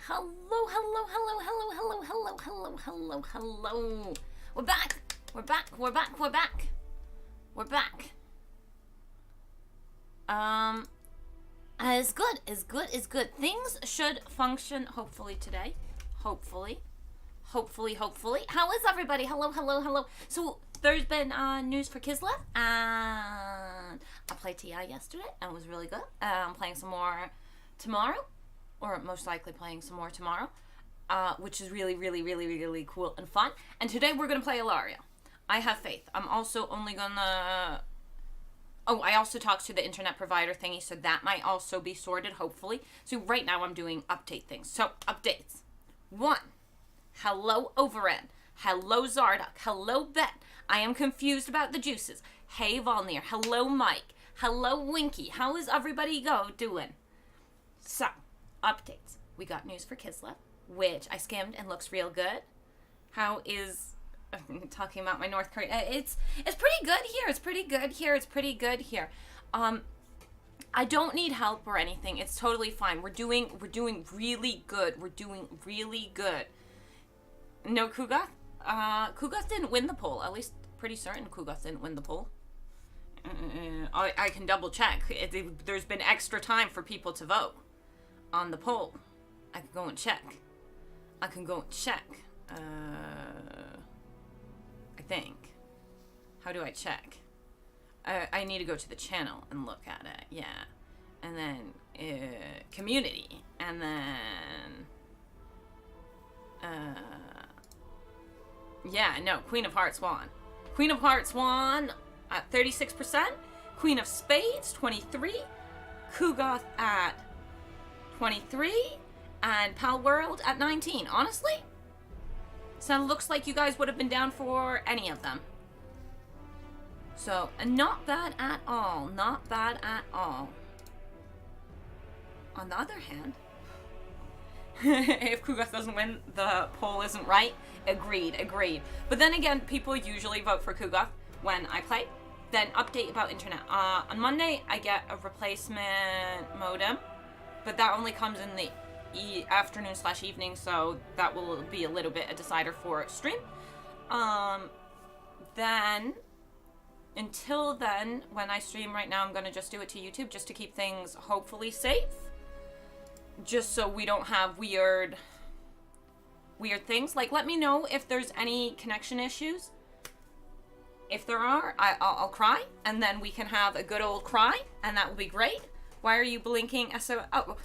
Hello, hello, hello, hello, hello, hello, hello, hello, hello. We're back. We're back. We're back. We're back. We're back. Is good. Is good. Is good. Things should function hopefully today. Hopefully. Hopefully. How is everybody? Hello, hello, hello. So there's been news for Kislev, and I played TI yesterday, and it was really good. I'm playing some more tomorrow, or most likely playing some more tomorrow, which is really cool and fun. And today we're gonna play Ilaria. I have faith. I'm also only gonna. Oh, I also talked to the internet provider thingy, so that might also be sorted, hopefully. So right now I'm doing update things. So, updates. 1. Hello, Overend. Hello, Zardock. Hello, Bet. I am confused about the juices. Hey, Volnir. Hello, Mike. Hello, Winky. How is everybody doing? So, updates. We got news for Kislev, which I skimmed and looks real good. How is... talking about my North Korea. It's pretty good here. It's pretty good here. It's pretty good here. I don't need help or anything. It's totally fine. We're doing really good. We're doing really good. No Kugath? Kugath didn't win the poll. At least pretty certain Kugath didn't win the poll. I can double check. There's been extra time for people to vote on the poll. I can go and check. I think. How do I check? I need to go to the channel and look at it. Yeah. And then community. And then yeah, no, Queen of Hearts won. Queen of Hearts won at 36%. Queen of Spades 23. Kugoth at 23. And Pal World at 19. Honestly, so it looks like you guys would have been down for any of them. So, not bad at all. Not bad at all. On the other hand, if Kugoth doesn't win, the poll isn't right. Agreed. But then again, people usually vote for Kugoth when I play. Then update about internet. On Monday, I get a replacement modem, but that only comes in the afternoon/evening, so that will be a little bit a decider for stream. Then until then, when I stream right now, I'm gonna just do it to YouTube just to keep things hopefully safe, just so we don't have weird things. Like, let me know if there's any connection issues. If there are, I'll cry, and then we can have a good old cry, and that will be great. Why are you blinking? Oh,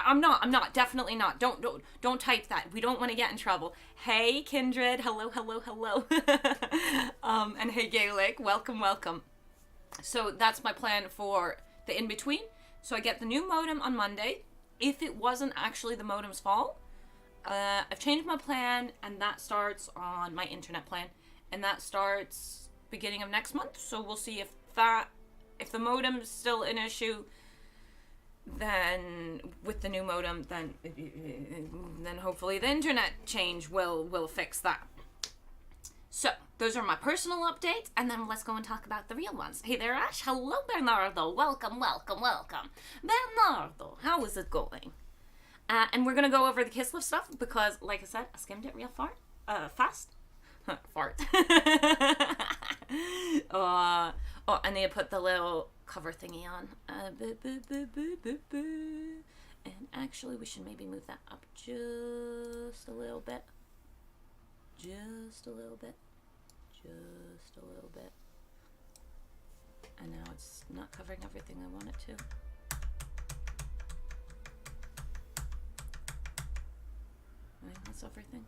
I'm not. Definitely not. Don't type that. We don't want to get in trouble. Hey, Kindred. Hello. And hey, Gaelic. Welcome. So that's my plan for the in-between. So I get the new modem on Monday. If it wasn't actually the modem's fault, I've changed my plan, and that starts on my internet plan, and that starts beginning of next month. So we'll see if the modem's still an issue. Then with the new modem, then hopefully the internet change will fix that. So those are my personal updates, and then let's go and talk about the real ones. Hey there, Ash. Hello, Bernardo. Welcome. Bernardo, how is it going? And we're gonna go over the Kislev stuff because, like I said, I skimmed it real fast. Fart. Oh, I need to put the little cover thingy on. And actually, we should maybe move that up just a little bit. And now it's not covering everything I want it to. I think that's everything.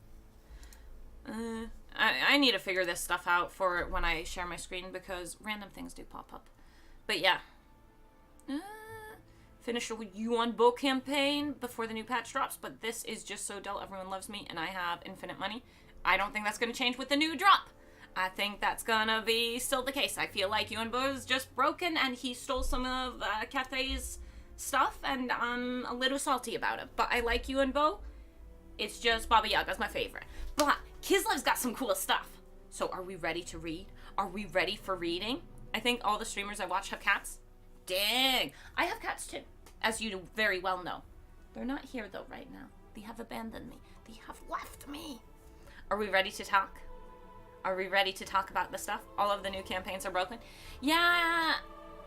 I need to figure this stuff out for when I share my screen because random things do pop up. But yeah. Finish a Yuan Bo campaign before the new patch drops, but this is just so dull. Everyone loves me and I have infinite money. I don't think that's going to change with the new drop. I think that's going to be still the case. I feel like Yuan Bo is just broken and he stole some of Cathay's stuff, and I'm a little salty about it. But I like Yuan Bo. It's just Baba Yaga's my favorite. But Kislev's got some cool stuff. So are we ready to read? Are we ready for reading? I think all the streamers I watch have cats. Dang. I have cats too, as you very well know. They're not here though right now. They have abandoned me. They have left me. Are we ready to talk? Are we ready to talk about the stuff? All of the new campaigns are broken? Yeah,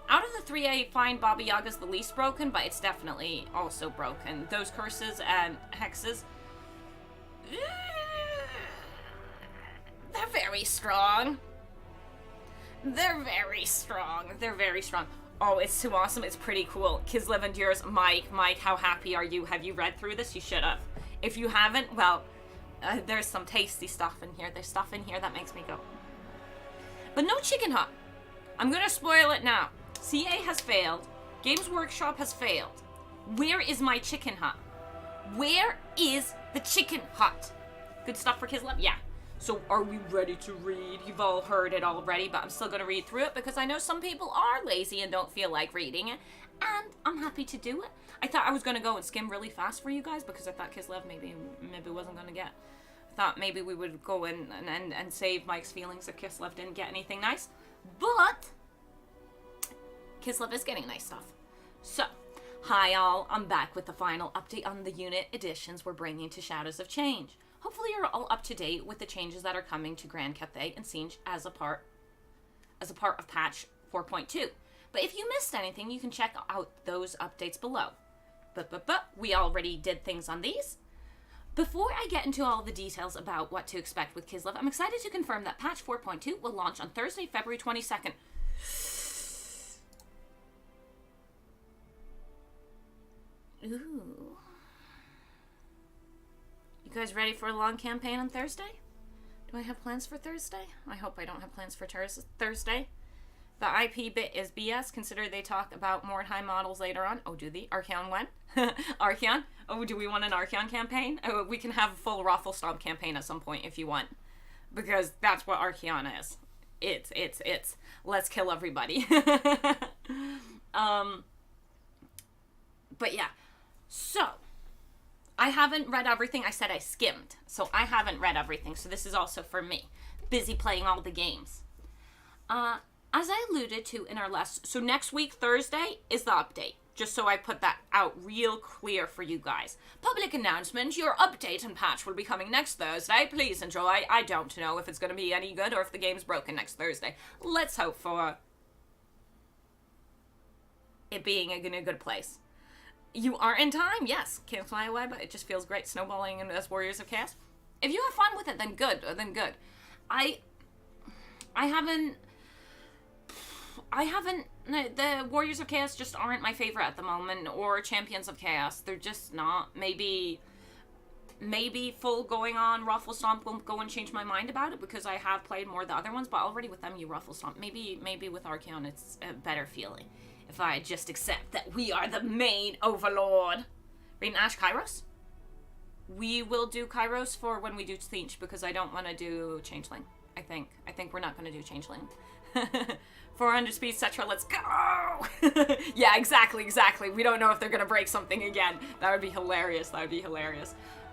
out of the three, I find Baba Yaga's the least broken, but it's definitely also broken. Those curses and hexes, they're very strong. They're very strong. They're very strong. Oh, it's too awesome. It's pretty cool. Kislev endures. Mike, how happy are you? Have you read through this? You should have. If you haven't, well, there's some tasty stuff in here. There's stuff in here that makes me go. But no chicken hut. I'm gonna spoil it now. CA has failed. Games Workshop has failed. Where is my chicken hut? Where is the chicken hut? Good stuff for Kislev? Yeah. So are we ready to read? You've all heard it already, but I'm still going to read through it because I know some people are lazy and don't feel like reading it. And I'm happy to do it. I thought I was going to go and skim really fast for you guys because I thought Kislev maybe wasn't going to get. I thought maybe we would go in and save Mike's feelings if Kislev didn't get anything nice. But Kislev is getting nice stuff. So, hi all, I'm back with the final update on the unit additions we're bringing to Shadows of Change. Hopefully you're all up to date with the changes that are coming to Grand Cathay and Siege as a part of patch 4.2. But if you missed anything, you can check out those updates below. But we already did things on these. Before I get into all the details about what to expect with Kislev, I'm excited to confirm that patch 4.2 will launch on Thursday, February 22nd. Ooh. You guys ready for a long campaign on Thursday? Do I have plans for Thursday? I hope I don't have plans for Thursday. The IP bit is BS. Consider they talk about Mordheim models later on. Oh, do they? Archeon when? Archeon? Oh, do we want an Archeon campaign? Oh, we can have a full Raffle Stomp campaign at some point if you want. Because that's what Archeon is. It's. Let's kill everybody. But yeah. So, I haven't read everything. I said I skimmed. So I haven't read everything. So this is also for me. Busy playing all the games. As I alluded to in our last... So next week, Thursday, is the update. Just so I put that out real clear for you guys. Public announcement. Your update and patch will be coming next Thursday. Please enjoy. I don't know if it's going to be any good or if the game's broken next Thursday. Let's hope for it being in a good place. You are in time, yes. Can't fly away, but it just feels great snowballing as Warriors of Chaos. If you have fun with it, then good. I haven't, the Warriors of Chaos just aren't my favorite at the moment, or Champions of Chaos. They're just not. Maybe full going on Ruffle Stomp won't go and change my mind about it because I have played more of the other ones, but already with them you Ruffle Stomp. Maybe with Archeon it's a better feeling. If I just accept that we are the main overlord. RadiantAsh Kairos? We will do Kairos for when we do Siege because I don't want to do Changeling. I think we're not going to do Changeling. 400 speed, Cetra, let's go! Yeah, exactly. We don't know if they're going to break something again. That would be hilarious.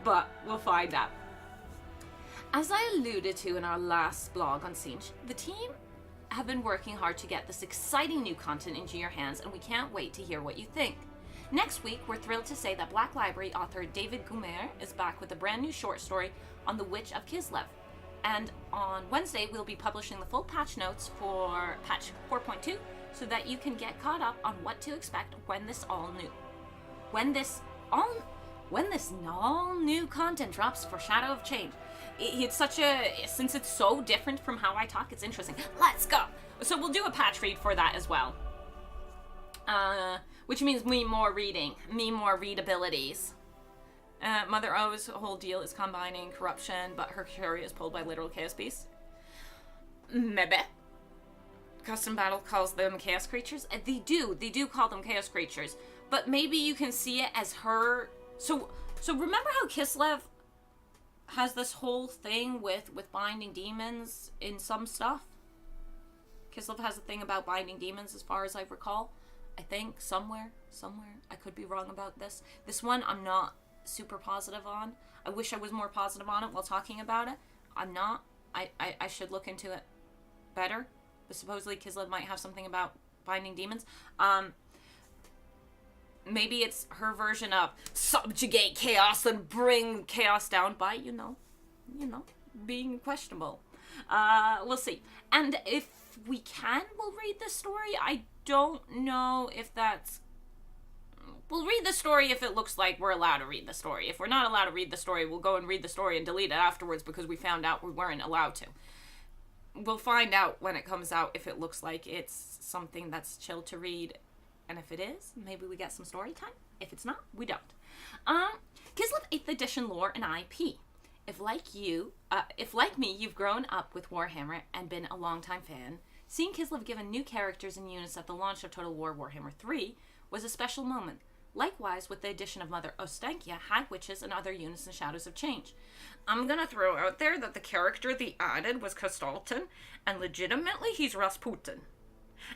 But we'll find out. As I alluded to in our last blog on Siege, the team have been working hard to get this exciting new content into your hands, and we can't wait to hear what you think. Next week, we're thrilled to say that Black Library author David Gumer is back with a brand new short story on the Witch of Kislev. And on Wednesday, we'll be publishing the full patch notes for patch 4.2 so that you can get caught up on what to expect when this all new content drops for Shadow of Change. It's since it's so different from how I talk, it's interesting. Let's go! So we'll do a patch read for that as well. Which means me more reading, me more readabilities. Mother O's whole deal is combining corruption, but her fury is pulled by literal chaos beasts. Maybe. Custom Battle calls them chaos creatures. They do call them chaos creatures. But maybe you can see it as her... So remember how Kislev has this whole thing with binding demons in some stuff? Kislev has a thing about binding demons as far as I recall. I think somewhere. I could be wrong about this. This one I'm not super positive on. I wish I was more positive on it while talking about it. I'm not. I should look into it better. But supposedly Kislev might have something about binding demons. maybe it's her version of subjugate chaos and bring chaos down by, you know, being questionable. We'll see. And if we can, we'll read the story. I don't know if that's... We'll read the story if it looks like we're allowed to read the story. If we're not allowed to read the story, we'll go and read the story and delete it afterwards because we found out we weren't allowed to. We'll find out when it comes out if it looks like it's something that's chill to read. And if it is, maybe we get some story time. If it's not, we don't. Kislev 8th edition lore and IP. If like me, you've grown up with Warhammer and been a longtime fan, seeing Kislev given new characters and units at the launch of Total War Warhammer 3 was a special moment. Likewise, with the addition of Mother Ostankia, Hag Witches, and other units in Shadows of Change. I'm gonna throw out there that the character they added was Kastalton, and legitimately, he's Rasputin.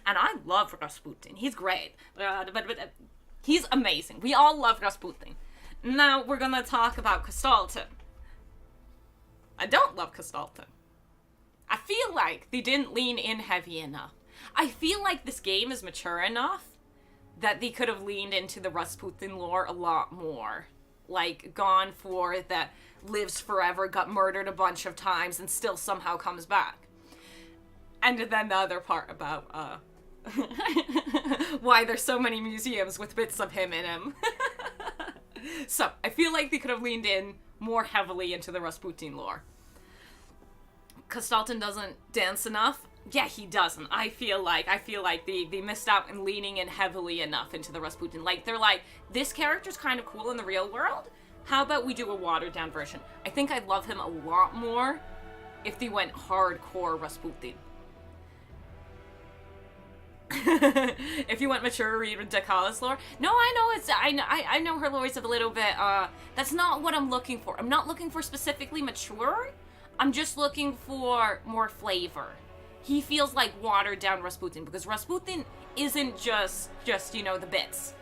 And I love Rasputin. He's great. But he's amazing. We all love Rasputin. Now, we're gonna talk about Kastalton. I don't love Kastalton. I feel like they didn't lean in heavy enough. I feel like this game is mature enough that they could have leaned into the Rasputin lore a lot more. Like, gone for that lives forever, got murdered a bunch of times, and still somehow comes back. And then the other part about, why there's so many museums with bits of him in him. So, I feel like they could have leaned in more heavily into the Rasputin lore. Kastalton doesn't dance enough. Yeah, he doesn't. I feel like they missed out in leaning in heavily enough into the Rasputin. Like, they're like, this character's kind of cool in the real world. How about we do a watered-down version? I think I'd love him a lot more if they went hardcore Rasputin. If you went mature, read Dakala's lore. No, I know her lore is a little bit, that's not what I'm looking for. I'm not looking for specifically mature. I'm just looking for more flavor. He feels like watered down Rasputin, because Rasputin isn't just, you know, the bits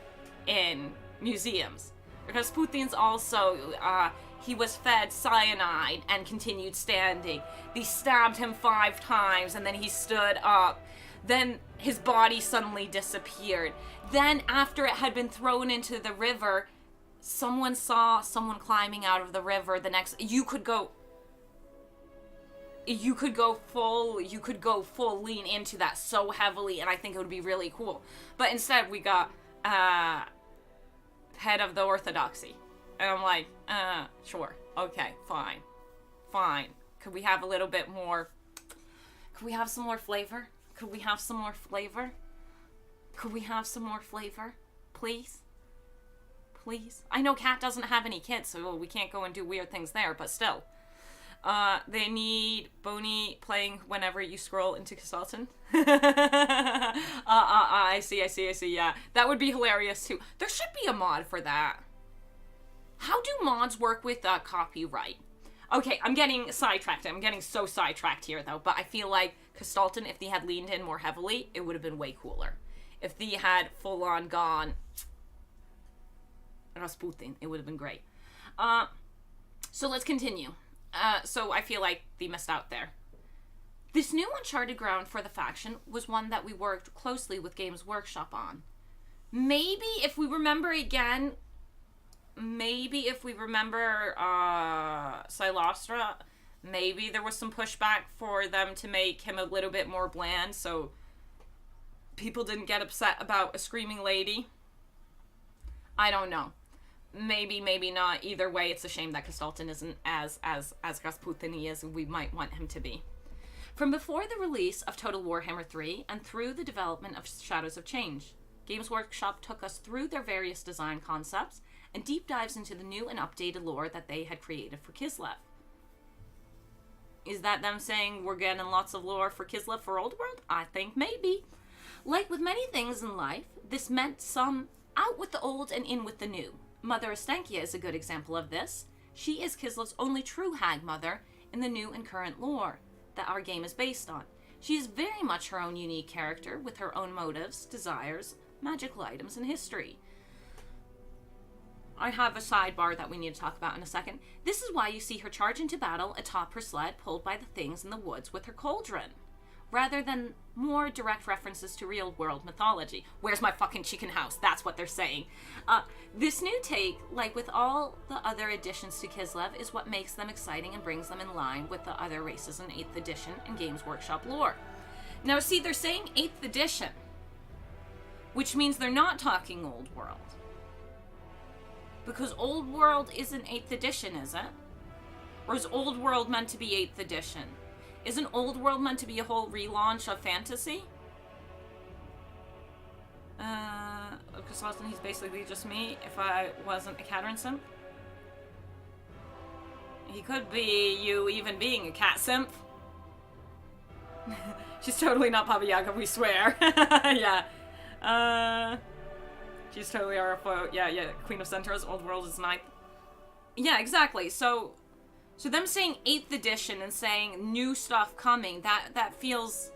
in museums. Rasputin's also, he was fed cyanide and continued standing. They stabbed him 5 times, and then he stood up. Then his body suddenly disappeared. Then, after it had been thrown into the river, someone saw someone climbing out of the river. The next, you could go full lean into that so heavily, and I think it would be really cool. But instead, we got, head of the Orthodoxy. And I'm like, sure, okay, fine. Could we have a little bit more, could we have some more flavor? Please? I know Kat doesn't have any kids, so we can't go and do weird things there, but still. They need Boney playing whenever you scroll into Kastalton. I see, yeah. That would be hilarious, too. There should be a mod for that. How do mods work with, copyright? Okay, I'm getting sidetracked. I'm getting so sidetracked here, though, but I feel like Kastalton, if they had leaned in more heavily, it would have been way cooler. If they had full-on gone Rasputin, it would have been great. So let's continue. So I feel like they missed out there. This new uncharted ground for the faction was one that we worked closely with Games Workshop on. Maybe if we remember Silostra, maybe there was some pushback for them to make him a little bit more bland, so people didn't get upset about a screaming lady. I don't know. Maybe not. Either way, it's a shame that Kastalton isn't as Rasputin-y as we might want him to be. From before the release of Total Warhammer 3 and through the development of Shadows of Change, Games Workshop took us through their various design concepts and deep dives into the new and updated lore that they had created for Kislev. Is that them saying we're getting lots of lore for Kislev for Old World? I think maybe. Like with many things in life, this meant some out with the old and in with the new. Mother Ostankia is a good example of this. She is Kislev's only true hag mother in the new and current lore that our game is based on. She is very much her own unique character with her own motives, desires, magical items, and history. I have a sidebar that we need to talk about in a second. This is why you see her charge into battle atop her sled pulled by the things in the woods with her cauldron. rather than more direct references to real-world mythology. Where's my fucking chicken house? That's what they're saying. This new take, like with all the other additions to Kislev, is what makes them exciting and brings them in line with the other races in 8th edition and Games Workshop lore. Now, see, they're saying 8th edition, which means they're not talking Old World. Because Old World isn't 8th edition, is it? Or is Old World meant to be 8th edition? Isn't Old World meant to be a whole relaunch of fantasy? Because Austin, he's basically just me if I wasn't a Caterin simp. He could be you even being a cat simp. She's totally not Baba Yaga, we swear. Yeah. She's totally our foe. Yeah, Queen of Centaurs, Old World is 9th. Yeah, exactly. So them saying 8th edition and saying new stuff coming, that feels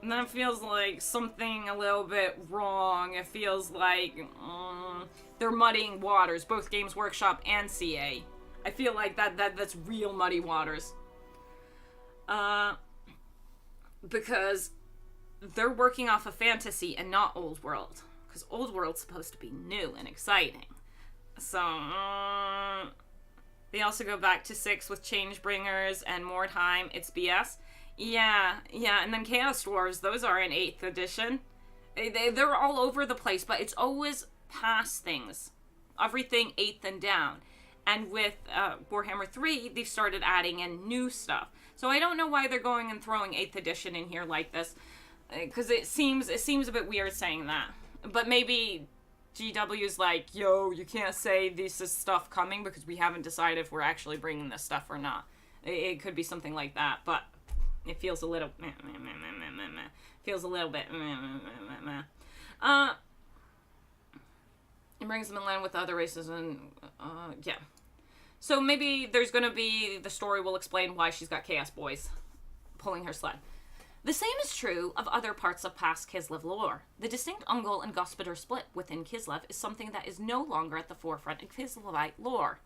like something a little bit wrong. It feels like they're muddying waters, both Games Workshop and CA. I feel like that's real muddy waters. Because they're working off of fantasy and not Old World. Because Old World's supposed to be new and exciting. So, they also go back to 6 with Changebringers and more time. It's BS. Yeah, and then Chaos Dwarves, those are in 8th edition. They're all over the place, but it's always past things. Everything 8th and down. And with Warhammer 3, they've started adding in new stuff. So I don't know why they're going and throwing 8th edition in here like this. Because it seems a bit weird saying that. But maybe GW's like, yo, you can't say this is stuff coming because we haven't decided if we're actually bringing this stuff or not. It could be something like that, but it feels a little feels a little bit it brings them in line with the other races and yeah. So maybe there's gonna be, the story will explain why she's got Chaos Boys pulling her sled. The same is true of other parts of past Kislev lore. The distinct Ungol and Gospodar split within Kislev is something that is no longer at the forefront in Kislevite lore,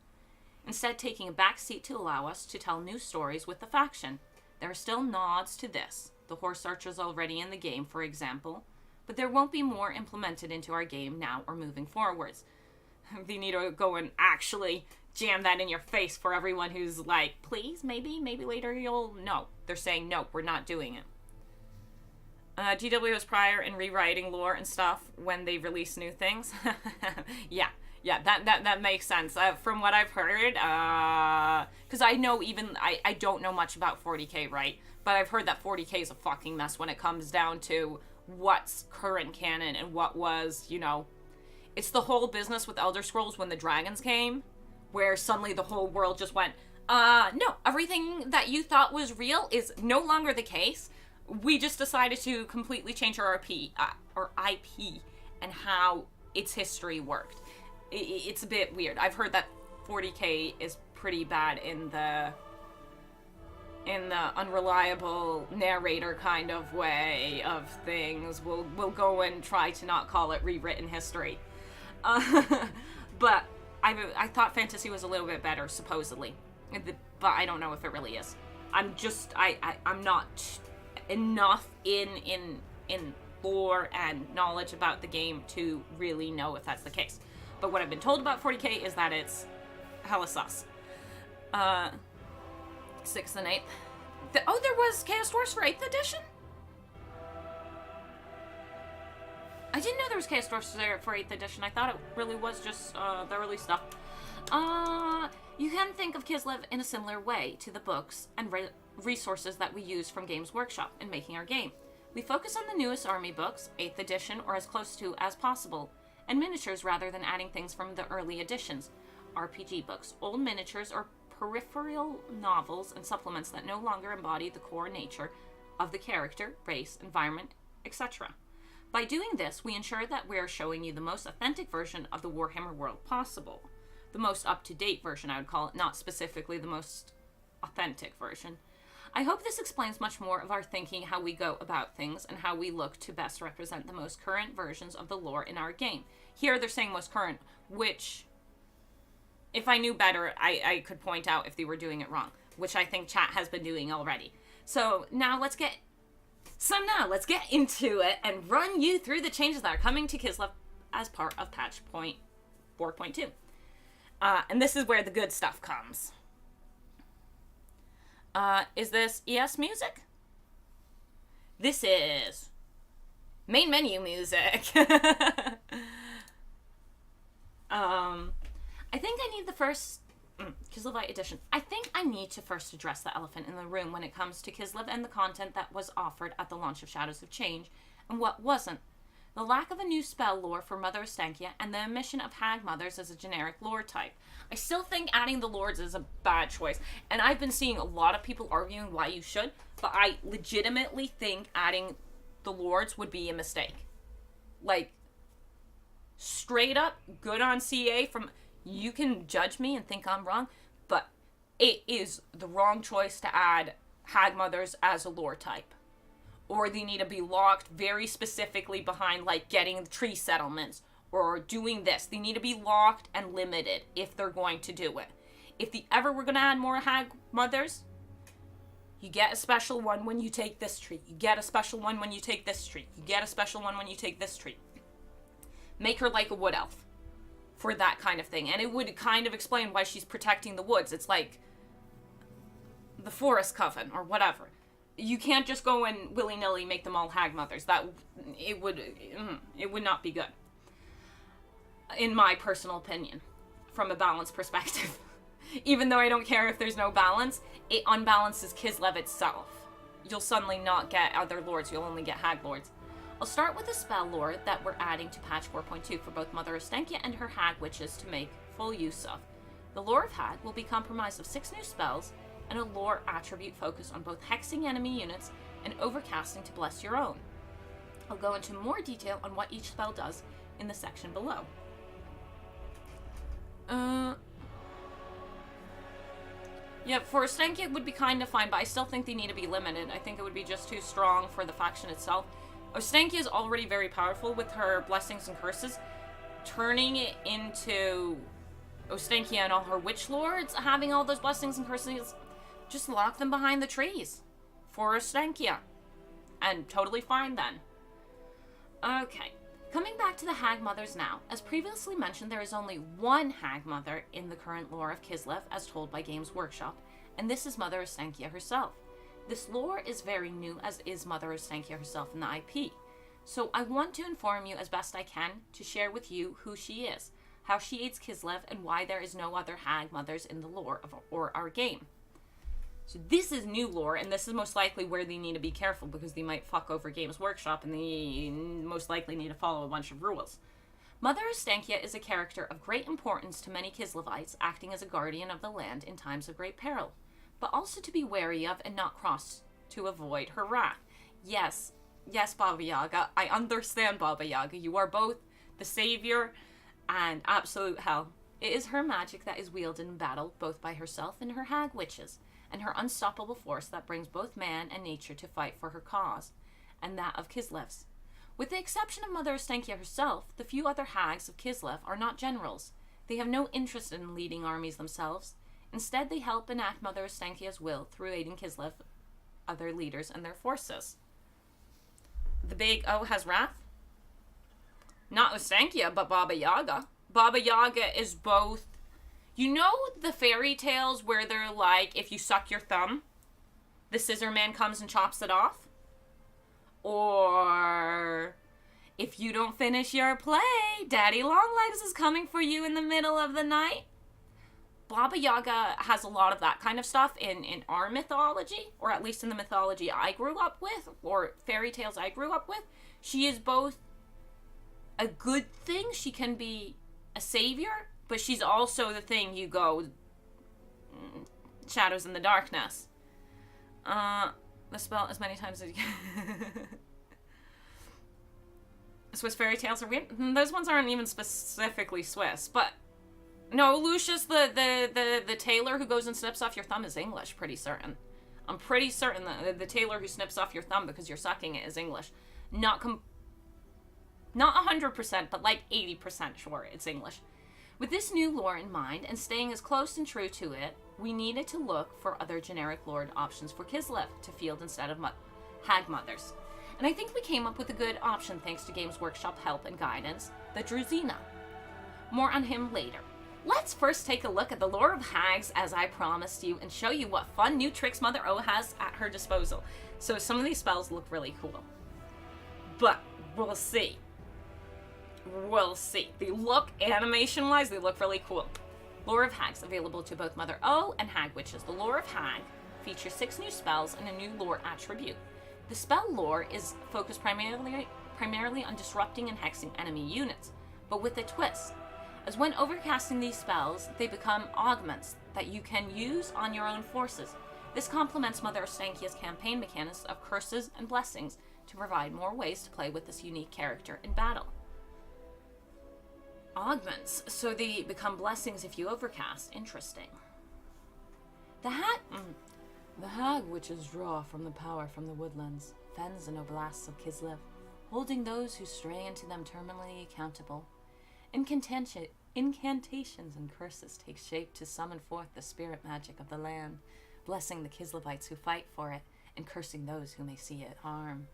instead taking a back seat to allow us to tell new stories with the faction. There are still nods to this, the Horse Archers already in the game, for example, but there won't be more implemented into our game now or moving forwards. They need to go and actually jam that in your face for everyone who's like, please, maybe later you'll... No, they're saying, no, we're not doing it. GW was prior in rewriting lore and stuff when they release new things. Yeah, that makes sense. From what I've heard, because I know I don't know much about 40k, right? But I've heard that 40k is a fucking mess when it comes down to what's current canon and what was, it's the whole business with Elder Scrolls when the dragons came, where suddenly the whole world just went, no, everything that you thought was real is no longer the case. We just decided to completely change our IP and how its history worked. It's a bit weird. I've heard that 40k is pretty bad in the unreliable narrator kind of way of things. We'll go and try to not call it rewritten history. But I thought fantasy was a little bit better, supposedly. But I don't know if it really is. I'm not enough in lore and knowledge about the game to really know if that's the case. But what I've been told about 40k is that it's hella sus. 6th and 8th. There was Chaos Dwarfs for 8th edition? I didn't know there was Chaos Dwarfs there for 8th edition. I thought it really was just the early stuff. You can think of Kislev in a similar way to the books and resources that we use from Games Workshop in making our game. We focus on the newest army books, 8th edition or as close to as possible, and miniatures rather than adding things from the early editions, RPG books, old miniatures, or peripheral novels and supplements that no longer embody the core nature of the character, race, environment, etc. By doing this, we ensure that we are showing you the most authentic version of the Warhammer world possible. The most up-to-date version, I would call it, not specifically the most authentic version. I hope this explains much more of our thinking, how we go about things, and how we look to best represent the most current versions of the lore in our game. Here they're saying most current, which, if I knew better, I could point out if they were doing it wrong, which I think chat has been doing already. So now let's get into it and run you through the changes that are coming to Kislev as part of patch point 4.2. And this is where the good stuff comes. Is this ES music? This is main menu music. I think I need the first Kislevite edition. I think I need to first address the elephant in the room when it comes to Kislev and the content that was offered at the launch of Shadows of Change and what wasn't. The lack of a new spell lore for Mother Ostankya and the omission of Hag Mothers as a generic lore type. I still think adding the lords is a bad choice, and I've been seeing a lot of people arguing why you should, but I legitimately think adding the lords would be a mistake. Like, straight up, good on CA from... You can judge me and think I'm wrong, but it is the wrong choice to add Hag Mothers as a lore type. Or they need to be locked very specifically behind, like, getting tree settlements or doing this. They need to be locked and limited if they're going to do it. If they ever were going to add more Hag Mothers, you get a special one when you take this tree. You get a special one when you take this tree. You get a special one when you take this tree. Make her like a wood elf for that kind of thing. And it would kind of explain why she's protecting the woods. It's like the forest coven or whatever. You can't just go and willy-nilly make them all Hag Mothers. It would not be good. In my personal opinion, from a balance perspective. Even though I don't care if there's no balance, it unbalances Kislev itself. You'll suddenly not get other lords, you'll only get Hag Lords. I'll start with a spell lore that we're adding to patch 4.2 for both Mother Ostankya and her Hag Witches to make full use of. The lore of Hag will be comprised of 6 new spells and a lore attribute focused on both hexing enemy units and overcasting to bless your own. I'll go into more detail on what each spell does in the section below. Yeah, for Ostankya it would be kind of fine, but I still think they need to be limited. I think it would be just too strong for the faction itself. Ostankya is already very powerful with her blessings and curses. Turning it into Ostankya and all her witch lords having all those blessings and curses, just lock them behind the trees for Ostankya. And totally fine then. Okay, coming back to the Hag Mothers now. As previously mentioned, there is only one Hag Mother in the current lore of Kislev as told by Games Workshop, and this is Mother Ostankya herself. This lore is very new, as is Mother Ostankya herself in the IP. So I want to inform you as best I can to share with you who she is, how she aids Kislev, and why there is no other Hag Mothers in the lore or our game. So this is new lore, and this is most likely where they need to be careful because they might fuck over Games Workshop and they most likely need to follow a bunch of rules. Mother Ostankya is a character of great importance to many Kislevites, acting as a guardian of the land in times of great peril, but also to be wary of and not cross to avoid her wrath. Yes, Baba Yaga, I understand, Baba Yaga. You are both the savior and absolute hell. It is her magic that is wielded in battle, both by herself and her Hag Witches, and her unstoppable force that brings both man and nature to fight for her cause, and that of Kislev's. With the exception of Mother Ostankya herself, the few other Hags of Kislev are not generals. They have no interest in leading armies themselves. Instead, they help enact Mother Ostankya's will through aiding Kislev, other leaders, and their forces. The big O has wrath? Not Ostankya, but Baba Yaga. Baba Yaga is both... You know the fairy tales where they're like, if you suck your thumb, the scissor man comes and chops it off? Or... if you don't finish your play, Daddy Longlegs is coming for you in the middle of the night? Baba Yaga has a lot of that kind of stuff in our mythology, or at least in the mythology I grew up with, or fairy tales I grew up with. She is both a good thing, she can be a savior, but she's also the thing you go, shadows in the darkness. The spell as many times as you can. Swiss fairy tales are weird. Those ones aren't even specifically Swiss, but... No, Lucius, the tailor who goes and snips off your thumb is English, pretty certain. I'm pretty certain that the tailor who snips off your thumb because you're sucking it is English. Not 100%, but like 80% sure it's English. With this new lore in mind, and staying as close and true to it we needed to look for other generic lord options for Kislev to field instead of hag mothers. And I think we came up with a good option thanks to Games Workshop help and guidance, the Druzina. More on him later. Let's first take a look at the lore of hags as I promised you and show you what fun new tricks Mother O has at her disposal. So some of these spells look really cool. But we'll see. We'll see. They look, animation-wise, they look really cool. Lore of Hags, available to both Mother O and Hag Witches. The Lore of Hag features 6 new spells and a new lore attribute. The spell lore is focused primarily on disrupting and hexing enemy units, but with a twist. As when overcasting these spells, they become augments that you can use on your own forces. This complements Mother Ostankia's campaign mechanics of curses and blessings to provide more ways to play with this unique character in battle. Augments, so they become blessings if you overcast. Interesting. The Hag Witches draw from the power from the woodlands, fens and oblasts of Kislev, holding those who stray into them terminally accountable. Incantations and curses take shape to summon forth the spirit magic of the land, blessing the Kislevites who fight for it, and cursing those who may see it harm.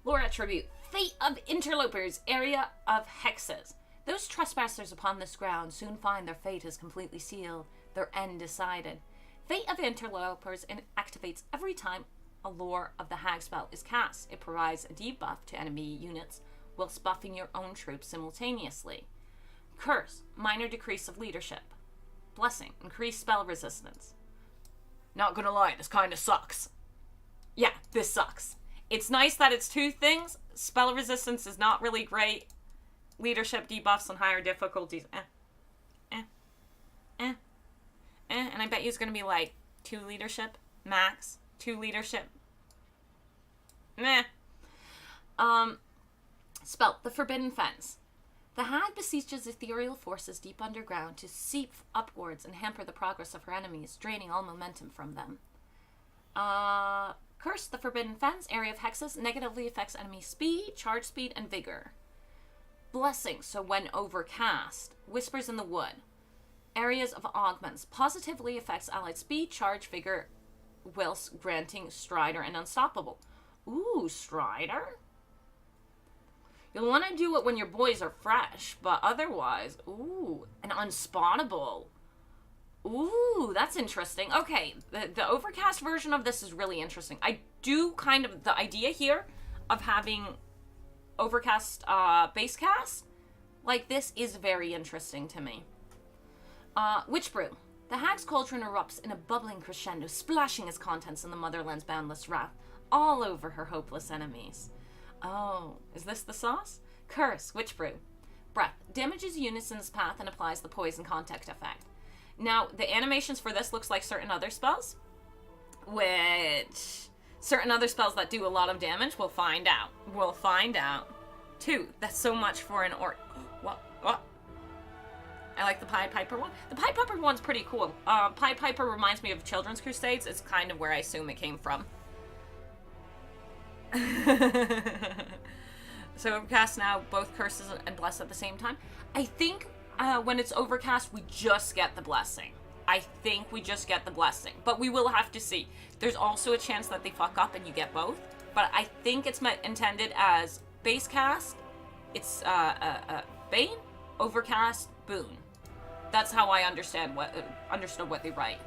Lore attribute, Fate of Interlopers, area of hexes. Those trespassers upon this ground soon find their fate is completely sealed, their end decided. Fate of Interlopers activates every time a lore of the hag spell is cast. It provides a debuff to enemy units, whilst buffing your own troops simultaneously. Curse, minor decrease of leadership. Blessing, increased spell resistance. Not gonna lie, this kinda sucks. Yeah, this sucks. It's nice that it's 2 things. Spell resistance is not really great. Leadership debuffs on higher difficulties. And I bet you it's gonna be like 2 leadership, max. 2 leadership. Meh. Spell, the Forbidden Fence. The hag beseeches ethereal forces deep underground to seep upwards and hamper the progress of her enemies, draining all momentum from them. Curse, the Forbidden Fence, area of hexes, negatively affects enemy speed, charge speed, and vigor. Blessing, so when overcast. Whispers in the Wood. Areas of augments, positively affects allied speed, charge, vigor, whilst granting Strider and Unstoppable. Ooh, Strider? You'll want to do it when your boys are fresh, but otherwise, ooh, an Unspawnable. Ooh, that's interesting. Okay, the overcast version of this is really interesting. I do kind of, the idea here of having overcast base cast like this is very interesting to me. Witch Brew. The hag's cauldron erupts in a bubbling crescendo, splashing its contents in the motherland's boundless wrath, all over her hopeless enemies. Oh, is this the sauce? Curse, Witch Brew. Breath. Damages units in its path and applies the poison contact effect. Now, the animations for this looks like certain other spells, which certain other spells that do a lot of damage, we'll find out. We'll find out. 2. That's so much for an orc. What? I like the Pied Piper one. The Pied Piper one's pretty cool. Pied Piper reminds me of Children's Crusades. It's kind of where I assume it came from. So overcast now, both curses and bless at the same time. I think when it's overcast, we just get the blessing. I think we just get the blessing, but we will have to see. There's also a chance that they fuck up and you get both, but I think it's intended as base cast. It's Bane, overcast, boon. That's how I understood what they write.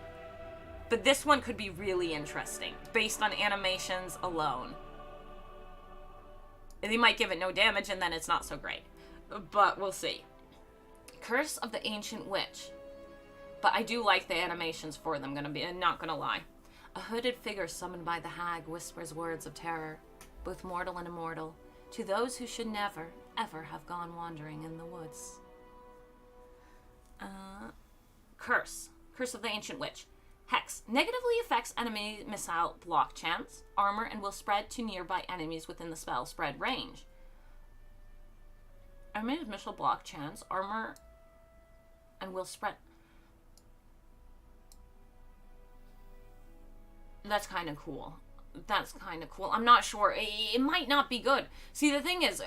But this one could be really interesting based on animations alone. They might give it no damage and then it's not so great. But we'll see. Curse of the Ancient Witch. But I do like the animations for them, not gonna lie. A hooded figure summoned by the hag whispers words of terror, both mortal and immortal, to those who should never, ever have gone wandering in the woods. Curse. Curse of the Ancient Witch. Hex. Negatively affects enemy missile block chance, armor, and will spread to nearby enemies within the spell spread range. Enemy missile block chance, armor, and will spread. That's kind of cool. That's kind of cool. I'm not sure. It might not be good. See, the thing is,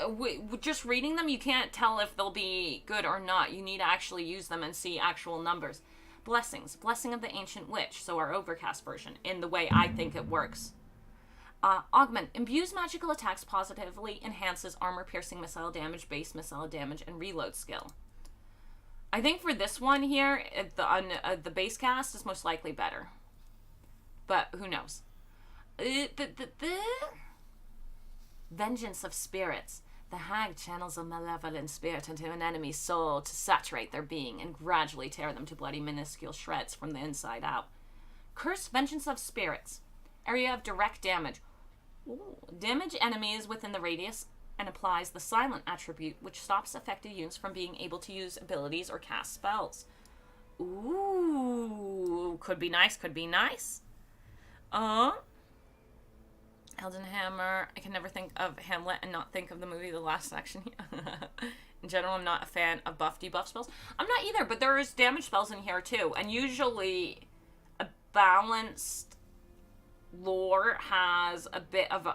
just reading them, you can't tell if they'll be good or not. You need to actually use them and see actual numbers. Blessings. Blessing of the Ancient Witch, so our Overcast version, in the way I think it works. Augment. Imbues magical attacks positively, enhances armor-piercing missile damage, base missile damage, and reload skill. I think for this one here, the base cast is most likely better. But who knows? Vengeance of Spirits. The hag channels a malevolent spirit into an enemy's soul to saturate their being and gradually tear them to bloody minuscule shreds from the inside out. Curse. Vengeance of Spirits. Area of direct damage. Ooh. Damage enemies within the radius and applies the silent attribute, which stops affected units from being able to use abilities or cast spells. Ooh. Could be nice, could be nice. Elden Hammer. I can never think of Hamlet and not think of the movie The Last Section. In general, I'm not a fan of buff debuff spells. I'm not either, but there is damage spells in here too. And usually a balanced lore has a bit of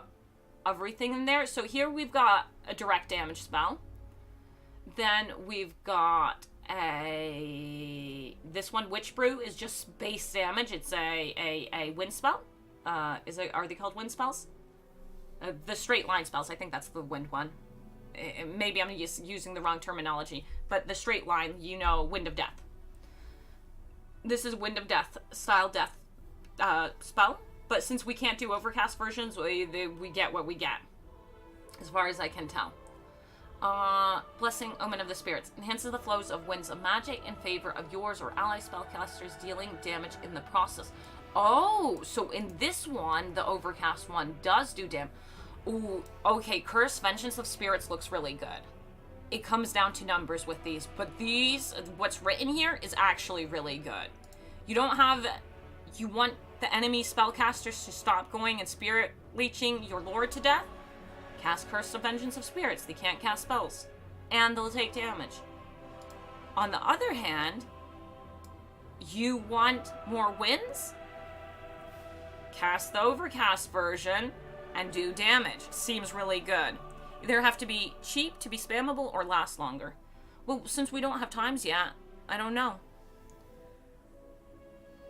everything in there. So here we've got a direct damage spell. Then we've got this one, Witch Brew, is just base damage. It's a wind spell. Are they called wind spells? The straight line spells, I think that's the wind one. Maybe I'm using the wrong terminology, but the straight line, Wind of Death. This is Wind of Death style death spell, but since we can't do Overcast versions, we get what we get, as far as I can tell. Blessing, Omen of the Spirits. Enhances the flows of winds of magic in favor of yours or ally spellcasters, dealing damage in the process. Oh, so in this one, the Overcast one does do damage. Ooh, okay, Curse, Vengeance of Spirits looks really good. It comes down to numbers with these, but these, what's written here is actually really good. You want the enemy spellcasters to stop going and spirit leeching your lord to death? Cast Curse of Vengeance of Spirits. They can't cast spells, and they'll take damage. On the other hand, you want more wins? Cast the Overcast version and do damage. Seems really good. Either have to be cheap to be spammable or last longer. Well, since we don't have times yet, I don't know.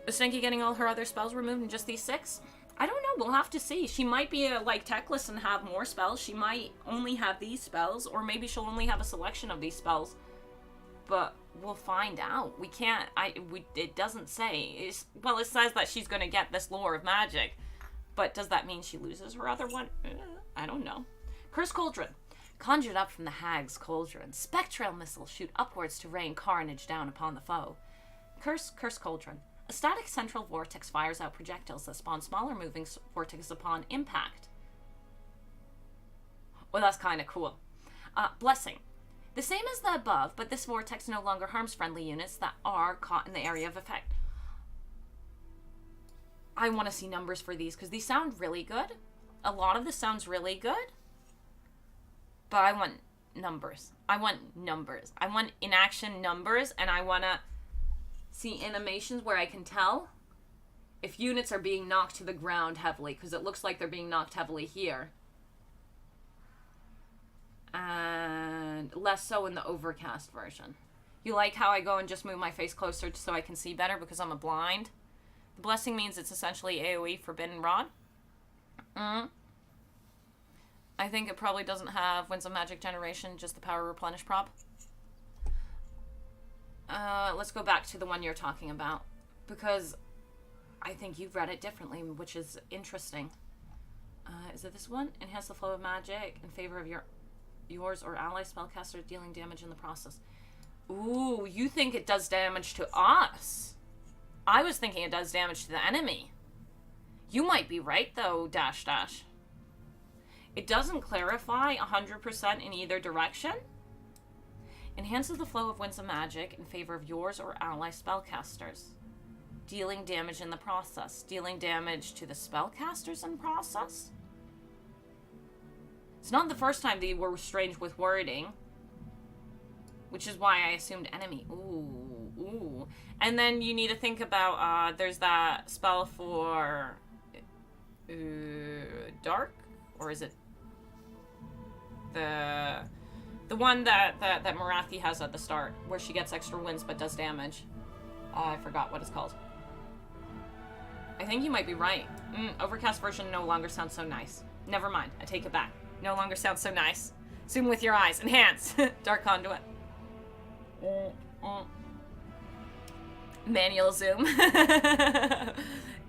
Is Stinky getting all her other spells removed in just these 6? I don't know. We'll have to see. She might be like Techless and have more spells. She might only have these spells, or maybe she'll only have a selection of these spells. But we'll find out. We can't. It doesn't say. It says that she's going to get this lore of magic. But does that mean she loses her other one? I don't know. Curse Cauldron. Conjured up from the hag's cauldron, spectral missiles shoot upwards to rain carnage down upon the foe. Curse Cauldron. A static central vortex fires out projectiles that spawn smaller moving vortices upon impact. Well, that's kind of cool. Blessing. The same as the above, but this vortex no longer harms friendly units that are caught in the area of effect. I want to see numbers for these, because these sound really good. A lot of this sounds really good. But I want numbers. I want in-action numbers, and I want to see animations where I can tell if units are being knocked to the ground heavily, because it looks like they're being knocked heavily here. And less so in the Overcast version. You like how I go and just move my face closer so I can see better because I'm a blind? The Blessing means it's essentially AoE Forbidden Rod. I think it probably doesn't have Winds of Magic Generation, just the Power Replenish prop. Let's go back to the one you're talking about, because I think you've read it differently, which is interesting. Is it this one? Enhance the flow of magic in favor of yours or ally spellcaster, dealing damage in the process. Ooh, you think it does damage to us? I was thinking it does damage to the enemy. You might be right, though, Dash. It doesn't clarify 100% in either direction. Enhances the flow of winds of magic in favor of yours or ally spellcasters, dealing damage in the process. Dealing damage to the spellcasters in process? It's not the first time they were strange with wording, which is why I assumed enemy. Ooh. And then you need to think about, there's that spell for dark, or is it the one that Marathi has at the start, where she gets extra wins but does damage? I forgot what it's called. I think you might be right. Overcast version no longer sounds so nice. Never mind, I take it back. No longer sounds so nice. Zoom with your eyes. Enhance. Dark conduit. Manual zoom.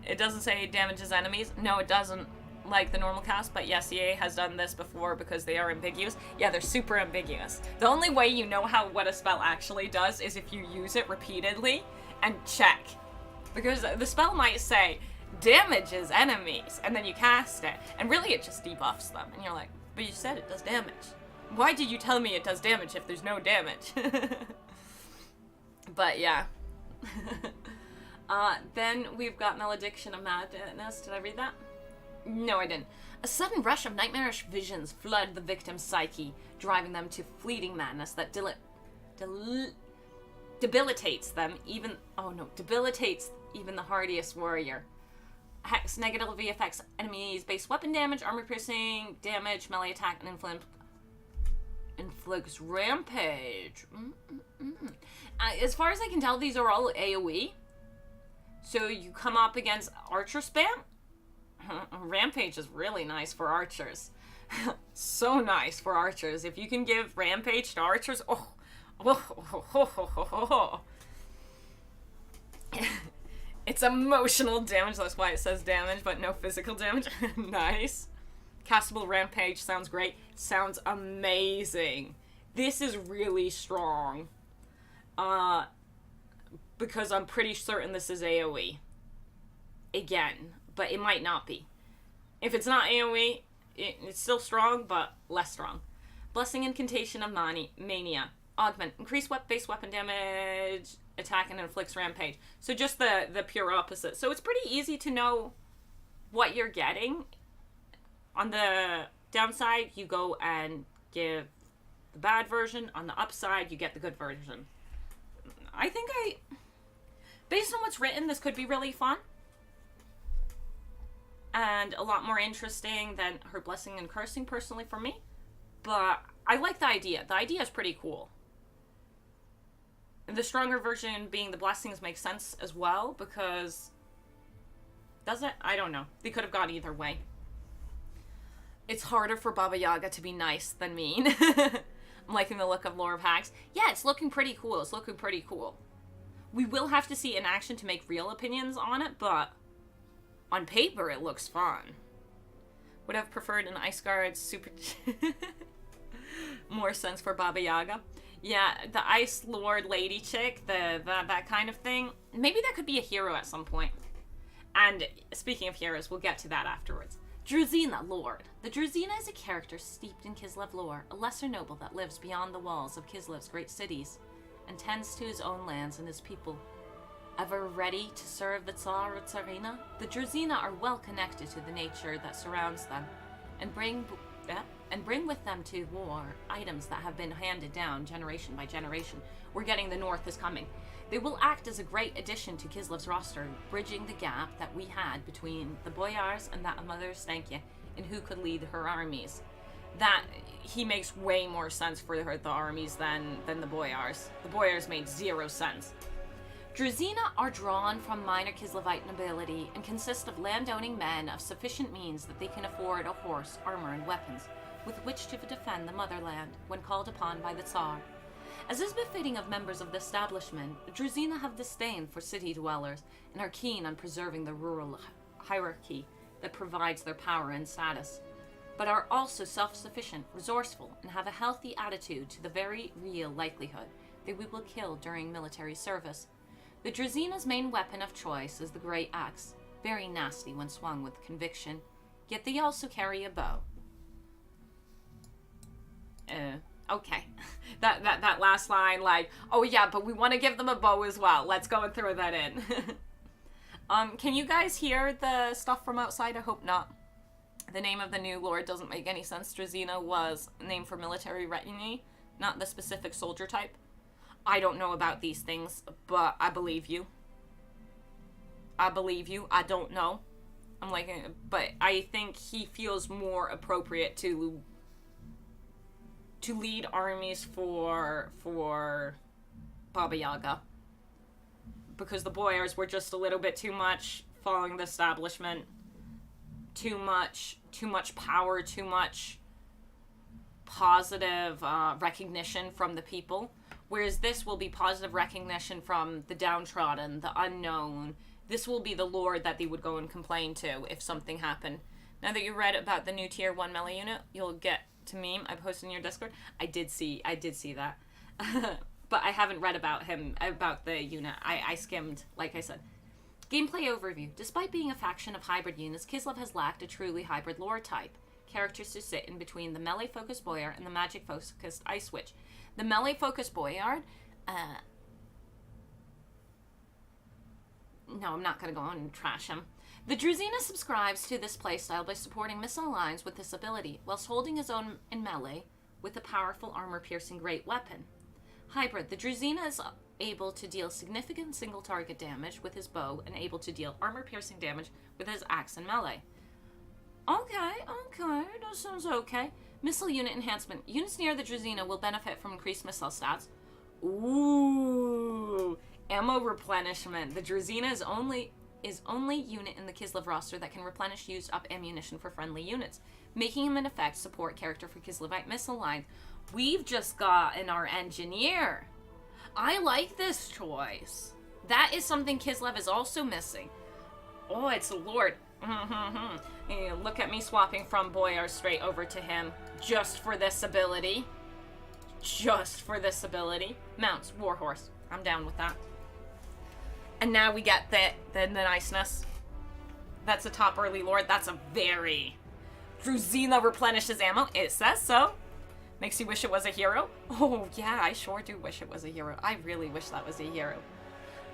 It doesn't say damages enemies. No, it doesn't, like the normal cast, but yes, EA has done this before because they are ambiguous. Yeah, they're super ambiguous. The only way you know what a spell actually does is if you use it repeatedly and check. Because the spell might say, damages enemies, and then you cast it, and really it just debuffs them. And you're like, but you said it does damage. Why did you tell me it does damage if there's no damage? But yeah. Then we've got Malediction of Madness. Did I read that? No, I didn't. A sudden rush of nightmarish visions flood the victim's psyche, driving them to fleeting madness that debilitates even the hardiest warrior. Hex negatively affects enemies' base weapon damage, armor piercing, damage, melee attack, and inflicts rampage. As far as I can tell, these are all AoE. So you come up against archer spam. Rampage is really nice for archers. So nice for archers. If you can give rampage to archers, it's emotional damage. That's why it says damage, but no physical damage. Nice. Castable rampage sounds great. Sounds amazing. This is really strong. Because I'm pretty certain this is AoE. Again, but it might not be. If it's not AoE, it's still strong, but less strong. Blessing Incantation of Mania. Augment. Increase base weapon damage, attack, and inflicts rampage. So just the pure opposite. So it's pretty easy to know what you're getting. On the downside, you go and give the bad version. On the upside, you get the good version. I think based on what's written, this could be really fun. And a lot more interesting than her blessing and cursing, personally, for me. But I like the idea. The idea is pretty cool. The stronger version being the blessings makes sense as well, because... Does it? I don't know. They could have gone either way. It's harder for Baba Yaga to be nice than mean. I'm liking the look of Lore of Hags. Yeah, it's looking pretty cool. It's looking pretty cool. We will have to see it in action to make real opinions on it, but on paper it looks fun. Would have preferred an Ice Guard super... More sense for Baba Yaga. Yeah, the Ice Lord lady chick, that kind of thing. Maybe that could be a hero at some point. And speaking of heroes, we'll get to that afterwards. Druzina, Lord. The Druzina is a character steeped in Kislev lore, a lesser noble that lives beyond the walls of Kislev's great cities, and tends to his own lands and his people. Ever ready to serve the Tsar or Tsarina, the Druzina are well connected to the nature that surrounds them, and bring with them to war items that have been handed down generation by generation. We're getting the North is coming. They will act as a great addition to Kislev's roster, bridging the gap that we had between the Boyars and that of Mother Stankia in who could lead her armies. That he makes way more sense for the armies than the Boyars. The Boyars made zero sense. Druzina are drawn from minor Kislevite nobility and consist of land-owning men of sufficient means that they can afford a horse, armor, and weapons with which to defend the motherland when called upon by the Tsar. As is befitting of members of the establishment, Druzina have disdain for city dwellers and are keen on preserving the rural hierarchy that provides their power and status, but are also self-sufficient, resourceful, and have a healthy attitude to the very real likelihood that we will kill during military service. The Druzina's main weapon of choice is the Great Axe, very nasty when swung with conviction, yet they also carry a bow. Okay. that last line, like, oh yeah, but we want to give them a bow as well. Let's go and throw that in. Can you guys hear the stuff from outside? I hope not. The name of the new lord doesn't make any sense. Druzina was named for military retinue, not the specific soldier type. I don't know about these things, but I believe you. I believe you. I don't know. I'm like, but I think he feels more appropriate to lead armies for Baba Yaga. because the boyars were just a little bit too much following the establishment. Too much power, too much positive recognition from the people. Whereas this will be positive recognition from the downtrodden, the unknown. This will be the lord that they would go and complain to if something happened. Now that you read about the new tier 1 melee unit, you'll get to meme I posted in your Discord. I did see that. But I haven't read about the unit. I skimmed, like I said. Gameplay overview. Despite being a faction of hybrid units, Kislev has lacked a truly hybrid lore type. Characters to sit in between the melee-focused boyar and the magic-focused ice witch. The melee-focused boyard, no, I'm not going to go on and trash him. The Druzina subscribes to this playstyle by supporting missile lines with this ability, whilst holding his own in melee with a powerful armor-piercing great weapon. Hybrid. The Druzina is able to deal significant single-target damage with his bow and able to deal armor-piercing damage with his axe and melee. Okay, that sounds okay. Missile unit enhancement. Units near the Druzina will benefit from increased missile stats. Ooh, ammo replenishment. The Druzina is only unit in the Kislev roster that can replenish used up ammunition for friendly units, making him in effect support character for Kislevite missile lines. We've just gotten our engineer. I like this choice. That is something Kislev is also missing. Oh, it's a lord. Look at me swapping from Boyar straight over to him just for this ability. Mounts, Warhorse. I'm down with that. And now we get the niceness. That's a top early lord. That's a very... Druzina replenishes ammo. It says so. Makes you wish it was a hero. Oh, yeah, I sure do wish it was a hero. I really wish that was a hero.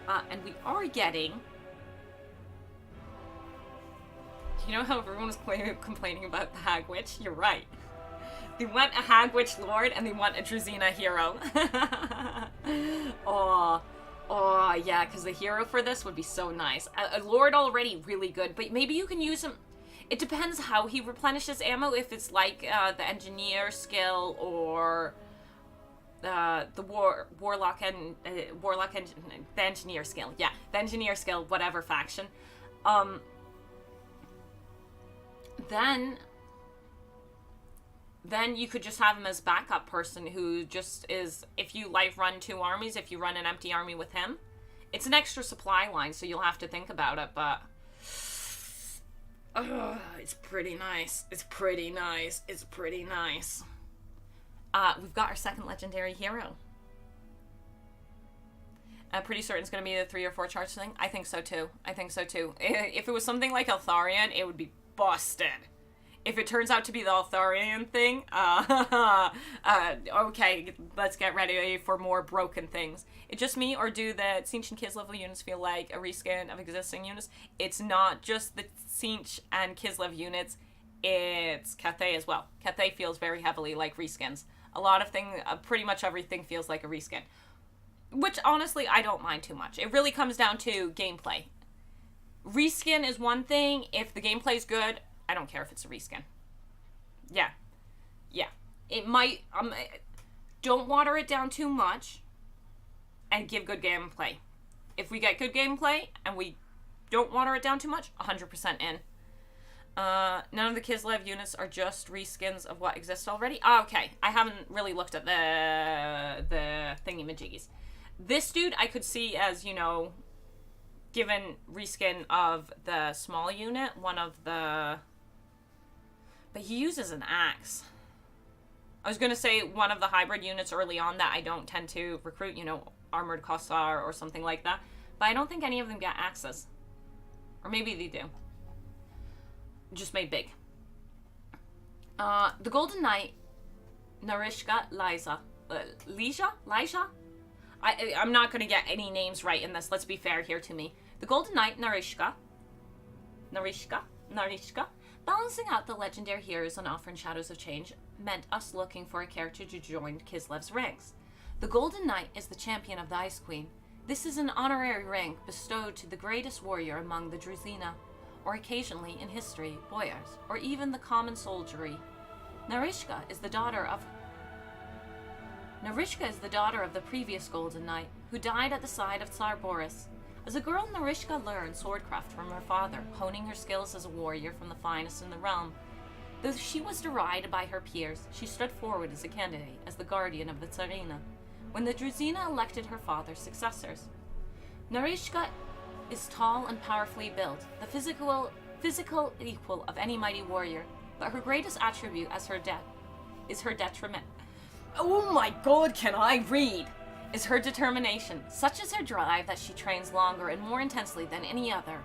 And we are getting... You know how everyone was complaining about the Hag Witch? You're right. They want a Hag Witch Lord and they want a Druzina hero. Oh, yeah, because the hero for this would be so nice. A Lord already really good, but maybe you can use him... It depends how he replenishes ammo, if it's like the Engineer skill or the Warlock and the Engineer skill. Yeah, the Engineer skill, whatever faction. Then you could just have him as backup person who just is, if you life run 2 armies, if you run an empty army with him, it's an extra supply line, so you'll have to think about it, but it's pretty nice. We've got our second legendary hero. I'm pretty certain it's going to be the 3 or 4 charge thing. I think so too. If it was something like Eltharion, it would be busted. If it turns out to be the Eltharion thing, okay, let's get ready for more broken things. It's just me, or do the Tzeentch and Kislev units feel like a reskin of existing units? It's not just the Tzeentch and Kislev units, it's Cathay as well. Cathay feels very heavily like reskins. A lot of things, pretty much everything feels like a reskin. Which, honestly, I don't mind too much. It really comes down to gameplay. Reskin is one thing. If the gameplay's good, I don't care if it's a reskin. Yeah. It might... don't water it down too much and give good gameplay. If we get good gameplay and we don't water it down too much, 100% in. None of the Kislev units are just reskins of what exists already. Okay. I haven't really looked at the thingy-majiggies. This dude I could see as, you know, given reskin of the small unit, one of the... But he uses an axe. I was going to say one of the hybrid units early on that I don't tend to recruit, you know, Armored Kossar or something like that. But I don't think any of them get axes. Or maybe they do. Just made big. The Golden Knight, Narishka Liza? I'm not going to get any names right in this. Let's be fair here to me. The Golden Knight, Narishka. Balancing out the legendary heroes on Offer and Shadows of Change meant us looking for a character to join Kislev's ranks. The Golden Knight is the champion of the Ice Queen. This is an honorary rank bestowed to the greatest warrior among the Druzina, or occasionally in history, boyars, or even the common soldiery. Narishka is the daughter of the previous Golden Knight, who died at the side of Tsar Boris. As a girl, Narishka learned swordcraft from her father, honing her skills as a warrior from the finest in the realm. Though she was derided by her peers, she stood forward as a candidate, as the guardian of the Tsarina, when the Druzina elected her father's successors. Narishka is tall and powerfully built, the physical equal of any mighty warrior, but her greatest attribute is her detriment. Oh my god, can I read? Is her determination. Such is her drive that she trains longer and more intensely than any other,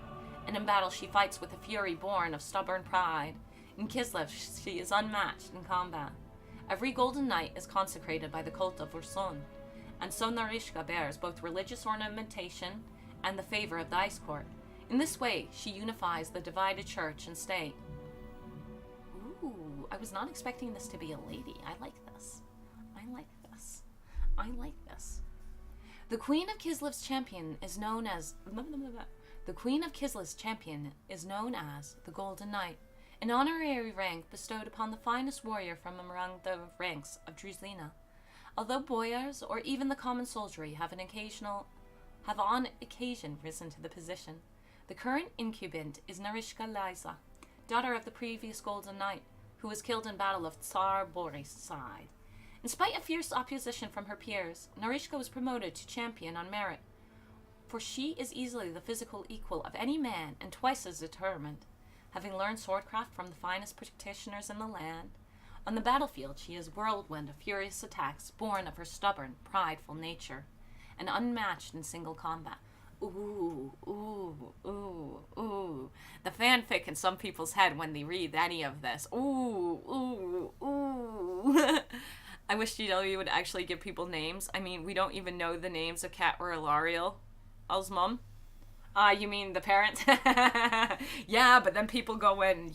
and in battle she fights with a fury born of stubborn pride. In Kislev, she is unmatched in combat. Every golden night is consecrated by the cult of Ursun, and so Narishka bears both religious ornamentation and the favor of the Ice Court. In this way, she unifies the divided church and state. Ooh, I was not expecting this to be a lady. I like this. I like this. I like this. The Queen of Kislev's champion is known as... The Queen of Kislev's champion is known as the Golden Knight, an honorary rank bestowed upon the finest warrior from among the ranks of Druzina. Although boyars or even the common soldiery have on occasion risen to the position, the current incumbent is Narishka Liza, daughter of the previous Golden Knight, who was killed in battle of Tsar Boris' side. In spite of fierce opposition from her peers, Narishka was promoted to champion on merit, for she is easily the physical equal of any man and twice as determined. Having learned swordcraft from the finest practitioners in the land, on the battlefield she is whirlwind of furious attacks born of her stubborn, prideful nature, and unmatched in single combat. Ooh, ooh, ooh, ooh. The fanfic in some people's head when they read any of this. Ooh, ooh, ooh. I wish GW would actually give people names. I mean, we don't even know the names of Kat or Ilariel. Al's mum? You mean the parents? Yeah, but then people go in,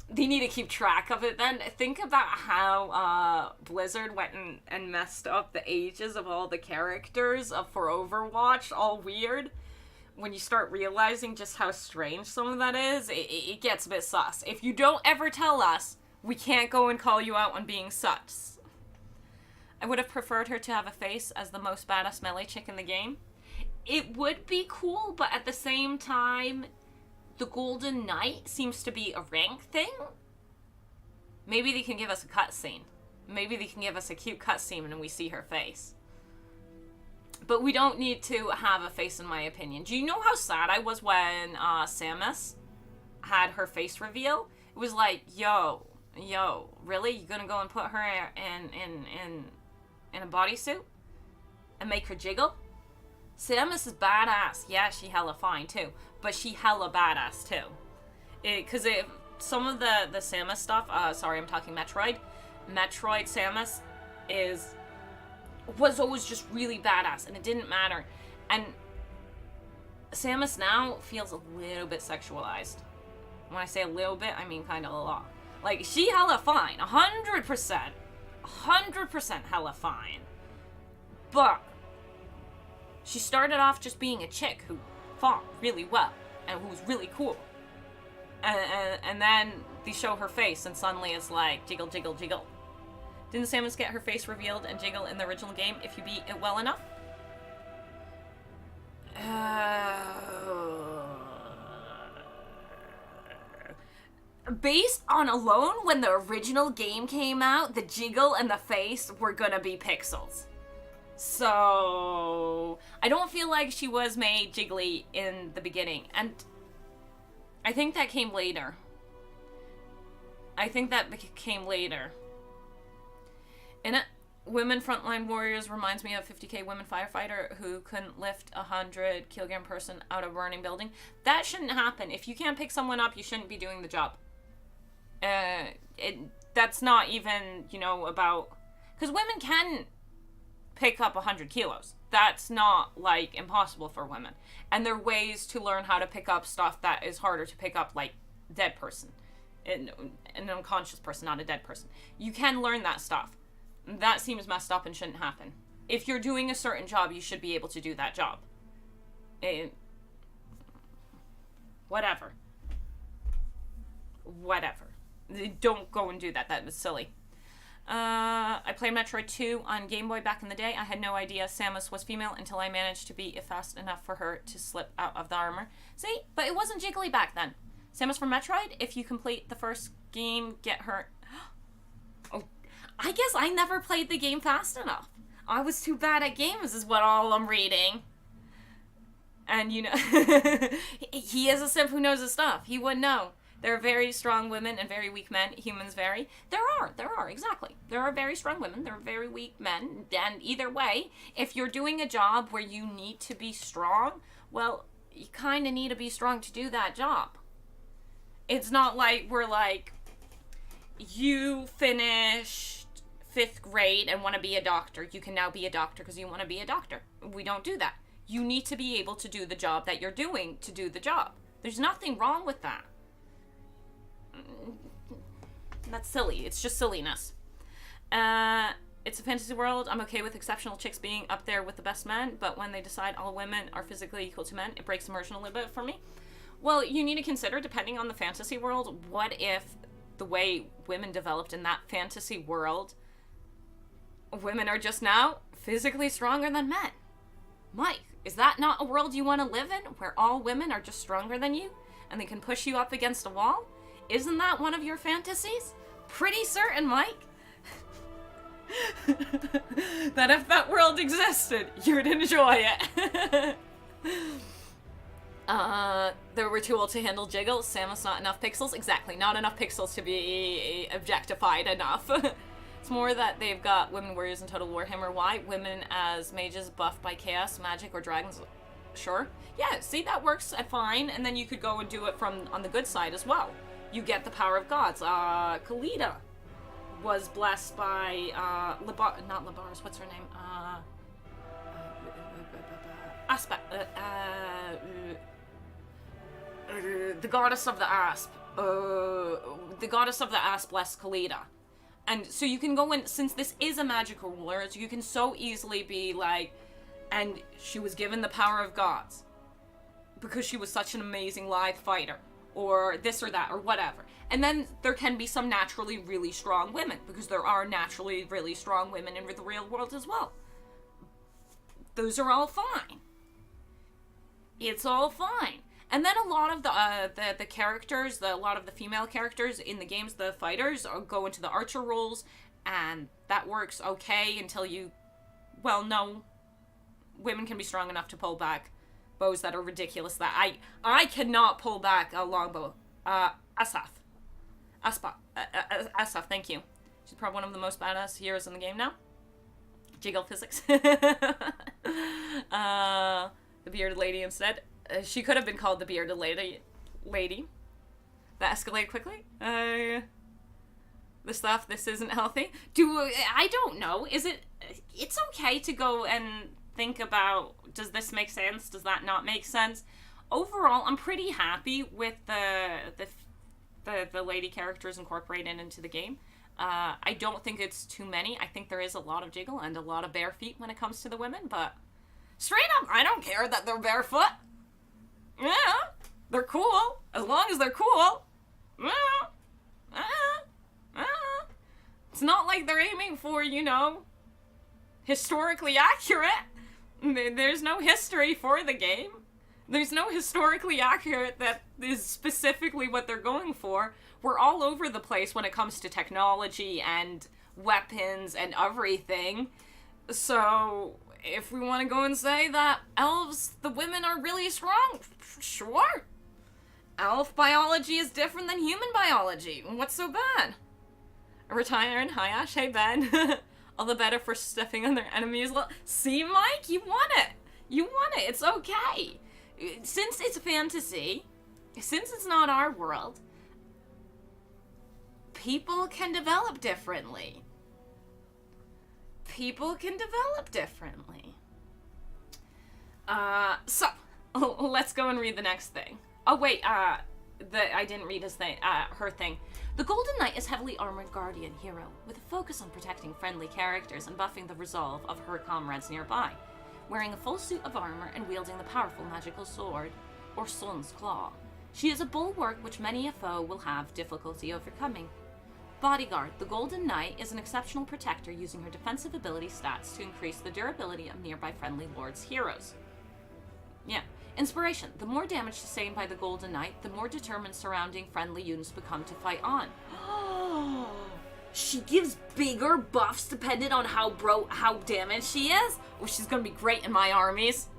they need to keep track of it then. Think about how Blizzard went and messed up the ages of all the characters for Overwatch, all weird. When you start realizing just how strange some of that is, it gets a bit sus. If you don't ever tell us, we can't go and call you out on being sus. I would have preferred her to have a face as the most badass melee chick in the game. It would be cool, but at the same time, the Golden Knight seems to be a rank thing. Maybe they can give us a cutscene. Maybe they can give us a cute cutscene and we see her face. But we don't need to have a face, in my opinion. Do you know how sad I was when Samus had her face reveal? It was like, yo, really? You gonna go and put her in a bodysuit and make her jiggle? Samus is badass. Yeah, she hella fine too, but she hella badass too. Because some of the Samus stuff, sorry, I'm talking Metroid Samus was always just really badass, and it didn't matter. And Samus now feels a little bit sexualized. When I say a little bit, I mean kind of a lot. Like, she hella fine, 100% hella fine. But she started off just being a chick who fought really well and who was really cool. And then they show her face and suddenly it's like jiggle, jiggle, jiggle. Didn't Samus get her face revealed and jiggle in the original game if you beat it well enough? Based on alone, when the original game came out, the jiggle and the face were gonna be pixels. So I don't feel like she was made jiggly in the beginning, and I think that came later. And women frontline warriors reminds me of 50k women firefighter who couldn't lift 100 kilogram person out of a burning building. That shouldn't happen. If you can't pick someone up, you shouldn't be doing the job. That's not even, about... Because women can pick up 100 kilos. That's not, like, impossible for women. And there are ways to learn how to pick up stuff that is harder to pick up, like dead person. An unconscious person, not a dead person. You can learn that stuff. That seems messed up and shouldn't happen. If you're doing a certain job, you should be able to do that job. Whatever. Don't go and do that. That was silly. I played Metroid 2 on Game Boy back in the day. I had no idea Samus was female until I managed to beat it fast enough for her to slip out of the armor. See? But it wasn't jiggly back then. Samus from Metroid, if you complete the first game, get her... Oh, I guess I never played the game fast enough. I was too bad at games is what all I'm reading. And, you know, he is a simp who knows his stuff. He would know. There are very strong women and very weak men. Humans vary. There are, exactly. There are very strong women. There are very weak men. And either way, if you're doing a job where you need to be strong, well, you kind of need to be strong to do that job. It's not like we're like, you finished 5th grade and want to be a doctor. You can now be a doctor because you want to be a doctor. We don't do that. You need to be able to do the job that you're doing to do the job. There's nothing wrong with that. That's silly. It's just silliness. It's a fantasy world. I'm okay with exceptional chicks being up there with the best men, but when they decide all women are physically equal to men, it breaks immersion a little bit for me. Well, you need to consider, depending on the fantasy world, what if the way women developed in that fantasy world, women are just now physically stronger than men? Mike, is that not a world you want to live in, where all women are just stronger than you, and they can push you up against a wall? Isn't that one of your fantasies? Pretty certain, Mike. That if that world existed, you'd enjoy it. They were too old to handle Jiggle. Samus, not enough pixels. Exactly, not enough pixels to be objectified enough. It's more that they've got women warriors in Total Warhammer. Why? Women as mages buffed by chaos, magic, or dragons. Sure. Yeah, see, that works fine, and then you could go and do it from on the good side as well. You get the power of gods. Kalida was blessed by, not Labaris, what's her name? The goddess of the Asp. The goddess of the Asp blessed Kalida. And so you can go in, since this is a magical ruler, so you can so easily be like, and she was given the power of gods because she was such an amazing live fighter. Or this or that, or whatever. And then there can be some naturally really strong women, because there are naturally really strong women in the real world as well. Those are all fine. It's all fine. And then a lot of the characters, a lot of the female characters in the games, the fighters, go into the archer roles, and that works okay until you, well, no, women can be strong enough to pull back bows that are ridiculous. That I cannot pull back a longbow. Asaf, thank you. She's probably one of the most badass heroes in the game now. Jiggle physics. The bearded lady instead. She could have been called the bearded lady. That escalated quickly. This isn't healthy. I don't know. It's okay to go and think about, does this make sense? Does that not make sense? Overall, I'm pretty happy with the lady characters incorporated into the game. I don't think it's too many. I think there is a lot of jiggle and a lot of bare feet when it comes to the women, but straight up, I don't care that they're barefoot. Yeah, they're cool. As long as they're cool. It's not like they're aiming for, historically accurate. There's no history for the game. There's no historically accurate that is specifically what they're going for. We're all over the place when it comes to technology and weapons and everything. So, if we want to go and say that elves, the women are really strong, sure. Elf biology is different than human biology. What's so bad? Retiring, hi Ash, hey Ben. All the better for stepping on their enemies. See, Mike, you want it. You want it. It's okay. Since it's fantasy, since it's not our world, people can develop differently. People can develop differently. So, let's go and read the next thing. Oh, wait, I didn't read her thing. The Golden Knight is heavily armored guardian hero, with a focus on protecting friendly characters and buffing the resolve of her comrades nearby, wearing a full suit of armor and wielding the powerful magical sword, or Sun's Claw. She is a bulwark which many a foe will have difficulty overcoming. Bodyguard. The Golden Knight is an exceptional protector using her defensive ability stats to increase the durability of nearby friendly lords' heroes. Yeah. Inspiration. The more damage sustained by the Golden Knight, the more determined surrounding friendly units become to fight on. She gives bigger buffs depending on how damaged she is? Oh, she's gonna be great in my armies.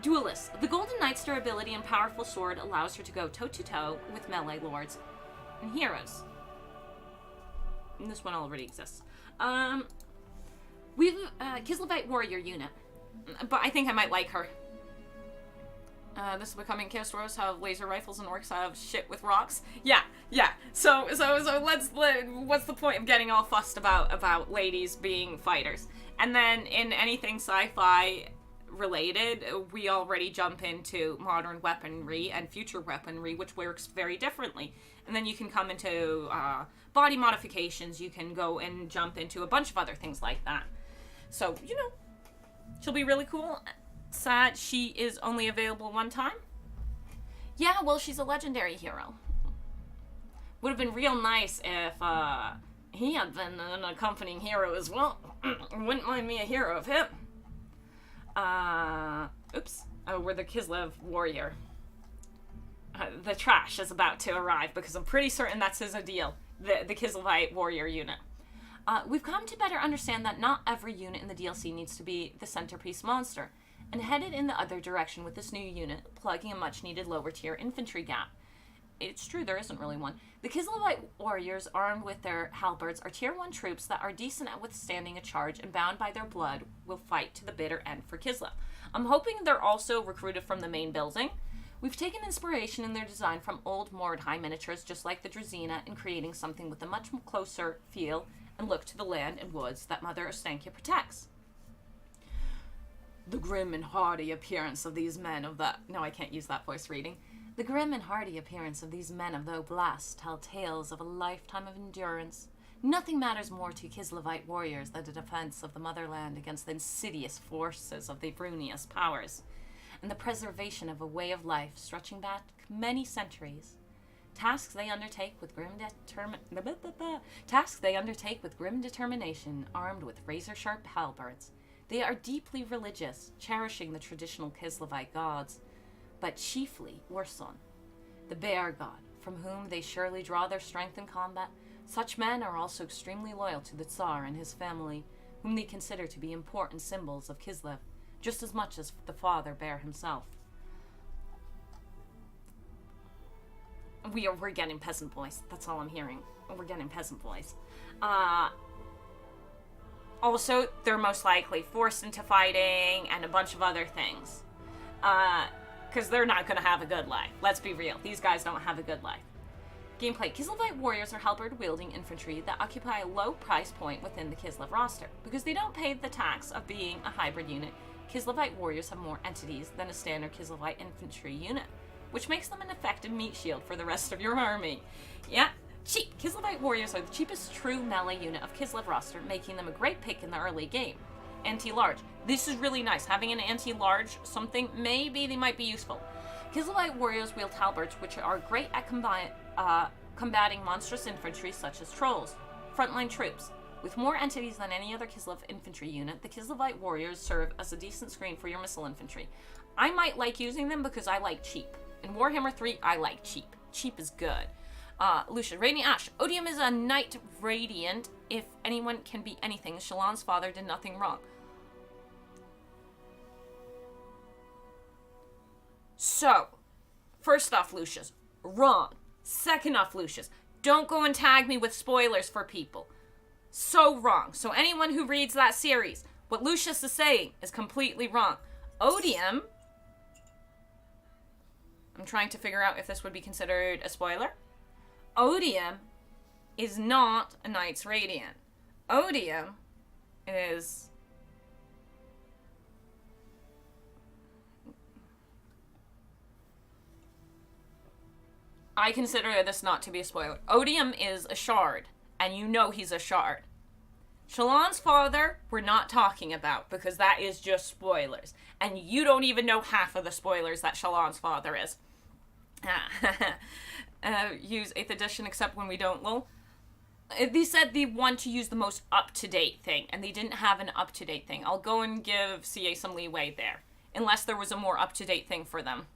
Duelist. The Golden Knight's durability and powerful sword allows her to go toe-to-toe with melee lords and heroes. And this one already exists. We've Kislevite warrior unit, but I think I might like her. This is becoming Kistros have laser rifles and orcs have shit with rocks. Yeah. So what's the point of getting all fussed about ladies being fighters? And then in anything sci-fi related, we already jump into modern weaponry and future weaponry, which works very differently. And then you can come into body modifications. You can go and jump into a bunch of other things like that. So, you know, she'll be really cool. Sad she is only available one time. Yeah, well, she's a legendary hero. Would have been real nice if he had been an accompanying hero as well. Wouldn't mind me a hero of him. Oops. Oh, we're the Kislev warrior. The trash is about to arrive because I'm pretty certain that's his ideal. The Kislevite warrior unit. We've come to better understand that not every unit in the DLC needs to be the centerpiece monster, and headed in the other direction with this new unit, plugging a much-needed lower-tier infantry gap. It's true, there isn't really one. The Kislevite warriors, armed with their halberds, are Tier 1 troops that are decent at withstanding a charge and bound by their blood will fight to the bitter end for Kislev. I'm hoping they're also recruited from the main building. We've taken inspiration in their design from old Mordheim miniatures, just like the Drazina, in creating something with a much closer feel and look to the land and woods that Mother Ostankya protects. The grim and hardy appearance of these men of the... No, I can't use that voice reading. The grim and hardy appearance of these men of the Oblast tell tales of a lifetime of endurance. Nothing matters more to Kislevite warriors than the defense of the motherland against the insidious forces of the Brunius powers, and the preservation of a way of life stretching back many centuries. Tasks they undertake with grim determination, armed with razor-sharp halberds. They are deeply religious, cherishing the traditional Kislevite gods, but chiefly Ursun, the bear god, from whom they surely draw their strength in combat. Such men are also extremely loyal to the Tsar and his family, whom they consider to be important symbols of Kislev, just as much as the father bear himself. We're getting peasant boys. That's all I'm hearing. We're getting peasant boys. Also, they're most likely forced into fighting and a bunch of other things. Because they're not going to have a good life. Let's be real. These guys don't have a good life. Gameplay. Kislevite warriors are halberd-wielding infantry that occupy a low price point within the Kislev roster. Because they don't pay the tax of being a hybrid unit, Kislevite warriors have more entities than a standard Kislevite infantry unit, which makes them an effective meat shield for the rest of your army. Yeah, cheap. Kislevite warriors are the cheapest true melee unit of Kislev roster, making them a great pick in the early game. Anti-large. This is really nice. Having an anti-large something, maybe they might be useful. Kislevite warriors wield halberds, which are great at combating monstrous infantry such as trolls. Frontline troops. With more entities than any other Kislev infantry unit, the Kislevite warriors serve as a decent screen for your missile infantry. I might like using them because I like cheap. In Warhammer 3, I like cheap. Cheap is good. Lucian. RadiantAsh. Odium is a knight radiant. If anyone can be anything, Shallan's father did nothing wrong. So, first off, Lucius, wrong. Second off, Lucius, don't go and tag me with spoilers for people. So wrong. So anyone who reads that series, what Lucius is saying is completely wrong. Odium, I'm trying to figure out if this would be considered a spoiler. Odium is not a Knight's Radiant. Odium is... I consider this not to be a spoiler. Odium is a shard, and you know he's a shard. Shallan's father, we're not talking about, because that is just spoilers. And you don't even know half of the spoilers that Shallan's father is. Use 8th edition except when we don't, lol. They said they want to use the most up-to-date thing, and they didn't have an up-to-date thing. I'll go and give CA some leeway there, unless there was a more up-to-date thing for them.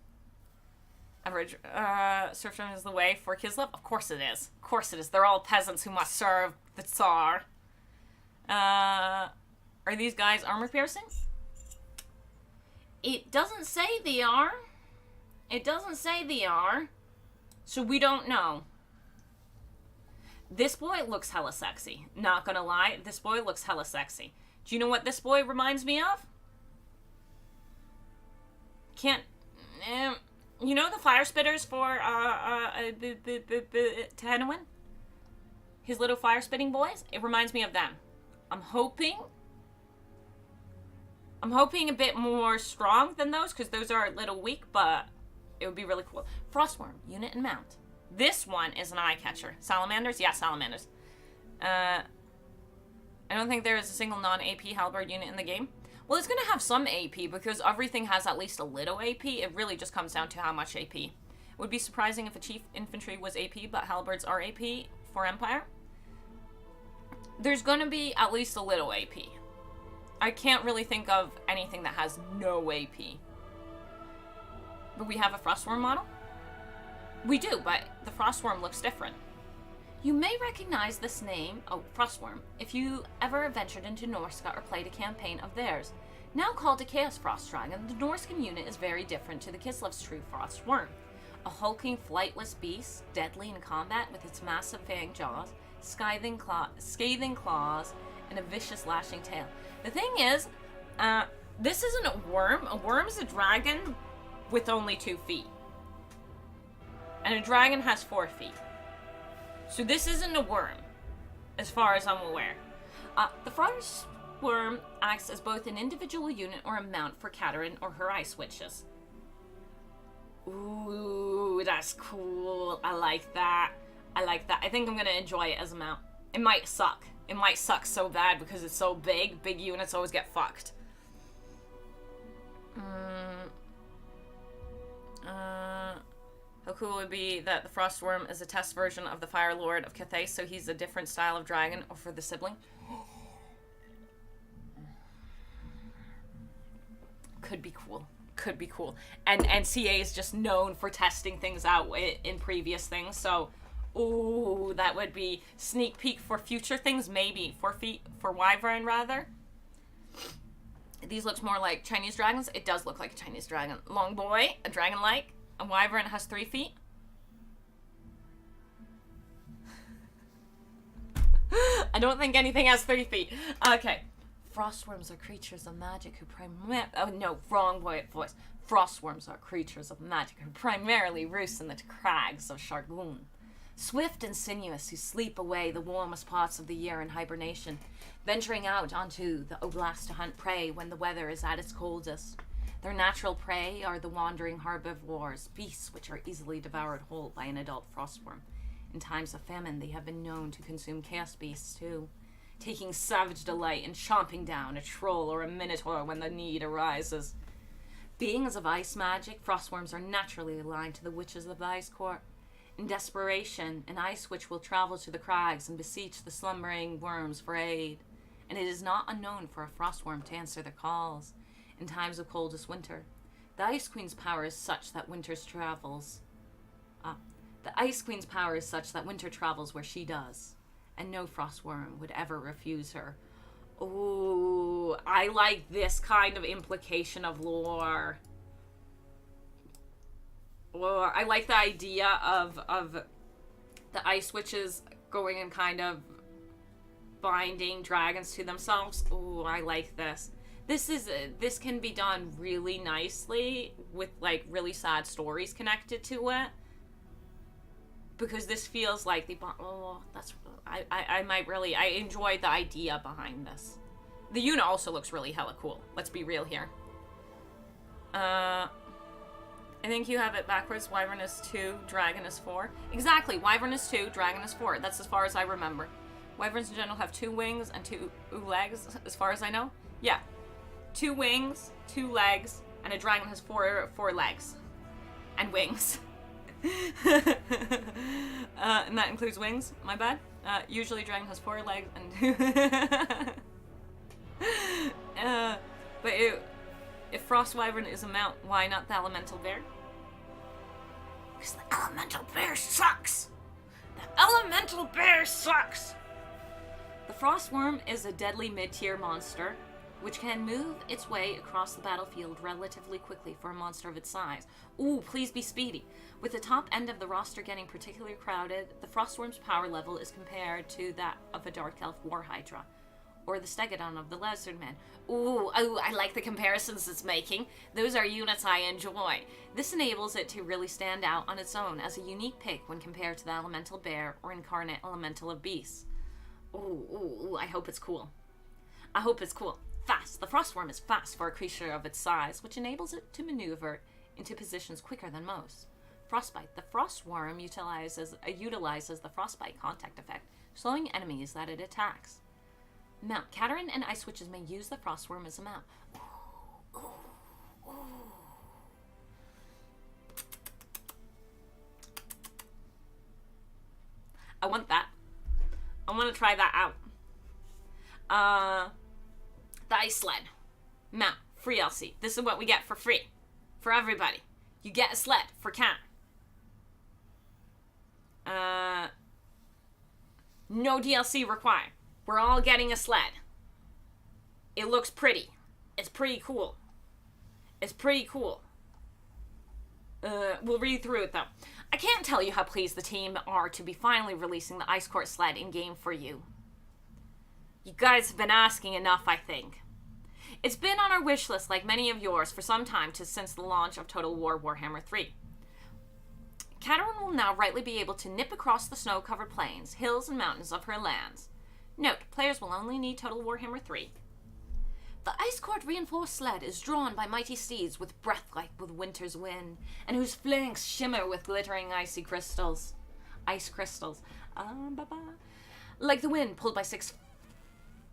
Average, serfdom is the way for Kislev? Of course it is. Of course it is. They're all peasants who must serve the Tsar. Are these guys armor-piercing? It doesn't say they are. It doesn't say they are. So we don't know. This boy looks hella sexy. Not gonna lie, this boy looks hella sexy. Do you know what this boy reminds me of? You know the fire spitters for Tehenowin? His little fire spitting boys? It reminds me of them. I'm hoping a bit more strong than those, because those are a little weak, but it would be really cool. Frostworm, unit and mount. This one is an eye catcher. Salamanders? Yeah, salamanders. I don't think there is a single non-AP halberd unit in the game. Well, it's going to have some AP, because everything has at least a little AP. It really just comes down to how much AP. It would be surprising if a chief infantry was AP, but halberds are AP for Empire. There's going to be at least a little AP. I can't really think of anything that has no AP. But we have a Frostworm model? We do, but the Frostworm looks different. You may recognize this name, Frostworm, if you ever ventured into Norsca or played a campaign of theirs. Now called a Chaos Frost Dragon, the Norscan unit is very different to the Kislev's true Frostworm. A hulking, flightless beast, deadly in combat with its massive fang jaws, scathing claws, and a vicious lashing tail. The thing is, this isn't a worm. A worm is a dragon with only 2 feet. And a dragon has 4 feet. So this isn't a worm, as far as I'm aware. The Frostworm acts as both an individual unit or a mount for Katerin or her ice witches. Ooh, that's cool. I like that. I like that. I think I'm going to enjoy it as a mount. It might suck. It might suck so bad because it's so big. Big units always get fucked. How cool would be that the Frostworm is a test version of the Fire Lord of Cathay, so he's a different style of dragon, or for the sibling? Could be cool. Could be cool. And CA is just known for testing things out in previous things, so ooh, that would be sneak peek for future things, maybe. For Wyvern, rather. These looks more like Chinese dragons. It does look like a Chinese dragon. Long boy, a dragon-like. A wyvern has 3 feet. I don't think anything has 3 feet. Okay. Frostworms are creatures of magic who voice. Frostworms are creatures of magic who primarily roost in the crags of Shargoon. Swift and sinuous, who sleep away the warmest parts of the year in hibernation, venturing out onto the Oblast to hunt prey when the weather is at its coldest. Their natural prey are the wandering herbivores, beasts which are easily devoured whole by an adult frostworm. In times of famine, they have been known to consume chaos beasts too, taking savage delight in chomping down a troll or a minotaur when the need arises. Beings of ice magic, frostworms are naturally aligned to the witches of the Ice Court. In desperation, an ice witch will travel to the crags and beseech the slumbering worms for aid, and it is not unknown for a frostworm to answer their calls. In times of coldest winter, the Ice Queen's power is such that winter travels where she does, and no frostworm would ever refuse her. Ooh, I like this kind of implication of lore. Or I like the idea of the ice witches going and kind of binding dragons to themselves. Ooh, I like this. This can be done really nicely with like really sad stories connected to it, because this feels like I enjoy the idea behind this. The unit also looks really hella cool. Let's be real here. I think you have it backwards. Wyvern is 2, Dragon is 4. Exactly, Wyvern is 2, Dragon is 4. That's as far as I remember. Wyverns in general have 2 wings and 2 legs, as far as I know. Yeah. 2 wings, 2 legs, and a dragon has 4 legs. And wings. And that includes wings. My bad. Usually dragon has 4 legs and but if Frost Wyvern is a mount, why not the Elemental Bear? Because the Elemental Bear sucks! The Elemental Bear sucks! The Frost Worm is a deadly mid-tier monster, which can move its way across the battlefield relatively quickly for a monster of its size. Ooh, please be speedy. With the top end of the roster getting particularly crowded, the Frostworm's power level is compared to that of a Dark Elf War Hydra, or the Stegodon of the Lizardman. Ooh, I like the comparisons it's making. Those are units I enjoy. This enables it to really stand out on its own as a unique pick when compared to the Elemental Bear or Incarnate Elemental of Beasts. Ooh, I hope it's cool. I hope it's cool. Fast. The Frostworm is fast for a creature of its size, which enables it to maneuver into positions quicker than most. Frostbite. The Frostworm utilizes the Frostbite contact effect, slowing enemies that it attacks. Mount. Cateran and Ice Witches may use the Frostworm as a mount. Ooh. I want that. I want to try that out. The Ice Sled. Mount. Free LC. This is what we get for free. For everybody. You get a sled for Cat. No DLC required. We're all getting a sled. It looks pretty. It's pretty cool. It's pretty cool. We'll read through it, though. I can't tell you how pleased the team are to be finally releasing the Ice Court sled in-game for you. You guys have been asking enough, I think. It's been on our wish list, like many of yours, for some time since the launch of Total War Warhammer 3. Cateran will now rightly be able to nip across the snow-covered plains, hills, and mountains of her lands. Note, players will only need Total Warhammer 3. The Ice Court reinforced sled is drawn by mighty steeds with breath like with winter's wind, and whose flanks shimmer with glittering icy crystals. Ice crystals. Like the wind pulled by 6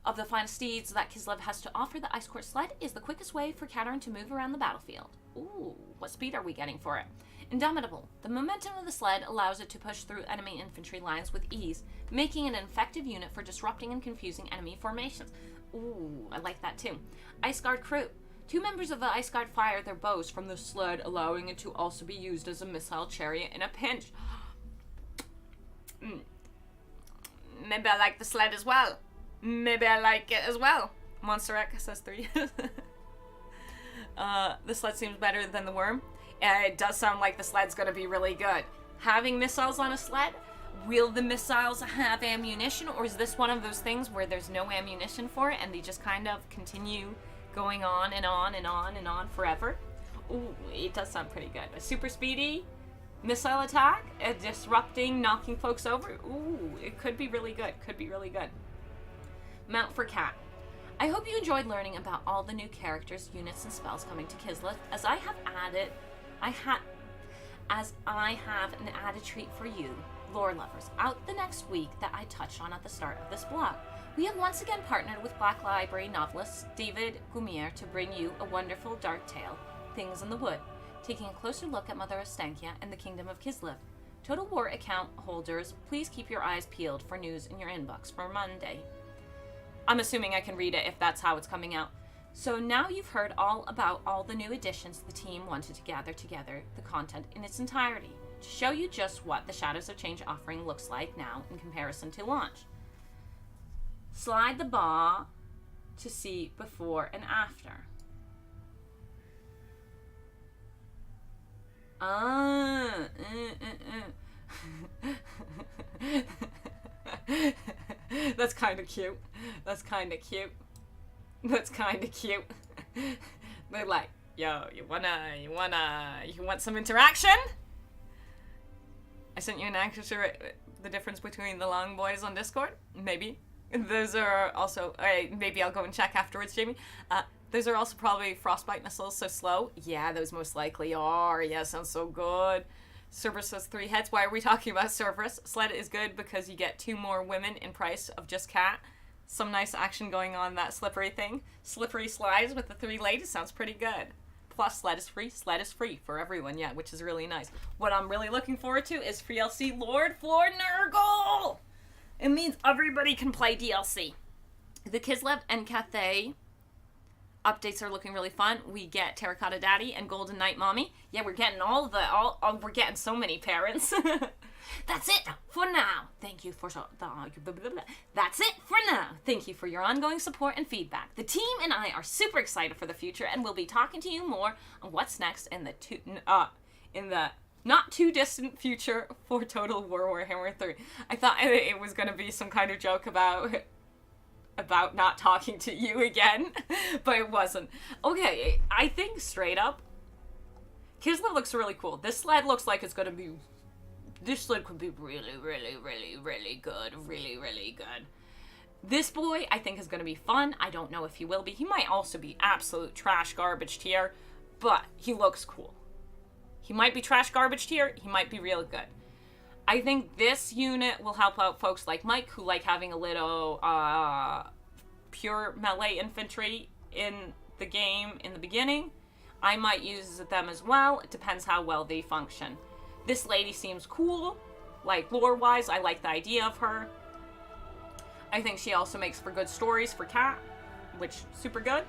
of the finest steeds that Kislev has to offer, the Ice Court sled is the quickest way for Cateran to move around the battlefield. Ooh, what speed are we getting for it? Indomitable. The momentum of the sled allows it to push through enemy infantry lines with ease, making it an effective unit for disrupting and confusing enemy formations. Ooh, I like that too. Ice Guard crew. 2 members of the Ice Guard fire their bows from the sled, allowing it to also be used as a missile chariot in a pinch. Maybe I like the sled as well. Maybe I like it as well. Monster X says 3. The sled seems better than the worm. It does sound like the sled's going to be really good. Having missiles on a sled, will the missiles have ammunition, or is this one of those things where there's no ammunition for it and they just kind of continue going on and on and on and on forever? Ooh, it does sound pretty good. A super speedy missile attack, disrupting, knocking folks over. Ooh, it could be really good. Could be really good. Mount for Cat. I hope you enjoyed learning about all the new characters, units, and spells coming to Kislev, as I have an added treat for you, lore lovers, out the next week that I touched on at the start of this blog. We have once again partnered with Black Library novelist David Gumier to bring you a wonderful dark tale, Things in the Wood, taking a closer look at Mother Ostankia and the Kingdom of Kislev. Total War account holders, please keep your eyes peeled for news in your inbox for Monday. I'm assuming I can read it if that's how it's coming out. So now you've heard all about all the new additions the team wanted to gather together the content in its entirety to show you just what the Shadows of Change offering looks like now in comparison to launch. Slide the bar to see before and after. That's kind of cute. That's kind of cute. That's kind of cute. They're like, yo, you want some interaction? I sent you an answer, the difference between the long boys on Discord? Maybe. Those are also, maybe I'll go and check afterwards, Jamie. Those are also probably frostbite missiles, so slow. Yeah, those most likely are. Yeah, sounds so good. Cerberus has 3 heads. Why are we talking about Cerberus? Sled is good because you get 2 more women in price of just Cat. Some nice action going on that slippery thing. Slippery slides with the 3 ladies sounds pretty good. plus sled is free. Sled is free for everyone, yeah, which is really nice. What I'm really looking forward to is free DLC Lord for Nurgle. It means everybody can play DLC. The Kislev and Cathay updates are looking really fun. We get Terracotta Daddy and Golden Knight Mommy. Yeah, we're getting we're getting so many parents. That's it for now. Thank you for That's it for now. Thank you for your ongoing support and feedback. The team and I are super excited for the future, and we'll be talking to you more on what's next in the not too distant future for Total War Warhammer 3. I thought it was going to be some kind of joke about not talking to you again, but it wasn't. Okay, I think straight up, Kislev looks really cool. This sled looks like it's going to be... This sled could be really, really, really, really good. Really, really good. This boy, I think, is going to be fun. I don't know if he will be. He might also be absolute trash garbage tier, but he looks cool. He might be trash garbage tier. He might be really good. I think this unit will help out folks like Mike, who like having a little pure melee infantry in the game in the beginning. I might use them as well. It depends how well they function. This lady seems cool. Like, lore-wise, I like the idea of her. I think she also makes for good stories for Cat, which, super good.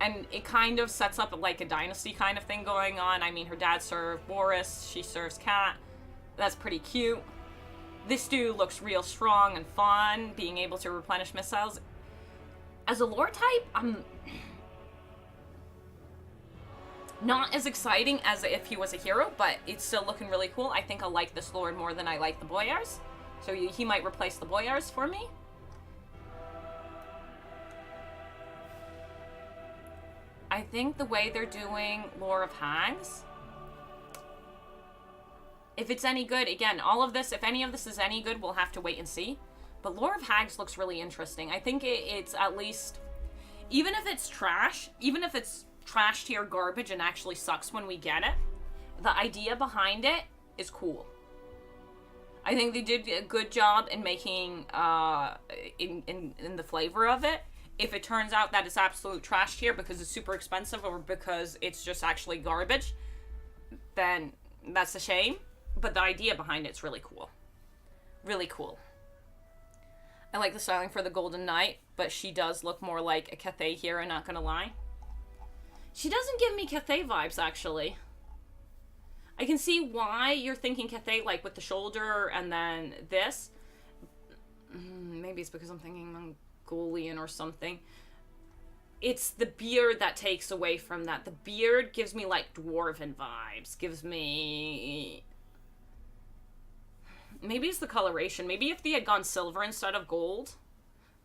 And it kind of sets up like a dynasty kind of thing going on. I mean, her dad served Boris, she serves Cat. That's pretty cute. This dude looks real strong and fun, being able to replenish missiles. As a lore type, I'm not as exciting as if he was a hero, but it's still looking really cool. I think I'll like this lord more than I like the Boyars. So he might replace the Boyars for me. I think the way they're doing Lore of Hags, if it's any good, again, all of this, if any of this is any good, we'll have to wait and see. But Lore of Hags looks really interesting. I think it's at least, even if it's trash tier garbage and actually sucks when we get it, the idea behind it is cool. I think they did a good job in making, in the flavor of it. If it turns out that it's absolute trash tier because it's super expensive or because it's just actually garbage, then that's a shame. But the idea behind it's really cool. Really cool. I like the styling for the Golden Knight, but she does look more like a Cathay hero, not gonna lie. She doesn't give me Cathay vibes, actually. I can see why you're thinking Cathay, like with the shoulder and then this. Maybe it's because I'm thinking Mongolian or something. It's the beard that takes away from that. The beard gives me like dwarven vibes. Gives me... Maybe it's the coloration. Maybe if they had gone silver instead of gold.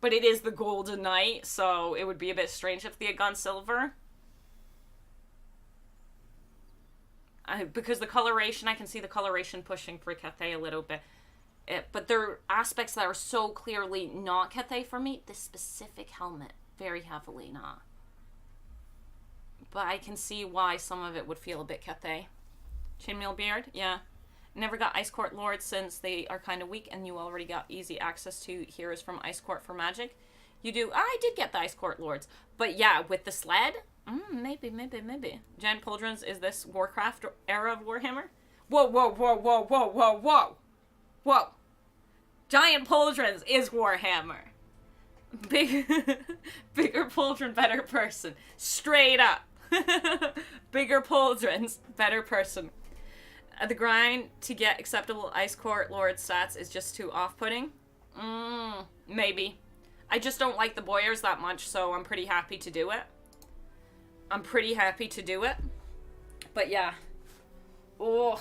But it is the Golden Knight, so it would be a bit strange if they had gone silver. Because the coloration, I can see the coloration pushing for Cathay a little bit. But there are aspects that are so clearly not Cathay for me. This specific helmet, very heavily not. But I can see why some of it would feel a bit Cathay. Chainmail beard, yeah. Never got Ice Court Lords since they are kind of weak and you already got easy access to heroes from Ice Court for Magic. You do, I did get the Ice Court Lords. But yeah, with the sled, maybe. Giant Pauldrons, is this Warcraft era of Warhammer? Whoa. Giant Pauldrons is Warhammer. Bigger Pauldron, better person. Straight up. Bigger Pauldrons, better person. The grind to get acceptable Ice Court Lord stats is just too off-putting. Maybe. I just don't like the Boyars that much, so I'm pretty happy to do it. But yeah. Oh.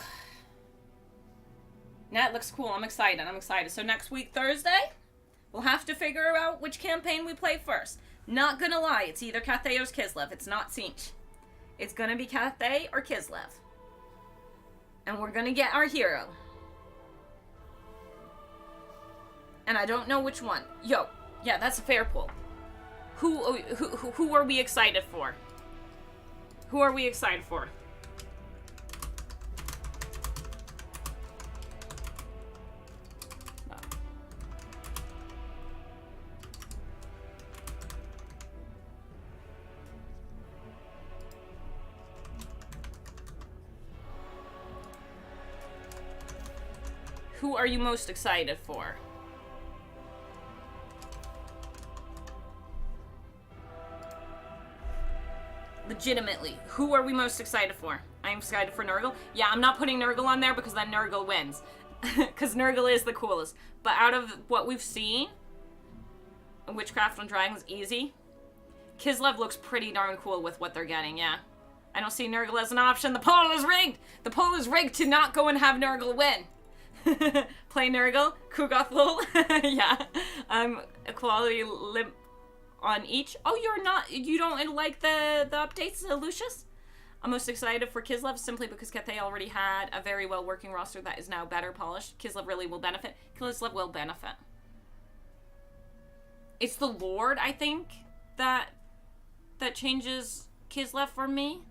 That looks cool. I'm excited. So next week, Thursday, we'll have to figure out which campaign we play first. Not gonna lie, it's either Cathay or Kislev. It's not Tzeentch. It's gonna be Cathay or Kislev. And we're gonna get our hero. And I don't know which one. Yo, yeah, that's a fair pull. Who are we excited for? Who are we excited for? Who are you most excited for? Legitimately, who are we most excited for? I'm excited for Nurgle. Yeah, I'm not putting Nurgle on there because then Nurgle wins. Because Nurgle is the coolest. But out of what we've seen, Witchcraft on Dragons, easy. Kislev looks pretty darn cool with what they're getting, yeah. I don't see Nurgle as an option. The poll is rigged! The poll is rigged to not go and have Nurgle win. Play Nurgle, Kugoth lol. Yeah. Equality limp on each. Oh, you don't like the updates, Lucius? I'm most excited for Kislev simply because Cathay already had a very well working roster that is now better polished. Kislev really will benefit. Kislev will benefit. It's the Lord, I think, that changes Kislev for me.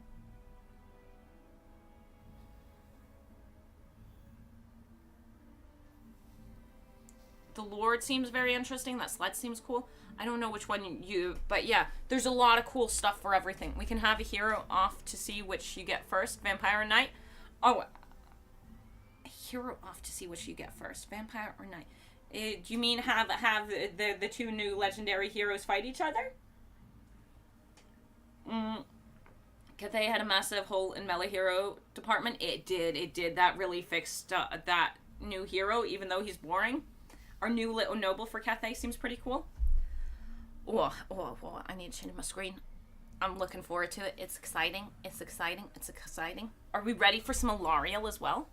The Lord seems very interesting. That sled seems cool. I don't know which one but yeah, there's a lot of cool stuff for everything. We can have a hero off to see which you get first. Vampire or Knight. Oh, a hero off to see which you get first. Vampire or Knight. Do you mean have the two new legendary heroes fight each other? Cathay had a massive hole in melee hero department. It did. That really fixed that new hero, even though he's boring. Our new little noble for Cathay seems pretty cool. Oh, I need to change my screen. I'm looking forward to it. It's exciting. It's exciting. It's exciting. Are we ready for some Alariel as well?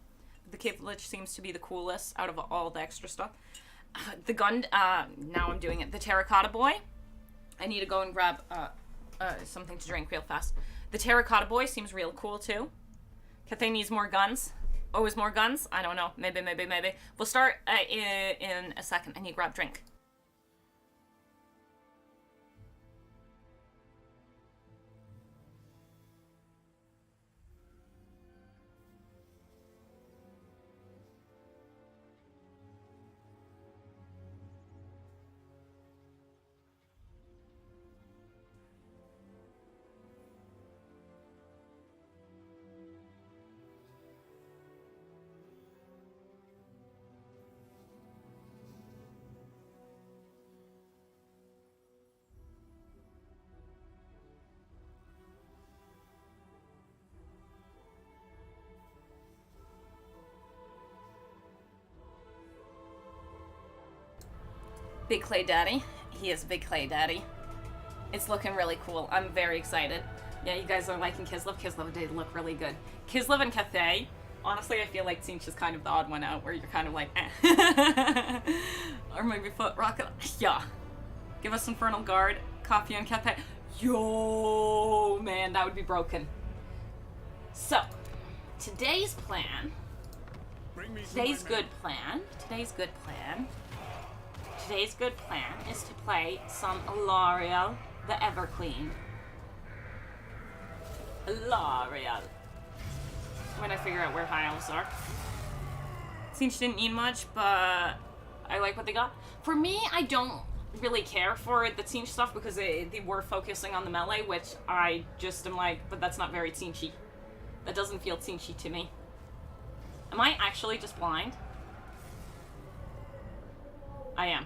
The Cave Village seems to be the coolest out of all the extra stuff. The gun, now I'm doing it. The Terracotta Boy. I need to go and grab something to drink real fast. The Terracotta Boy seems real cool too. Cathay needs more guns. Oh, is more guns? I don't know. Maybe. We'll start in a second. I need to grab drink. Big Clay Daddy. He is Big Clay Daddy. It's looking really cool. I'm very excited. Yeah, you guys are liking Kislev. Kislev did look really good. Kislev and Cathay. Honestly, I feel like Tzeentch is kind of the odd one out where you're kind of like, eh. Or maybe Foot Rocket. Yeah. Give us Infernal Guard, Coffee and Cathay. Yo, man, that would be broken. So, today's plan. Today's good plan is to play some Alariel, the Everqueen. Alariel. When I figure out where high elves are. Tzeentch didn't need much, but I like what they got. For me, I don't really care for the Tzeentch stuff because they were focusing on the melee, which I just am like, but that's not very Tzeentchy. That doesn't feel Tzeentchy to me. Am I actually just blind? I am.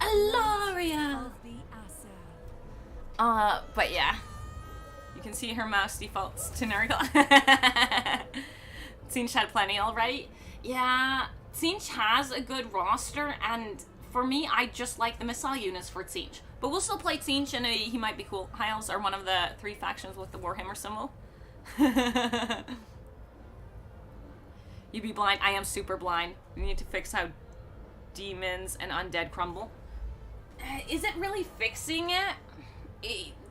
Alaria! But yeah. You can see her mouse defaults to Nurgle. Tzeentch had plenty already. Yeah, Tzeentch has a good roster, and for me, I just like the missile units for Tzeentch. But we'll still play Tzeentch, and he might be cool. High Elves are one of the 3 factions with the Warhammer symbol. You be blind. I am super blind. We need to fix how demons and undead crumble. Is it really fixing it?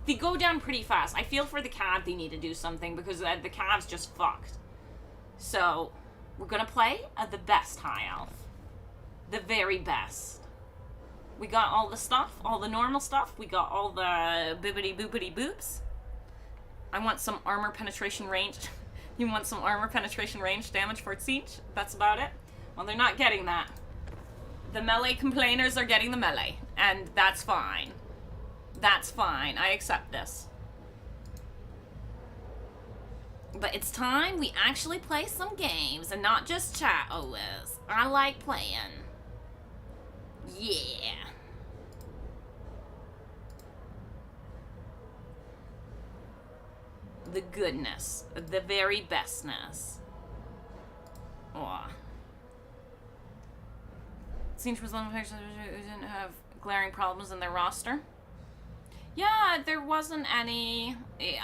They go down pretty fast. I feel for the Cav they need to do something because the Cav's just fucked. So, we're gonna play the best High Elf. The very best. We got all the stuff, all the normal stuff. We got all the bibbity boopity boops. I want some armor penetration range. You want some armor penetration range damage for Tzeentch? That's about it. Well, they're not getting that. The melee complainers are getting the melee, and that's fine. That's fine. I accept this. But it's time we actually play some games and not just chat always. I like playing. Yeah. The goodness. The very bestness. Aw. Sinch was one of the players who didn't have glaring problems in their roster. Yeah, there wasn't any.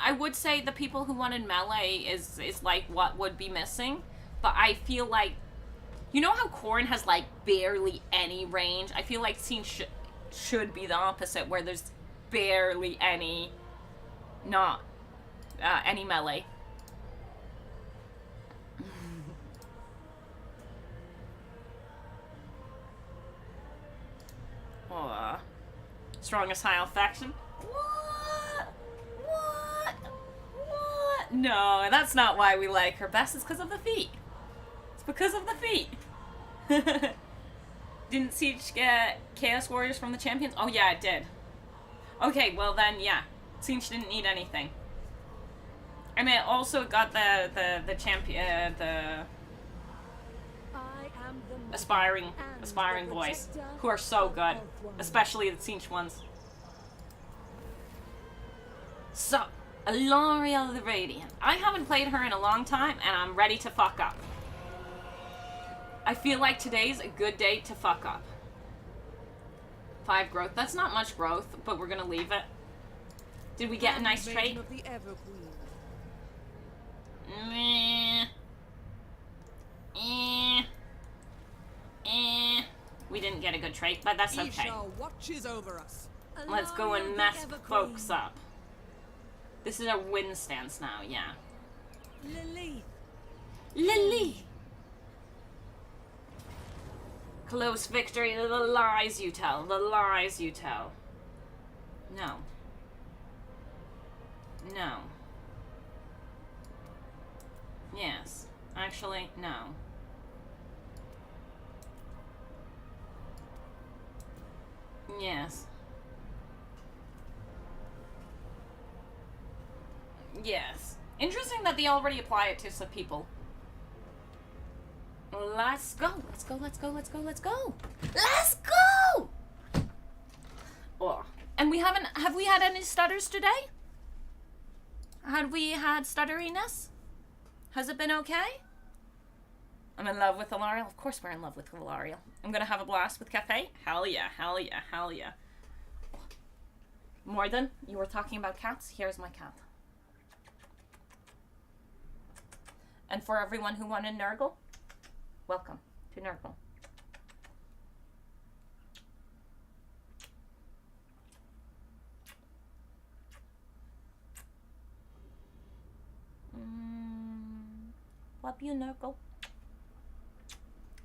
I would say the people who wanted melee is like what would be missing, but I feel like, you know how Corrin has like barely any range? I feel like Sinch should be the opposite, where there's barely any, not any melee. Strongest high elf faction. What? No, that's not why we like her best. It's because of the feet. It's because of the feet. Didn't Siege get Chaos Warriors from the champions? Oh yeah, it did. Okay, well then, yeah. Siege didn't need anything. And it also got the champion, the aspiring boys, who are so good, especially the Siege ones. So, Ilaria the Radiant. I haven't played her in a long time, and I'm ready to fuck up. I feel like today's a good day to fuck up. 5 growth. That's not much growth, but we're gonna leave it. Did we get a nice trait? We didn't get a good trait, but that's okay. Let's go and mess folks up. This is a win stance now, yeah. Lily! Close victory, the lies you tell, the lies you tell. No. No. Yes. Actually, no. Yes. Yes. Interesting that they already apply it to some people. Let's go. Let's go, let's go, let's go, let's go. Let's go! Oh. And we haven't, have we had any stutters today? Had we had stutteriness? Has it been okay? I'm in love with Ilaria. Of course we're in love with Ilaria. I'm gonna have a blast with Cafe. Hell yeah, hell yeah, hell yeah. Morden, you were talking about cats? Here's my cat. And for everyone who wanted Nurgle, welcome to Nurgle. Love you, Nurgle.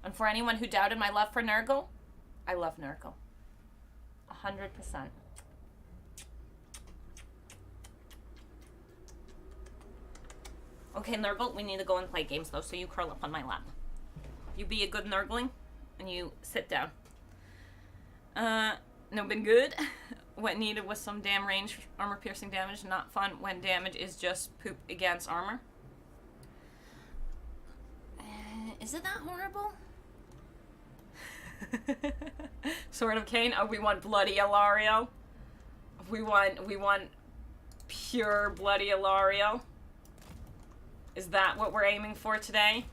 And for anyone who doubted my love for Nurgle, I love Nurgle. 100%. Okay, Nurgle, we need to go and play games though, so you curl up on my lap. You be a good Nurgling, and you sit down. No, been good. What needed was some damn range armor piercing damage. Not fun when damage is just poop against armor. Is it that horrible? Sword of Cain. Oh, we want bloody Ilario. We want pure bloody Ilario. Is that what we're aiming for today?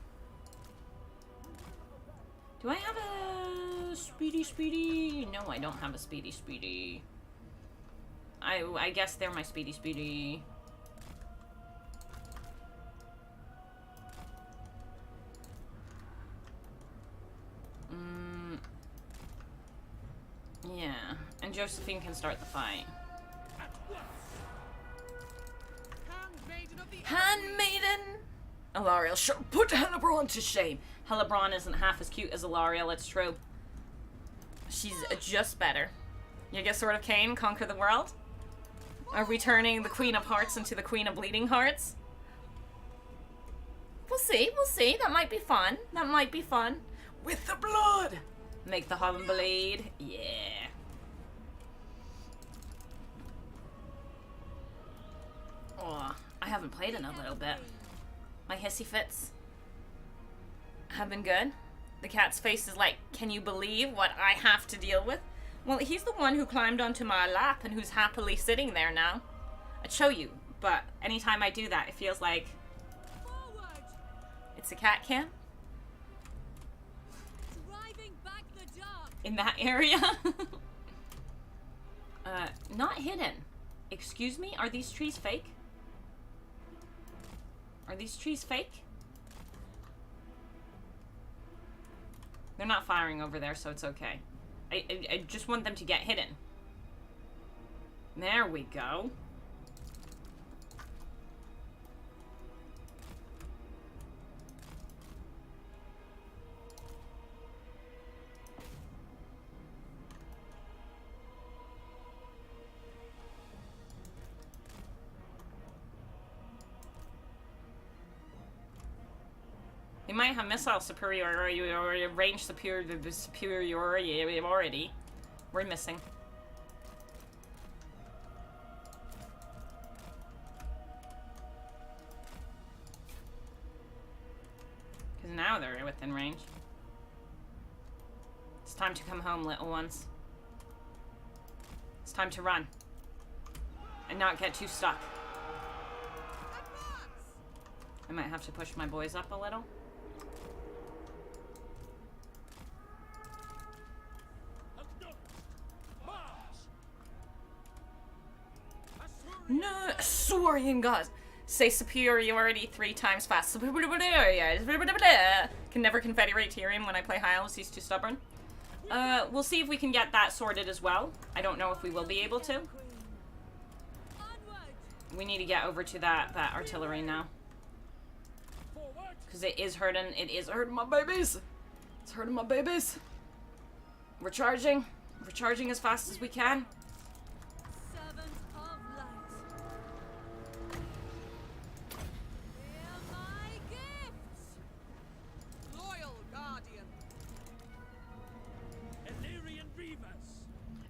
Do I have a speedy? No, I don't have a speedy. I guess they're my speedy. Yeah, and Josephine can start the fight. Handmaiden! Ilariel, sure, put Hellebrand to shame. Hellebrand isn't half as cute as Ilariel, it's true. She's just better. You get Sword of Cain, conquer the world? Are we turning the Queen of Hearts into the Queen of Bleeding Hearts? We'll see. That might be fun. With the blood! Make the Holland bleed. Yeah. Oh, I haven't played in a little bit. My hissy fits have been good. The cat's face is like, can you believe what I have to deal with? Well, he's the one who climbed onto my lap and who's happily sitting there now. I'd show you, but anytime I do that, it feels like it's a cat cam. Driving back the dog. In that area. Not hidden. Excuse me? Are these trees fake? Are these trees fake? They're not firing over there, so it's okay. I just want them to get hidden. There we go. They might have missile superiority or range superiority. We're missing. Because now they're within range. It's time to come home, little ones. It's time to run. And not get too stuck. I might have to push my boys up a little. No, Saurian gods say superiority 3 times fast. Can never confederate Tyrion when I play high elves. He's too stubborn. We'll see if we can get that sorted as well. I don't know if we will be able to. We need to get over to that artillery now. Because it is hurting my babies. It's hurting my babies. We're charging as fast as we can.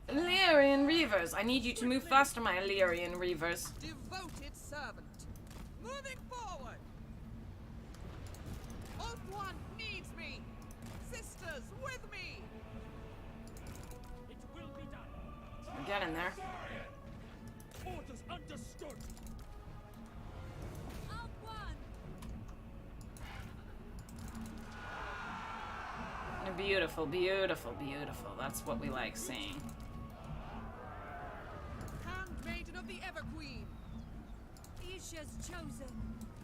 Illyrian Reavers, I need you to move faster, my Illyrian Reavers. Devoted servant, moving forward. Old one needs me. Sisters, with me. It will be done. We're getting there. Orders understood. Out one. Beautiful, beautiful, beautiful. That's what we like seeing. Handmaiden of the Everqueen. Isha's chosen.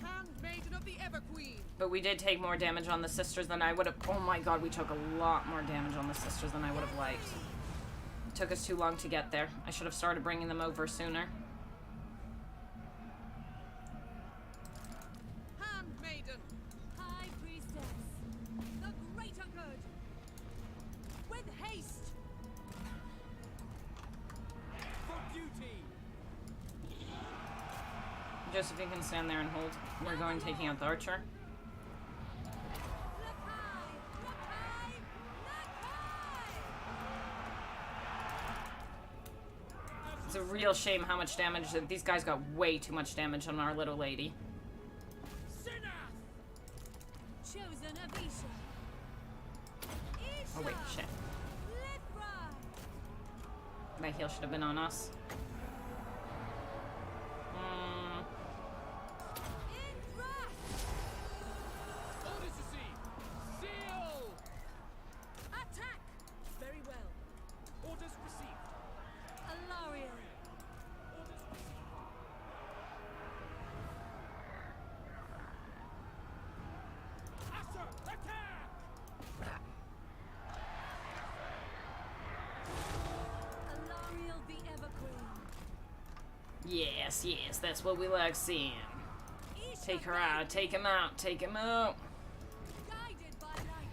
Handmaiden of the Everqueen. But we did take more damage on the sisters than I would have. Oh my god, we took a lot more damage on the sisters than I would have liked. It took us too long to get there. I should have started bringing them over sooner. Handmaiden. High priestess. The greater good. With haste. For duty. Joseph, you can stand there and hold. We're going taking out the archer. It's a real shame how much damage. These guys got way too much damage on our little lady. Chosen of Isha. Oh wait, shit. That heal should have been on us. Orders received. Seal. Attack. Very well. Orders received. Alariel. Orders received. Asher, attack. Alariel the Everqueen. Yes, yes, that's what we like seeing. Take her out, take him out, take him out. Guided by light.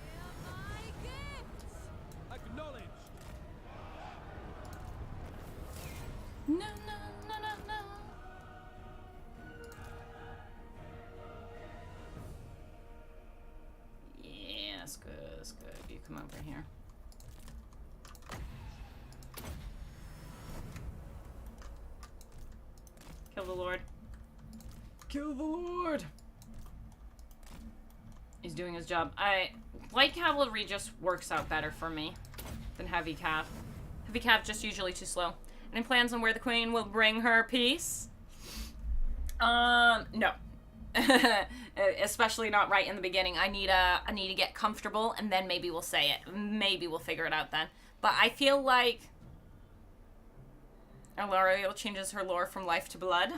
Hear my gifts. Acknowledged. No, no, no, no, no. Yeah, that's good, that's good. You come over here. Kill the Lord. Kill the Lord. He's doing his job. Light cavalry just works out better for me than heavy cav. Heavy cav just usually too slow. Any plans on where the queen will bring her peace? No. Especially not right in the beginning. I need to get comfortable, and then maybe we'll say it. Maybe we'll figure it out then. But I feel like Alariel changes her lore from life to blood.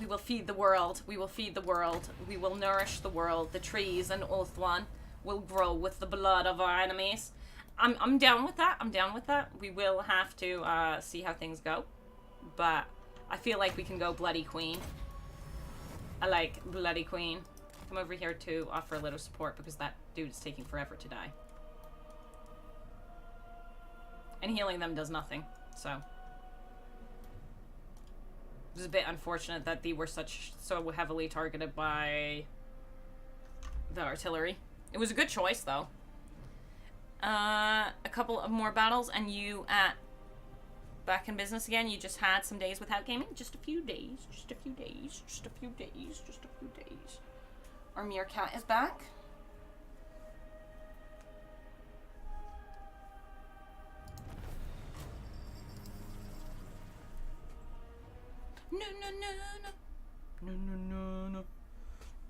We will feed the world. We will feed the world. We will nourish the world. The trees and Ulthuan will grow with the blood of our enemies. I'm down with that. I'm down with that. We will have to see how things go. But I feel like we can go Bloody Queen. I like Bloody Queen. Come over here to offer a little support because that dude is taking forever to die. And healing them does nothing, so. It was a bit unfortunate that they were so heavily targeted by the artillery. It was a good choice, though. A couple of more battles, and you back in business again. You just had some days without gaming. Just a few days. Just a few days. Just a few days. Just a few days. Our meerkat is back. No, no, no, no. No, no, no, no.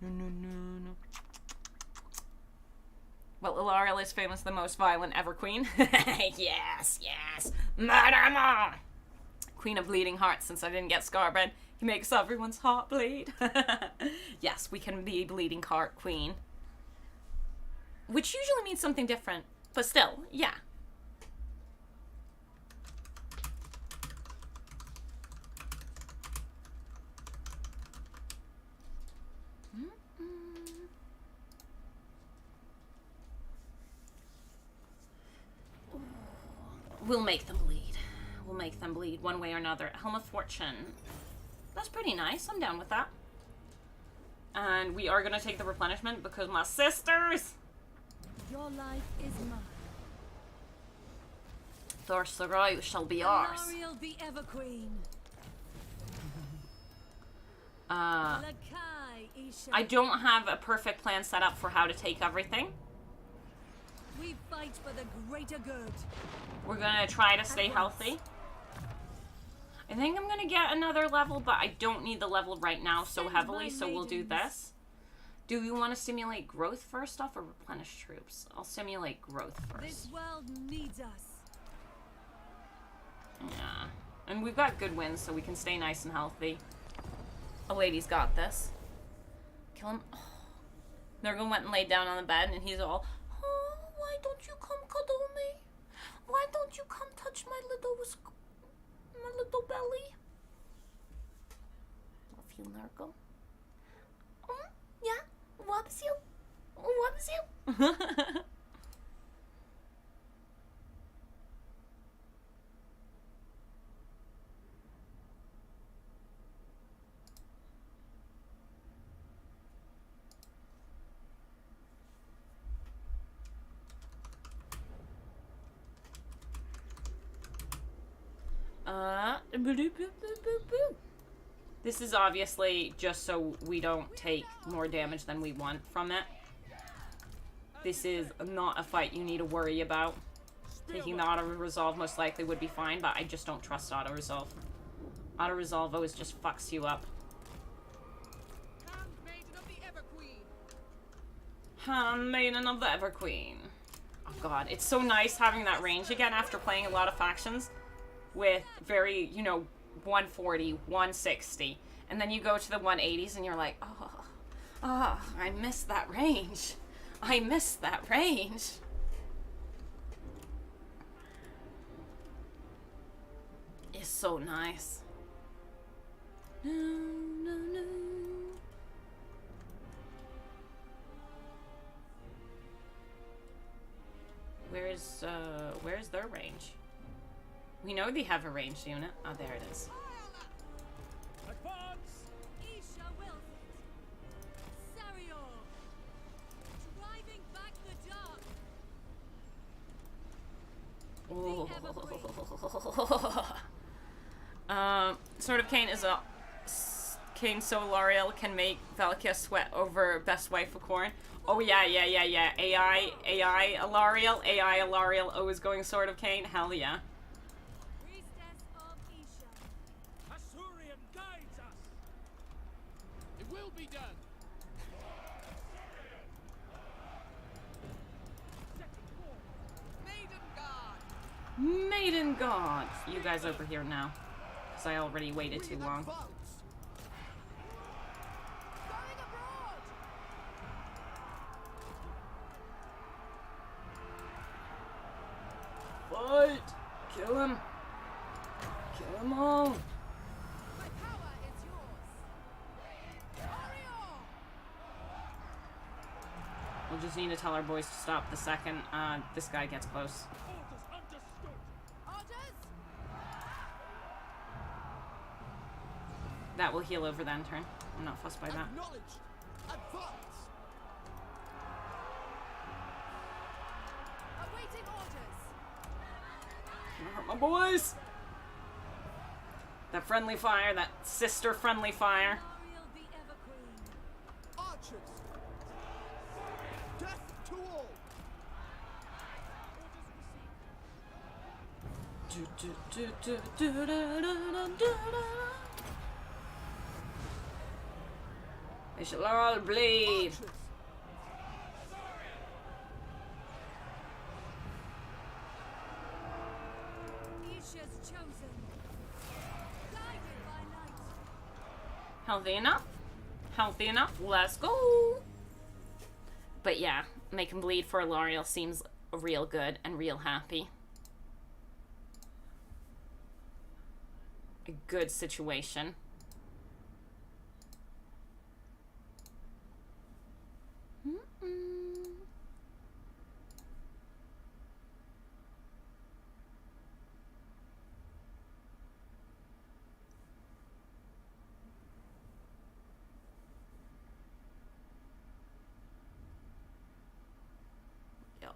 No, no, no, no. Well, Ilariel is famous the most violent ever queen. Yes, yes. Madama! Queen of bleeding hearts, since I didn't get Scarbred. He makes everyone's heart bleed. Yes, we can be bleeding heart queen. Which usually means something different. But still, yeah. We'll make them bleed. We'll make them bleed one way or another. Helm of Fortune. That's pretty nice. I'm down with that. And we are going to take the replenishment because my sisters. Your life is mine. Thor Sarai shall be ours. Alariel the Ever Queen. I don't have a perfect plan set up for how to take everything. We fight for the greater good. We're gonna try to stay healthy. I think I'm gonna get another level, but I don't need the level right now so heavily, so we'll do this. Do we want to stimulate growth first off or replenish troops? I'll stimulate growth first. This world needs us. Yeah. And we've got good wins, so we can stay nice and healthy. A lady's got this. Kill him. Oh. Nurgle went and laid down on the bed, and he's all, oh, why don't you come cuddle me? Why don't you come touch my little belly? Love you, Nurgle. Oh, yeah, loves you. Loves you. This is obviously just so we don't take more damage than we want from it. This is not a fight you need to worry about. Taking the auto-resolve most likely would be fine, but I just don't trust auto-resolve. Auto-resolve always just fucks you up. Handmaiden of the Everqueen. Handmaiden of the Everqueen. Oh god, it's so nice having that range again after playing a lot of factions with very, you know, 140, 160. And then you go to the 180s and you're like, oh, I missed that range. I missed that range. It's so nice. No, no, no. Where's their range? We know they have a ranged unit. Oh, there it is. Advance! Isha wills it. Sarior! Driving back the dark. Sword of Cain is a Kane so L'Oreal can make Valkia sweat over best wife of Corn. Oh yeah. AI L'Oreal always going sword of Kane. Hell yeah. Priestess of Isha. Asurian guides us. It will be done. Maiden guard. Maiden God. You guys over here now. Because I already waited too long. Going abroad. Fight! Kill him! Kill them all! My power is yours. Orion! We'll just need to tell our boys to stop the second this guy gets close. Orders understood. Orders? That will heal over then turn. I'm not fussed by that. Acknowledged. Advance. Awaiting orders. Don't hurt my boys! That friendly fire, that sister friendly fire. L'Oreal the Ever Queen. Archers. Death to all. They shall all bleed. Archers. Isha's chosen. Guided by light. Healthy enough? Healthy enough? Let's go! But yeah, make him bleed for L'Oreal seems real good and real happy. A good situation.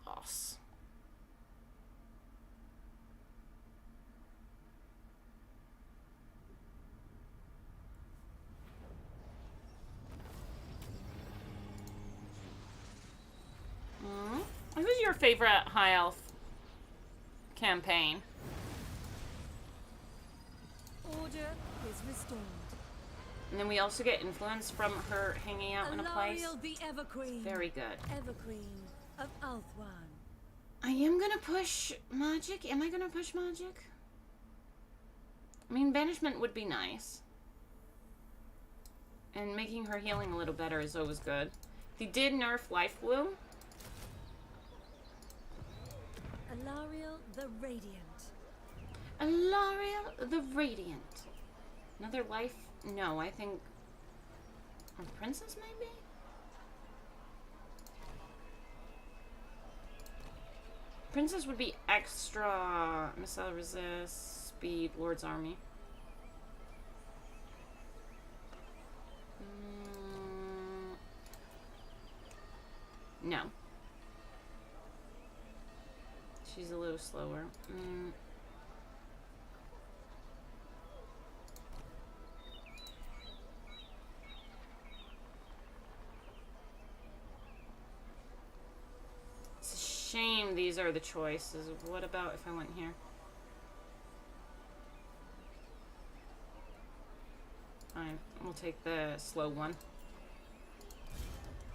Yes. Who's your favorite high elf campaign? Order is restored. And then we also get influence from her hanging out in a place. L'Oreal the Ever Queen. Very good. Ever Queen of Althwan. I am gonna push magic. Am I gonna push magic? I mean, banishment would be nice. And making her healing a little better is always good. They did nerf Life Bloom. Alariel the Radiant. Alariel the Radiant. Another life? No, I think... A princess, maybe? Princess would be extra missile resist, speed, Lord's Army. No. She's a little slower. It's a shame these are the choices. What about if I went here? Fine, we'll take the slow one.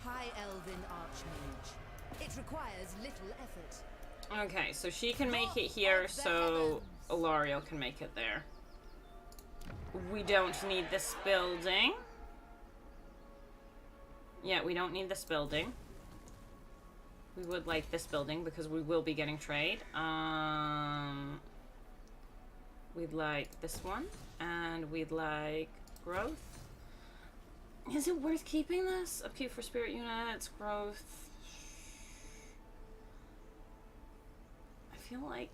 High Elven Archmage. It requires little effort. Okay, so she can make it here, so Alariel can make it there. We don't need this building. Yeah, we don't need this building. We would like this building because we will be getting trade. We'd like this one, and we'd like growth. Is it worth keeping this? Upkeep for spirit units, growth. I feel like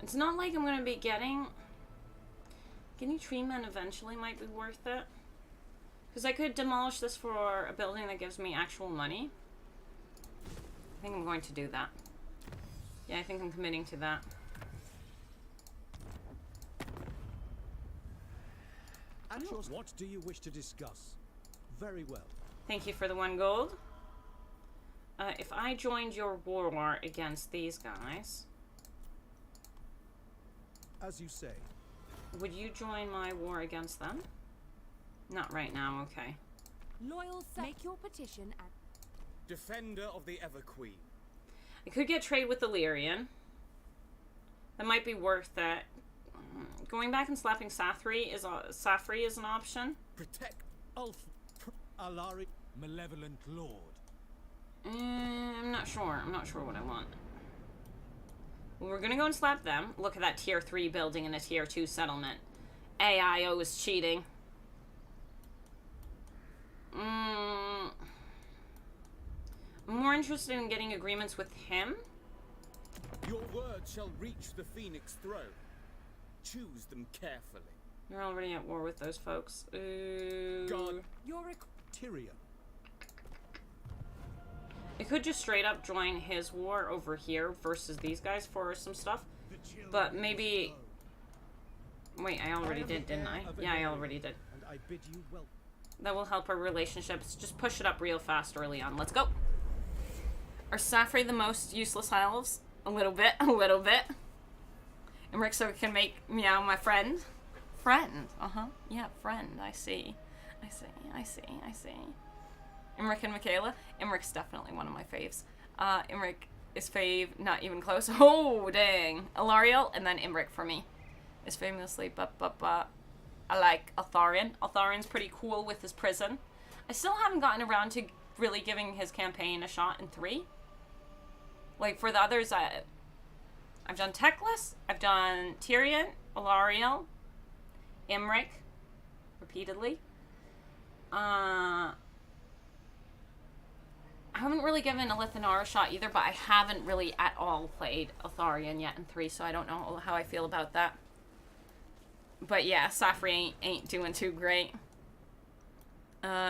it's not like I'm gonna be getting tree men eventually might be worth it. Because I could demolish this for a building that gives me actual money. I think I'm going to do that. Yeah, I think I'm committing to that. What do you wish to discuss? Very well. Thank you for the 1 gold. If I joined your war against these guys, As you say. would you join my war against them? Not right now, okay. Loyal Make your petition at Defender of the Ever Queen. I could get trade with Illyrian. That might be worth it. Going back and slapping Safri is an option. Protect. Alari, malevolent lord. I'm not sure. I'm not sure what I want. Well, we're gonna go and slap them. Look at that tier 3 building and a tier 2 settlement. AIO is cheating. I'm more interested in getting agreements with him. Your word shall reach the Phoenix throne. Choose them carefully. You're already at war with those folks. God. Your Tyrion. I could just straight up join his war over here versus these guys for some stuff. But maybe... Wait, I already did, didn't I? Yeah, I already did. And I bid you well. That will help our relationships. Just push it up real fast early on. Let's go. Are Safri the most useless elves? A little bit, a little bit. And Rick so can make Meow my friend. Friend, yeah, friend, I see. I see. Imric and Michaela. Imric's definitely one of my faves. Imric is fave, not even close. Oh, dang. Alariel, and then Imric for me. Is famously, I like Altharion. Altharian's pretty cool with his prison. I still haven't gotten around to really giving his campaign a shot in 3. Like, for the others, I've done Teclis, I've done Tyrion, Alariel, Imric, repeatedly. I haven't really given Elithanar a shot either, but I haven't really at all played Altharion yet in 3, so I don't know how I feel about that. But yeah, Safri ain't doing too great.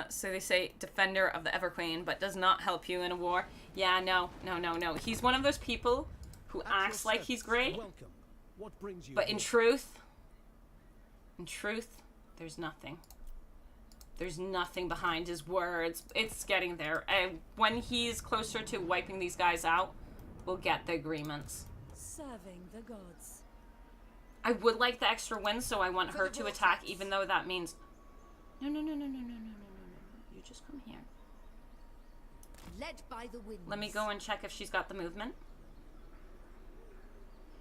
So they say Defender of the Everqueen, but does not help you in a war. Yeah, no. He's one of those people who acts like he's great, Welcome. What brings you but in truth, there's nothing. There's nothing behind his words. It's getting there. When he's closer to wiping these guys out, we'll get the agreements. serving the gods. I would like the extra win, so I want her to attack, even though that means... No. You just come here. led by the winds. Let me go and check if she's got the movement.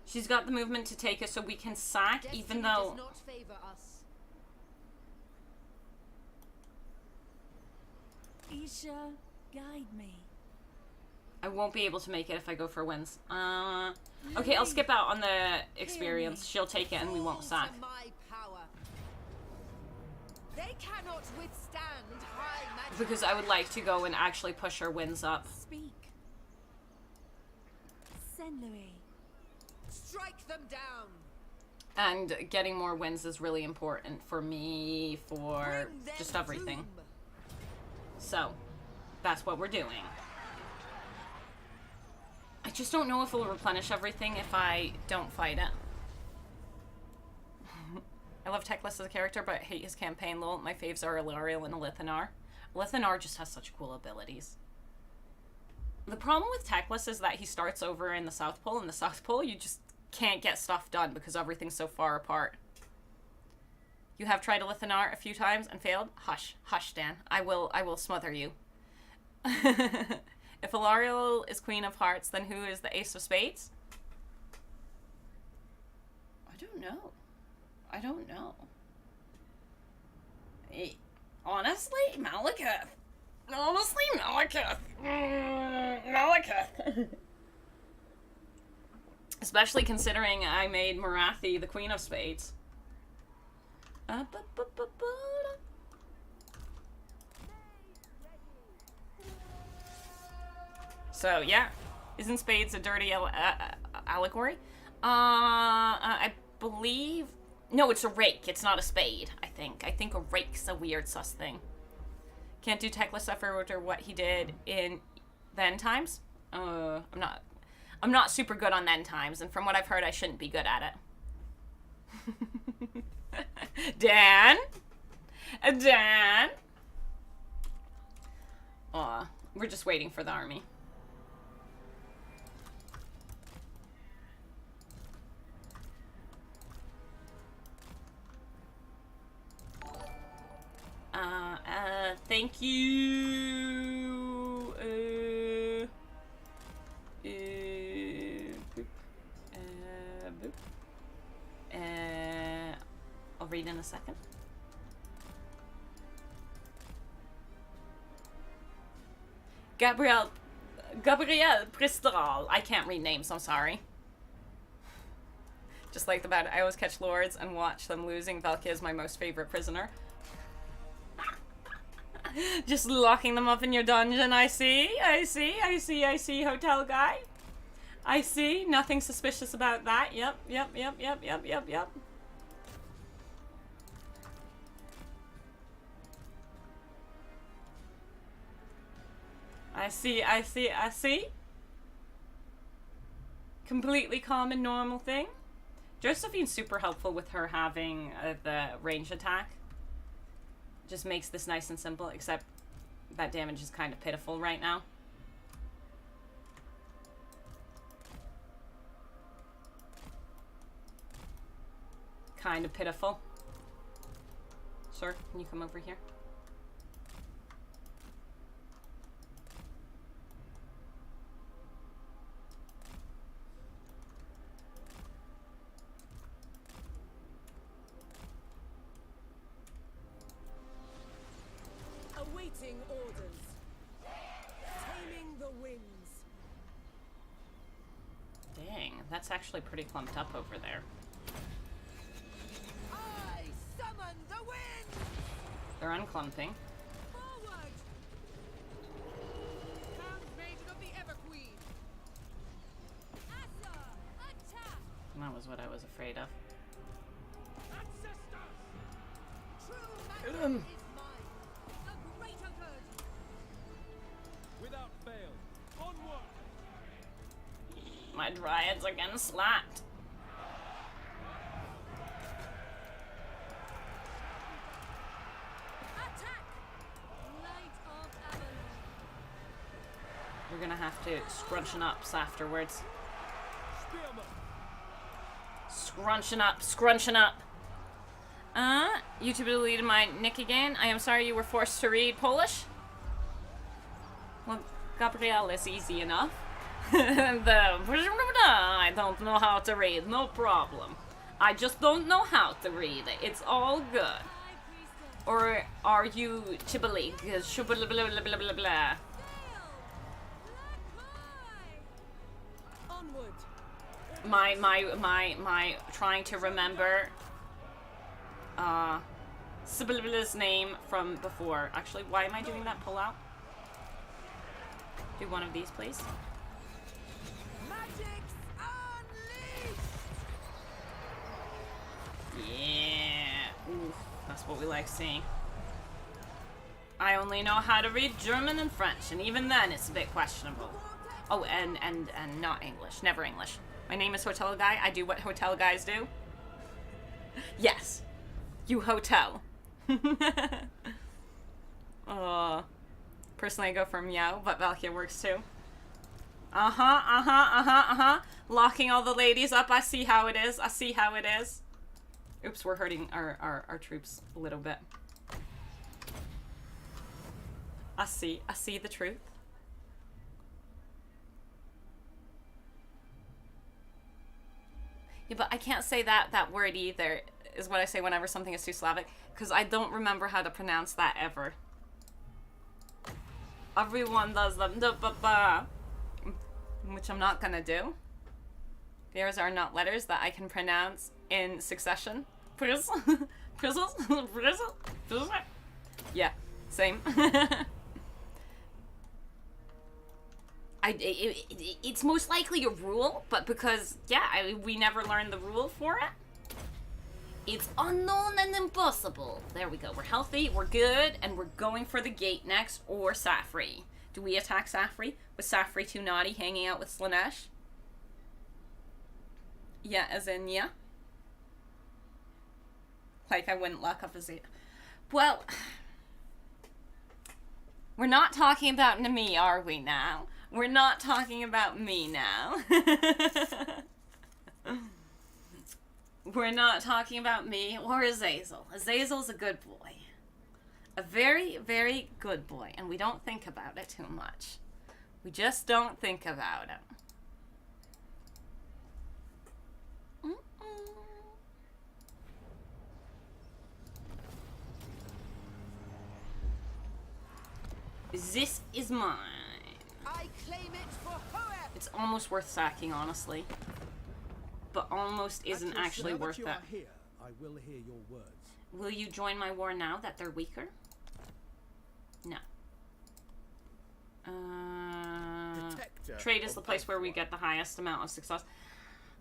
She's got the movement to take us, so we can sack, Destiny even though... does not favor us. Isha, guide me. I won't be able to make it if I go for wins. Okay, I'll skip out on the experience. She'll take it and we won't Fall sack. to my power. They cannot withstand high magic. Because I would like to go and actually push her wins up. Speak. Sen Louis. Strike them down. And getting more wins is really important for me, for Bring them just everything. doom. So, that's what we're doing. I just don't know if it'll replenish everything if I don't fight it. I love Teclis as a character, but I hate his campaign lol. My faves are Ilariel and Elithanar. Elithanar just has such cool abilities. The problem with Teclis is that he starts over in the South Pole. In the South Pole, you just can't get stuff done because everything's so far apart. You have tried Elithanar a few times and failed? Hush. Hush, Dan. I will smother you. If Ilariel is Queen of Hearts, then who is the Ace of Spades? I don't know. Honestly, Malekith. Malekith. Especially considering I made Marathi the Queen of Spades. So, yeah. Isn't spades a dirty allegory? I believe... No, it's a rake. It's not a spade, I think. I think a rake's a weird sus thing. Can't do Teclis after what he did in the end times. I'm not super good on the end times, and from what I've heard, I shouldn't be good at it. Dan? Dan. We're just waiting for the army. Thank you. Boop. Boop. I'll read in a second. Gabrielle Pristral. I can't read names, I'm sorry. Just like the bad, I always catch lords and watch them losing. Valkia is my most favorite prisoner. Just locking them up in your dungeon, I see, hotel guy. I see, nothing suspicious about that. Yep. I see. Completely common, normal thing. Josephine's super helpful with her having the range attack. Just makes this nice and simple, except that damage is kind of pitiful right now. Kind of pitiful. Sir, can you come over here? Awaiting orders. Taming the winds. Dang, that's actually pretty clumped up over there. I summon the wind! They're unclumping. Forward! Handmaiden of the Everqueen! Asa, attack! That was what I was afraid of. Ancestors! True Get magic him. is mine! The greater good! Without fail. Onward! My dryads are getting slapped. Attack! Light of Avalon. We're gonna have to scrunching ups afterwards. Spearman! Scrunching up. YouTube deleted my nick again. I am sorry you were forced to read Polish. Well, Gabrielle is easy enough. I don't know how to read, no problem. I just don't know how to read it. It's all good. High priestess. Or are you Chibali? Blah blah blah blah blah blah. Sail! Black Onward. My trying to remember Sibylla's name from before. Actually, why am I doing that pull out? Do one of these, please. Magic's unleashed! Yeah. Oof, that's what we like seeing. I only know how to read German and French, and even then it's a bit questionable. Oh, and not English. Never English. My name is Hotel Guy. I do what hotel guys do. Yes. You hotel. Personally, I go for meow, but Valkia works too. Locking all the ladies up. I see how it is. Oops, we're hurting our troops a little bit. I see the truth. Yeah, but I can't say that word either, is what I say whenever something is too Slavic, because I don't remember how to pronounce that ever. Everyone does them, which I'm not gonna do. Theirs are not letters that I can pronounce in succession. Yeah, same. It's most likely a rule, but because, yeah, we never learned the rule for it. It's unknown and impossible. There we go. We're healthy, we're good, and we're going for the gate next, or Safri. Do we attack Safri? With Safri too naughty hanging out with Slanesh? Yeah, as in, yeah. Like, I wouldn't lock up as a... Well, we're not talking about me, are we now? We're not talking about me now. We're not talking about me or Azazel. Azazel's a good boy. A very, very good boy. And we don't think about it too much. We just don't think about it. This is mine. I claim it for whoever. It's almost worth sacking, honestly. But almost isn't actually now that worth you it. are here, I will hear your words. Will you join my war now that they're weaker? No. Protector Trade is of the place where we Alpha. get the highest amount of success.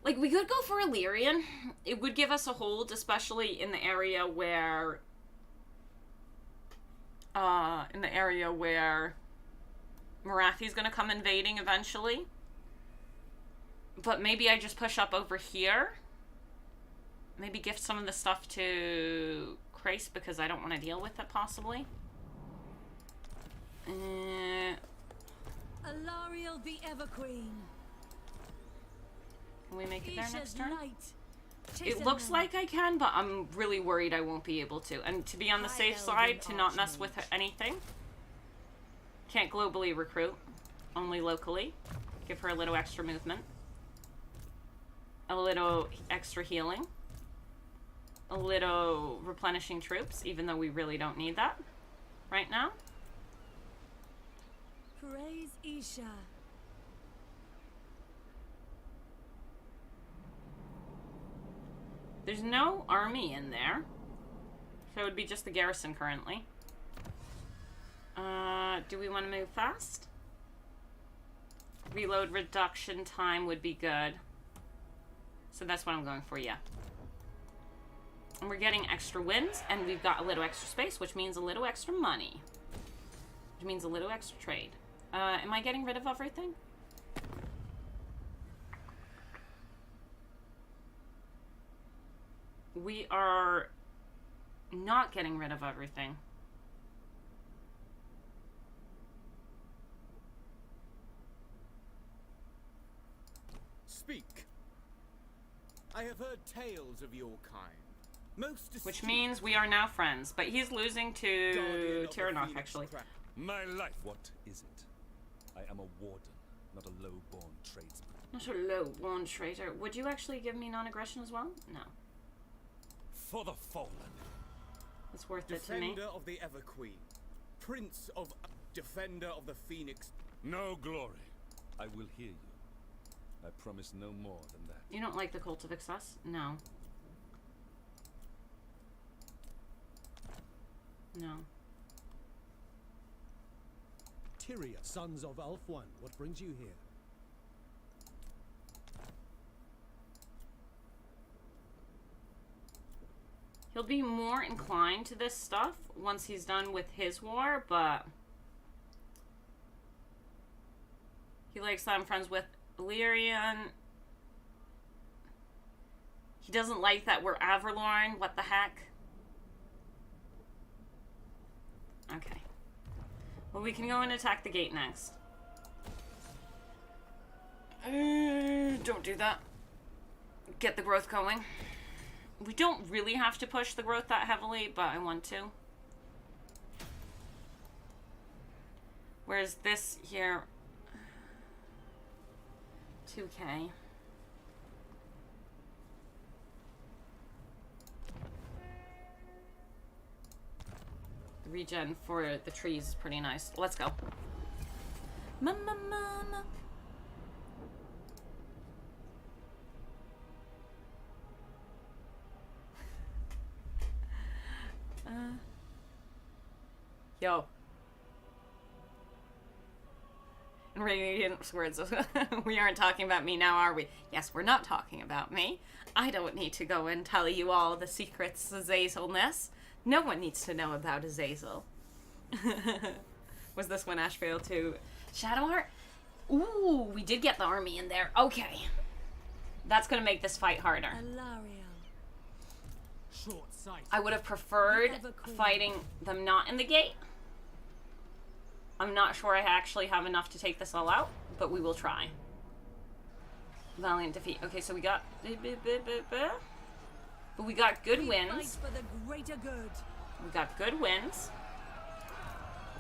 Like, we could go for Illyrian. It would give us a hold, especially in the area where... Marathi's gonna come invading eventually. But maybe I just push up over here. Maybe gift some of the stuff to Krace because I don't want to deal with it, possibly. Alariel the Everqueen. Can we make it there next Isha's turn? light. It looks like I can, but I'm really worried I won't be able to. And to be on the safe side, to not mess with anything. Can't globally recruit. Only locally. Give her a little extra movement. A little extra healing. A little replenishing troops, even though we really don't need that right now. Praise Isha. There's no army in there. So it would be just the garrison currently. Do we want to move fast? Reload reduction time would be good. So that's what I'm going for, yeah. And we're getting extra wins, and we've got a little extra space, which means a little extra money. Which means a little extra trade. Am I getting rid of everything? We are not getting rid of everything. Speak. I have heard tales of your kind. Most Which astute, means we are now friends. But he's losing to guardian of the Tyrannoch, Phoenix actually. Crack. My life. What is it? I am a warden, not a low-born tradesman. Not a low-born traitor. Would you actually give me non-aggression as well? No. For the fallen. It's worth it to me. Defender of the Everqueen. Prince of... Defender of the Phoenix. No glory. I will hear you. I promise no more than that. You don't like the Cult of Excess? No. No. Tyria, sons of Ulf-1, what brings you here? He'll be more inclined to this stuff once he's done with his war, but... He likes that I'm friends with Illyrian. He doesn't like that we're Averlorn. What the heck? Okay. Well, we can go and attack the gate next. Don't do that. Get the growth going. We don't really have to push the growth that heavily, but I want to. Whereas this here... 2K. The regen for the trees is pretty nice. Let's go. Mama, mama. Yo. In Radiant's words, we aren't talking about me now, are we? Yes, we're not talking about me. I don't need to go and tell you all the secrets of Azazelness. No one needs to know about Azazel. Was this when Ash failed to Shadowheart? Ooh, we did get the army in there. Okay. That's gonna make this fight harder. Alariel. short sight. I would have preferred fighting them not in the gate. I'm not sure I actually have enough to take this all out, but we will try. Valiant defeat. Okay, so we got... But we got good We wins. fight for the greater good. We got good wins.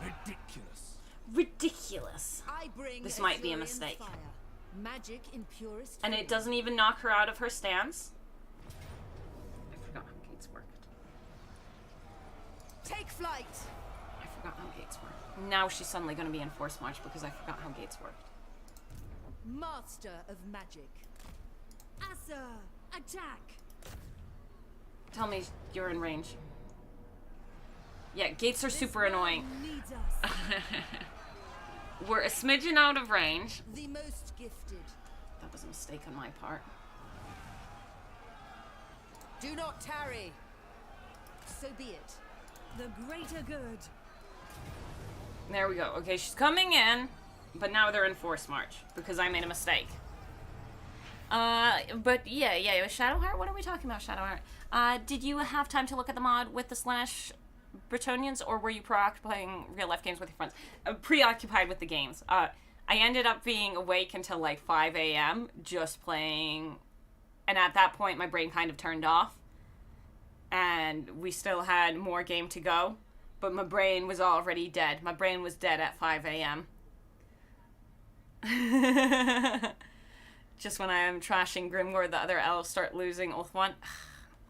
Ridiculous. Ridiculous. I bring This might be a Azurian mistake. Fire. Magic in purest And it form. doesn't even knock her out of her stance. I forgot how gates worked. Take flight. I forgot how gates work. Now she's suddenly going to be in force march because I forgot how gates worked. Master of magic. Asa, attack. Tell me you're in range. Yeah, gates are super This annoying. realm needs us. We're a smidgen out of range. The most gifted. That was a mistake on my part. Do not tarry. So be it. The greater good. There we go. Okay, she's coming in, but now they're in force march because I made a mistake. But yeah, Shadowheart? What are we talking about, Shadowheart? Did you have time to look at the mod with the Slash Bretonians, or were you preoccupying real-life games with your friends? Preoccupied with the games. I ended up being awake until like 5 a.m. just playing, and at that point my brain kind of turned off, and we still had more game to go, but my brain was already dead. My brain was dead at 5 a.m. Just when I am trashing Grimgor, the other elves start losing Ulthuan.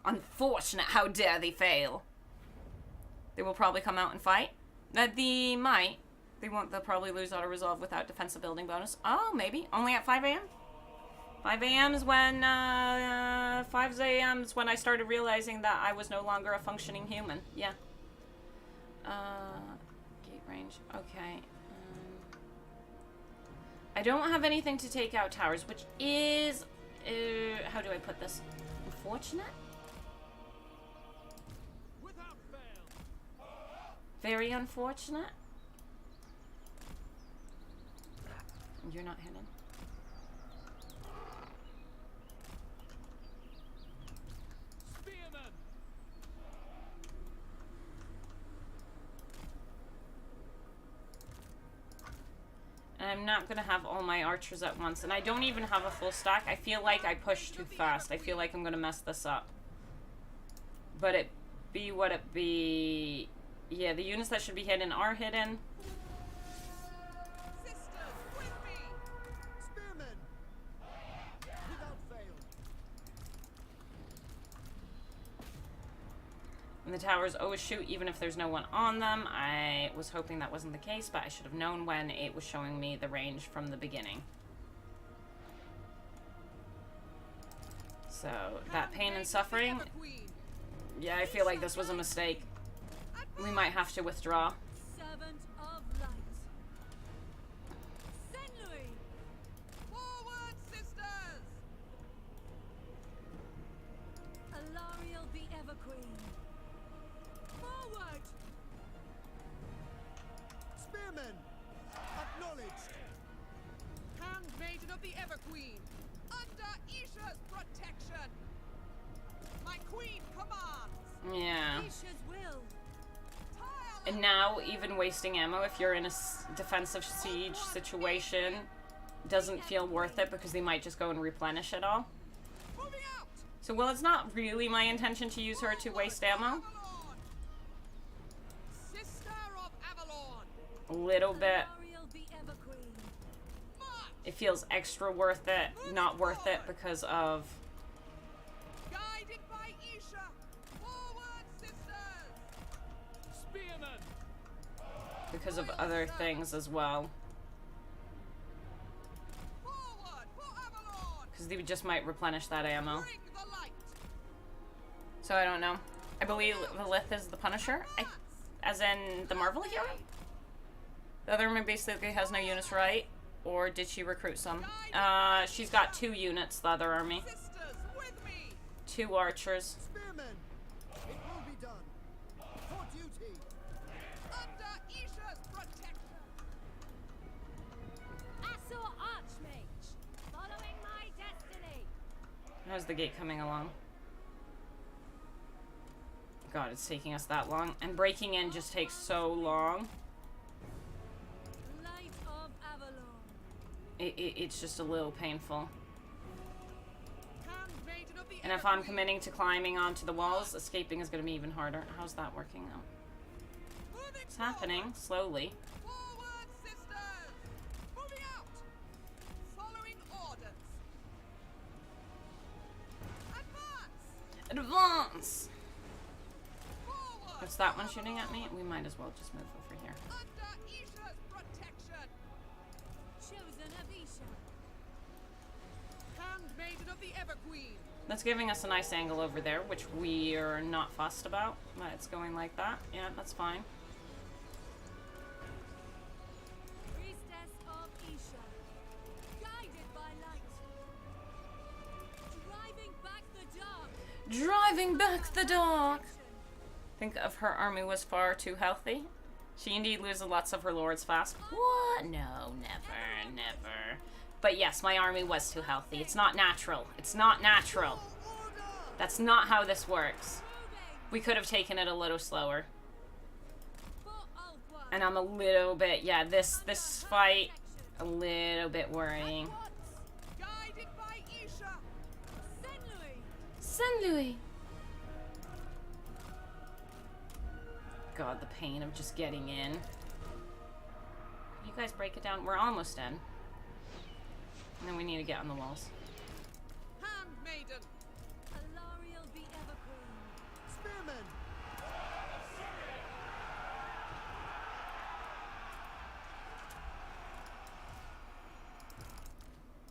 Unfortunate, how dare they fail. They will probably come out and fight. They might. They won't. They'll probably lose auto-resolve without defensive building bonus. Oh, maybe. Only at 5 a.m.? 5 a.m. is when, 5 a.m. is when I started realizing that I was no longer a functioning human. Yeah. Gate range. Okay. I don't have anything to take out towers, which is, how do I put this? Unfortunate? Without fail. Very unfortunate. You're not hidden. Spearman. And I'm not gonna have all my archers at once, and I don't even have a full stack. I feel like I pushed too fast. I feel like I'm gonna mess this up. But it be what it be. Yeah, the units that should be hidden are hidden. Sisters, with me. Spearmen! Without fail. And the towers always shoot even if there's no one on them. I was hoping that wasn't the case, but I should have known when it was showing me the range from the beginning. So, that pain and suffering, yeah, I feel like this was a mistake. We might have to withdraw. Servant of light. Senlui. Forward, sisters. Alariel the Everqueen. Forward. Spearmen! Acknowledged! Handmaiden of the Everqueen. Under Isha's protection. My queen commands. Yeah. Isha's will. And now, even wasting ammo if you're in a defensive siege situation doesn't feel worth it because they might just go and replenish it all. Moving out. So, well, it's not really my intention to use her to waste ammo. Avalon. Sister of Avalon. A little bit. Alariel the Everqueen. March. It feels extra worth it, not worth it because of... Guided by Isha. Forward, sisters. Spearmen! because of other things as well. Forward for Avalon. Because they just might replenish that ammo. Bring the light. So I don't know. I believe Lilith is the Punisher, as in the Marvel hero? The other one basically has no units, right? Or did she recruit some? She's got 2 units, the other army. Sisters with me. 2 archers. Spearmen! It will be done. For duty! Under Isha's protection. Assault Archmage, following my destiny. How's the gate coming along? God, it's taking us that long. And breaking in just takes so long. Light of Avalon. It's just a little painful. Handmaiden of the And if I'm Evergreen. committing to climbing onto the walls, escaping is going to be even harder. How's that working out? Moving It's happening, slowly. Forward, sisters! Moving out! Following orders. Advance! Advance! Forward! What's that one shooting at me? We might as well just move over here. Under Isha's protection! Chosen of Isha. Handmaiden of the Everqueen! That's giving us a nice angle over there, which we are not fussed about. But it's going like that. Yeah, that's fine. Priestess of Isha. Guided by light. Driving back the dark. Driving back the dark! Think of her army was far too healthy. She indeed loses lots of her lords fast. What? No, never, never. But yes, my army was too healthy. It's not natural. It's not natural. That's not how this works. We could have taken it a little slower. For Alpha. And I'm a little bit, yeah, this fight, a little bit worrying. Guided by Isha! Saint Louis. Saint Louis. God, the pain of just getting in. You guys break it down. We're almost in. And then we need to get on the walls. Handmaiden! Alariel the Evergreen. Spearmen!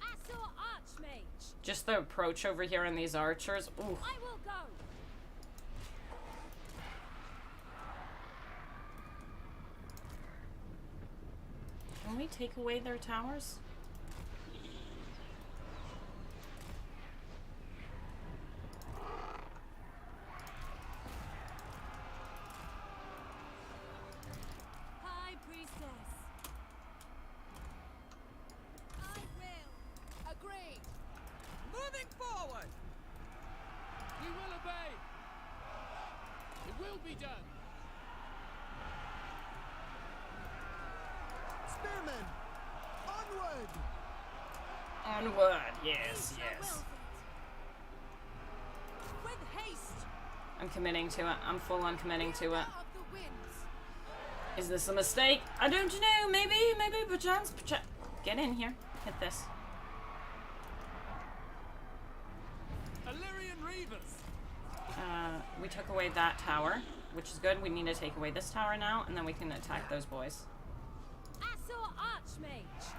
Assor Archmage. Just the approach over here on these archers. Ooh. I will go. Can we take away their towers? High Priestess. I will! Agreed! Moving forward! We will obey. It will be done. Spearmen! Onward! Onward, yes, Isha yes. wills it. With haste. I'm committing to it. I'm full on committing to it. Of the winds! Is this a mistake? I don't know. Maybe, perchance. Get in here. Hit this. Illyrian Reavers. We took away that tower, which is good. We need to take away this tower now, and then we can attack those boys. Assor Archmage.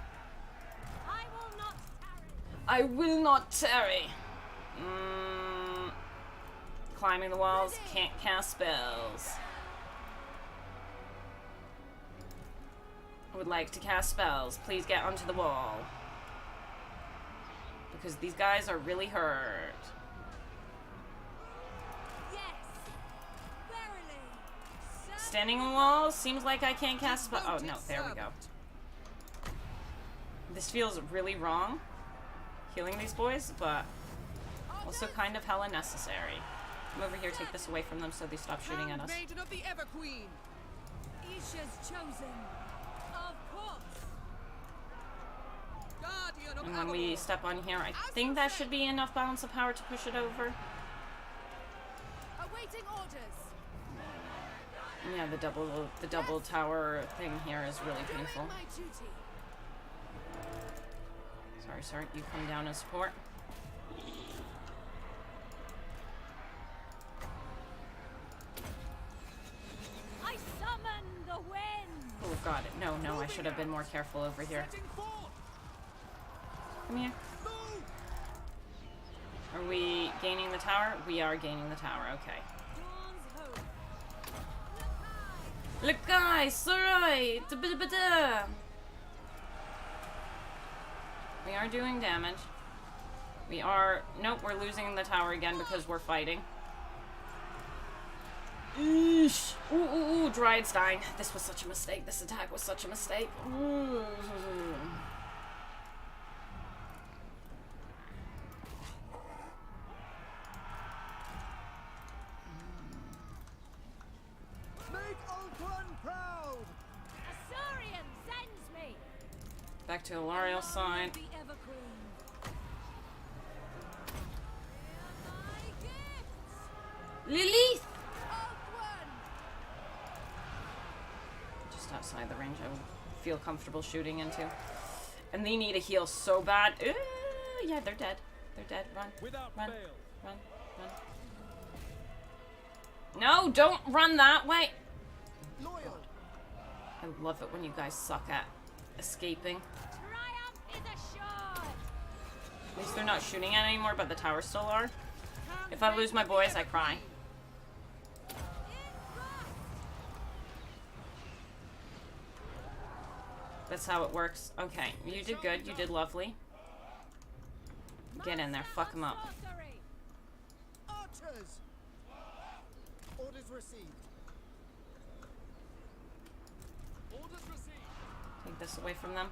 I will not tarry. I will not tarry. Climbing the walls, can't cast spells. I would like to cast spells. Please get onto the wall. Because these guys are really hurt. Yes. Verily. Standing on walls seems like I can't cast spells. Oh no, there we go. This feels really wrong, killing these boys, but also kind of hella necessary. Come over here, take this away from them so they stop shooting at us. Handmaiden of the Everqueen! Isha's chosen. Of course. Guardian of And when we Avalon. step on here, I think that should be enough balance of power to push it over. Awaiting orders! Yeah, the double tower thing here is really painful. Doing my duty! Sorry, you come down and support. I summon the wind. Oh god, no, I should have been more careful over here. Setting forth! Come here. Move! Are we gaining the tower? We are gaining the tower, okay. Dawn's hope. Look guys, alright! We are doing damage. Nope, we're losing the tower again because we're fighting. Eesh. Ooh, Dryad's dying. This was such a mistake. This attack was such a mistake. Ooh. Make Ultron proud! Asaurian sends me. Back to Alariel's side. The Everqueen. Here are my gifts. Lilith! Ultron. Just outside the range I would feel comfortable shooting into. And they need a heal so bad. Ooh, yeah, they're dead. They're dead. Run. Without Run. fail. Run. Run. No, don't run that way. Loyal! I love it when you guys suck at escaping. Triumph is assured. At least they're not shooting at anymore, but the towers still are. If I lose my boys, I cry. That's how it works. Okay, you did good. You did lovely. Get in there. Fuck them up. Sorcery. Archers! Orders received. Orders received. Take this away from them.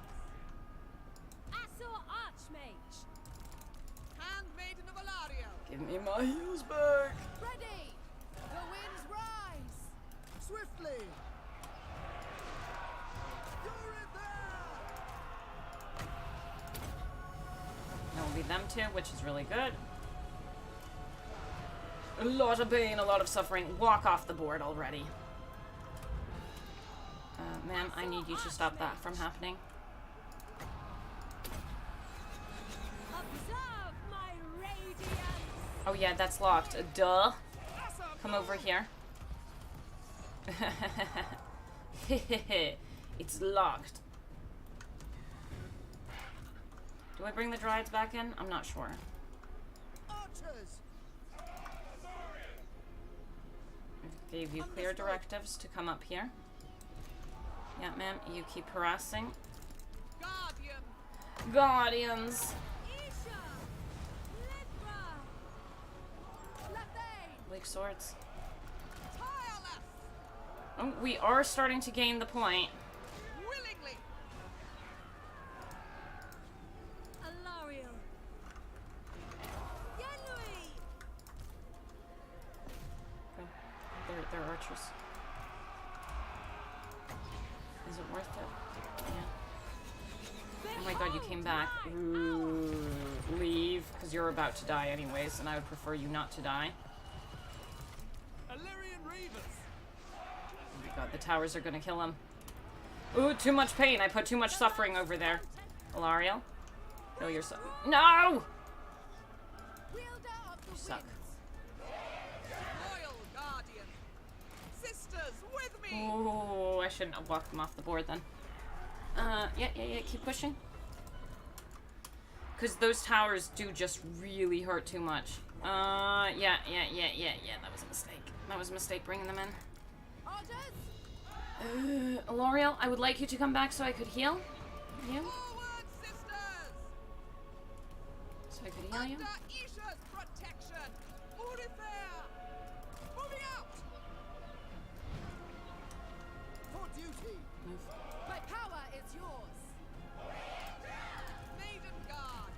Asor Archmage. Handmaiden of Alariel! Give me my heals back. Ready! The winds rise! Swiftly! You're it there! That will be them too, which is really good. A lot of pain, a lot of suffering. Walk off the board already. Ma'am, I need you to stop that from happening. Observe my radiance. Oh yeah, that's locked. Duh. Come over here. It's locked. Do I bring the Dryads back in? I'm not sure. Archers! I gave you clear directives to come up here. Yeah, ma'am, you keep harassing. Guardian! Guardians! Isha. Libra. Lethane! Bleak swords. Tireless! Oh, we are starting to gain the point. Willingly! Alariel. Yenui. Okay. They're archers. Is it worth it? Yeah. Oh my god, you came back. Ooh, leave, because you're about to die anyways, and I would prefer you not to die. Illyrian Reavers. Oh my god, the towers are gonna kill him. Ooh, too much pain. I put too much suffering over there. Alariel, kill yourself. No! Wielder of the You suck. Loyal Guardian! Sisters, with me! Ooh, I shouldn't have walked them off the board then. Yeah, keep pushing. Because those towers do just really hurt too much. Yeah, that was a mistake. That was a mistake bringing them in. Orders! Alariel, I would like you to come back so I could heal you. Forward, sisters! So I could heal you. Under Isha's protection! Urithea! Moving out! For duty! Move. My power is yours! Maiden Guard!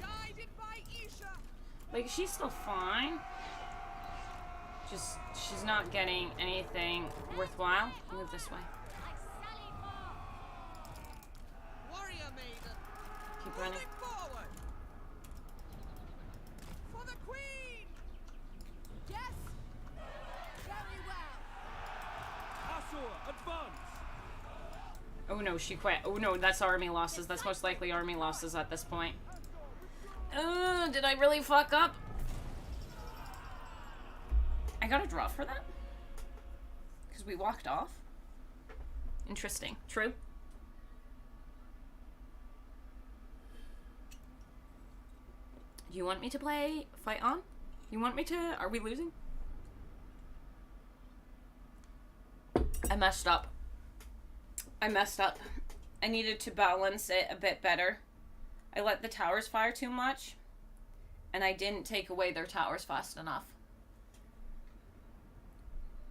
Guided by Isha! Like, she's still fine. Just, she's not getting anything worthwhile. Move this way. I sally forth. Warrior Maiden! Keep running. Moving forward! For the Queen! Yes! Very well! Asur, advance. Oh no, she quit. Oh no, that's army losses. That's most likely army losses at this point. Did I really fuck up? I got a draw for that? Because we walked off? Interesting. True. Do you want me to play fight on? You want me to? Are we losing? I messed up. I needed to balance it a bit better. I let the towers fire too much, and I didn't take away their towers fast enough.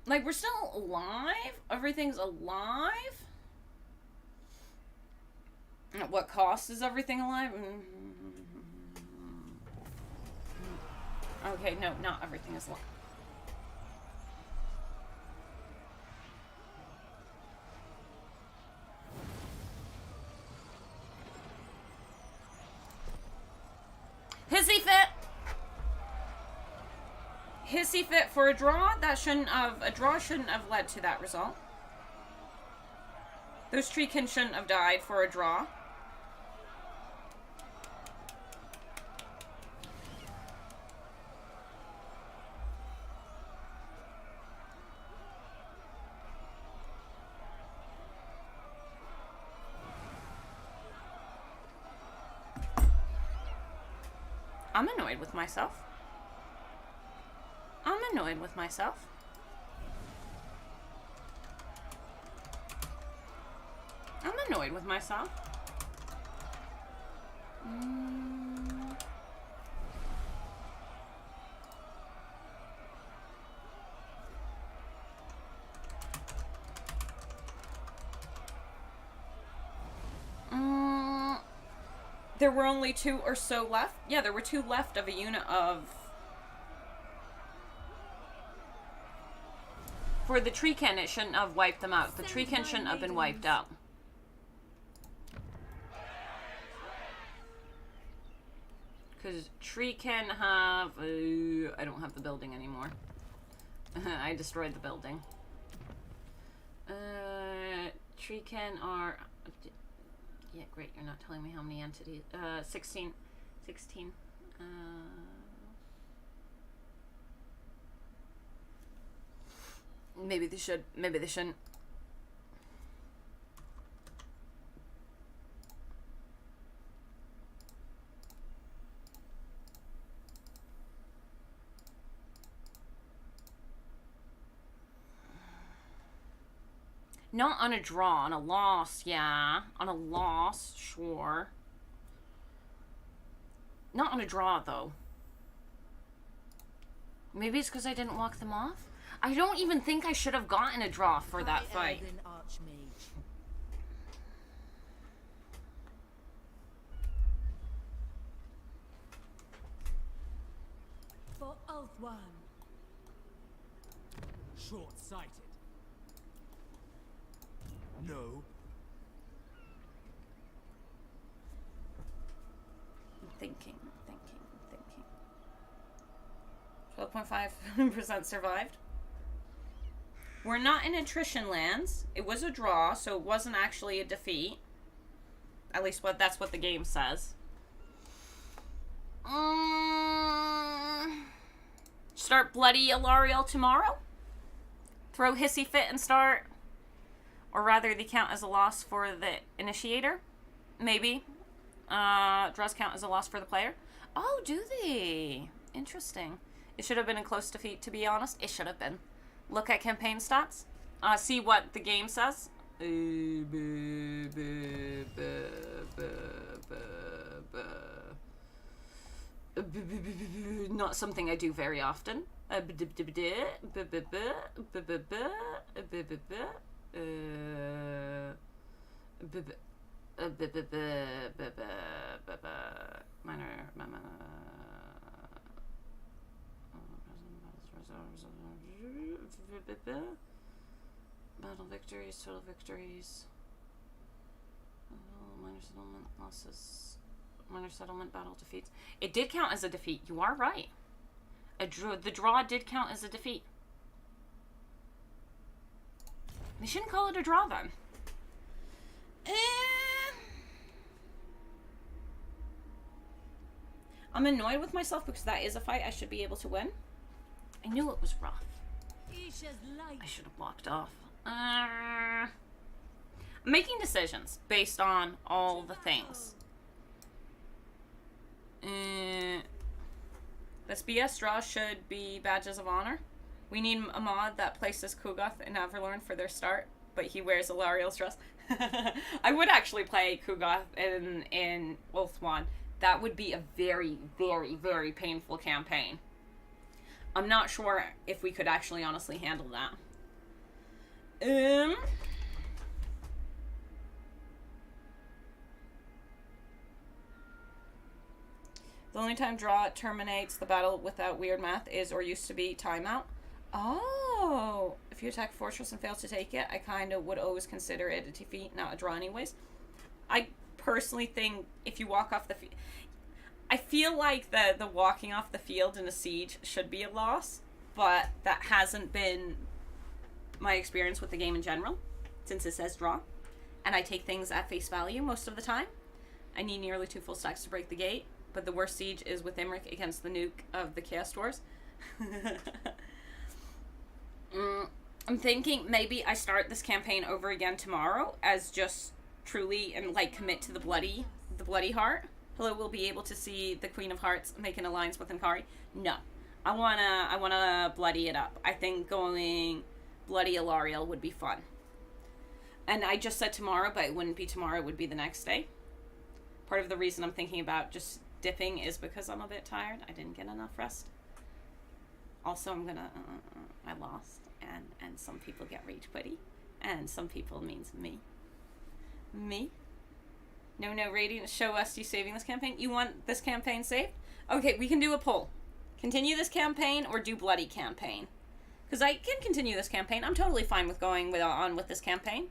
Like, we're still alive? Everything's alive? At what cost is everything alive? Okay, no, not everything is alive. Hissy fit for a draw. A draw shouldn't have led to that result. Those treekin shouldn't have died for a draw. I'm annoyed with myself. I'm annoyed with myself. I'm annoyed with myself. There were only 2 or so left. Yeah, there were 2 left of a unit of... For the treekin, it shouldn't have wiped them out. The treekin shouldn't have been wiped out. Because treekin have... I don't have the building anymore. I destroyed the building. Treekin are... Yeah, great. You're not telling me how many entities. 16. 16. Maybe they should. Maybe they shouldn't. Not on a draw, on a loss, yeah. On a loss, sure. Not on a draw, though. Maybe it's because I didn't walk them off? I don't even think I should have gotten a draw for that fight. Elven Archmage. For Ulthuan. Short-sighted. No. Thinking. 12.5% survived. We're not in attrition lands. It was a draw, so it wasn't actually a defeat. At least that's what the game says. Start Bloody Alariel tomorrow? Throw Hissy Fit and start... Or rather, they count as a loss for the initiator? Maybe. Draws count as a loss for the player? Oh, do they? Interesting. It should have been a close defeat, to be honest. It should have been. Look at campaign stats. See what the game says. Not something I do very often. Battle victories, total victories. Minor settlement losses. Minor settlement battle defeats. It did count as a defeat. You are right. The draw did count as a defeat. They shouldn't call it a draw then. I'm annoyed with myself because that is a fight I should be able to win. I knew it was rough. I should have walked off. I'm making decisions based on all the things. This BS draw should be badges of honor. We need a mod that places Kugoth in Averlorn for their start, but he wears Alariel's dress. I would actually play Kugoth in Ulthuan. That would be a very, very, very painful campaign. I'm not sure if we could actually honestly handle that. The only time draw terminates the battle without weird math is or used to be timeout. Oh, if you attack a fortress and fail to take it, I kind of would always consider it a defeat, not a draw anyways. I personally think if you walk off the field, I feel like the walking off the field in a siege should be a loss. but that hasn't been my experience with the game in general, since it says draw, and I take things at face value most of the time. I need nearly 2 full stacks to break the gate, but the worst siege is with Imric against the nuke of the Chaos Dwarves. I'm thinking maybe I start this campaign over again tomorrow as just truly and like commit to the bloody heart. Hello, we'll be able to see the Queen of Hearts make an alliance with Ankari. No, I wanna bloody it up. I think going bloody Alariel would be fun. And I just said tomorrow, but it wouldn't be tomorrow. It would be the next day. Part of the reason I'm thinking about just dipping is because I'm a bit tired. I didn't get enough rest. Also, I'm gonna I lost, and some people get rage quitty, and some people means me. No, Radiant, show us you saving this campaign. You want this campaign saved? Okay, we can do a poll. Continue this campaign or do bloody campaign? Because I can continue this campaign. I'm totally fine with going on with this campaign.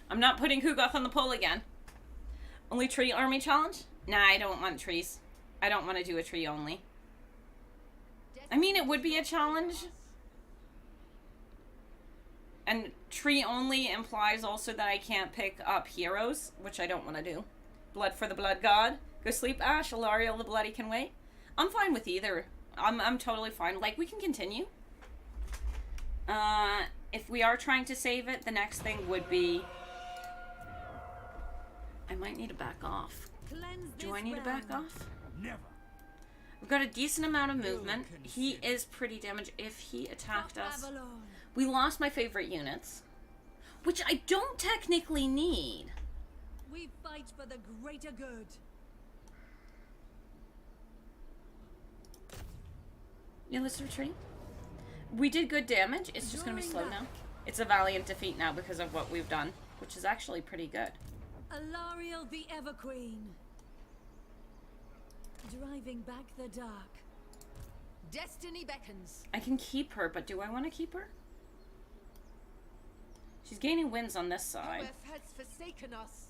I'm not putting Hugoth on the poll again. Only tree army challenge? Nah, I don't want trees. I don't want to do a tree only. I mean, it would be a challenge. And tree only implies also that I can't pick up heroes, which I don't want to do. Blood for the Blood God. Go sleep, Ash. Alariel the Bloody can wait. I'm fine with either. I'm totally fine. Like, we can continue. If we are trying to save it, the next thing would be... I might need to back off. Do I need to back off? Never. We've got a decent amount of movement. He is pretty damaged if he attacked us. We lost my favorite units, which I don't technically need. We fight for the greater good. Yeah, let's retreat. We did good damage. It's just going to be slow now. It's a valiant defeat now because of what we've done, which is actually pretty good. Alariel the Everqueen. Driving back the dark. Destiny beckons. I can keep her, but do I want to keep her? She's gaining wins on this side. Earth has forsaken us.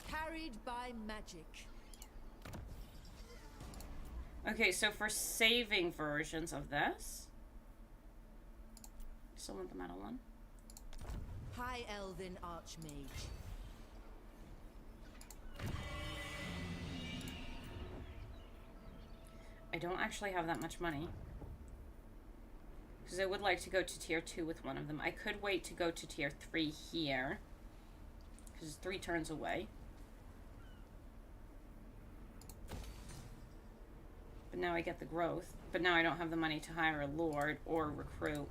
Carried by magic. Okay, so for saving versions of this, still want the metal one. High Elven Archmage. I don't actually have that much money. Because I would like to go to tier 2 with one of them. I could wait to go to tier 3 here. Because it's 3 turns away. But now I get the growth. But now I don't have the money to hire a lord or recruit.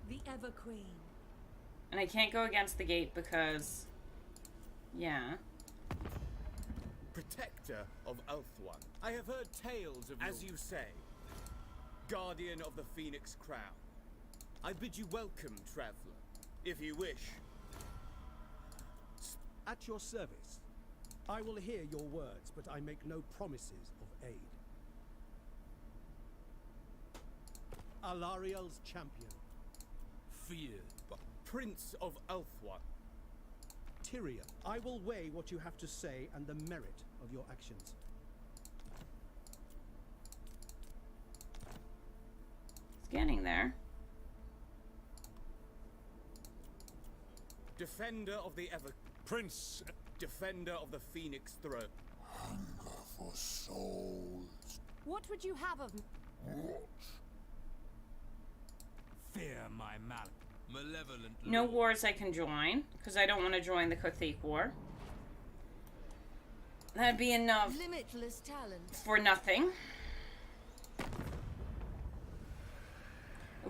The Everqueen. And I can't go against the gate because... yeah. Protector of Ulthuan. I have heard tales of as you say, guardian of the Phoenix Crown. I bid you welcome, traveler, if you wish. At your service. I will hear your words, but I make no promises of aid. Alariel's champion. Feared, but Prince of Ulthuan. Tyrion, I will weigh what you have to say and the merit of your actions. It's getting there. Defender of the Prince. Defender of the Phoenix Throne. Hunger for souls. What would you have of me? What? Fear my mal. Malevolent. No wars I can join, because I don't want to join the Kothic War. That'd be enough Limitless talent. for nothing. I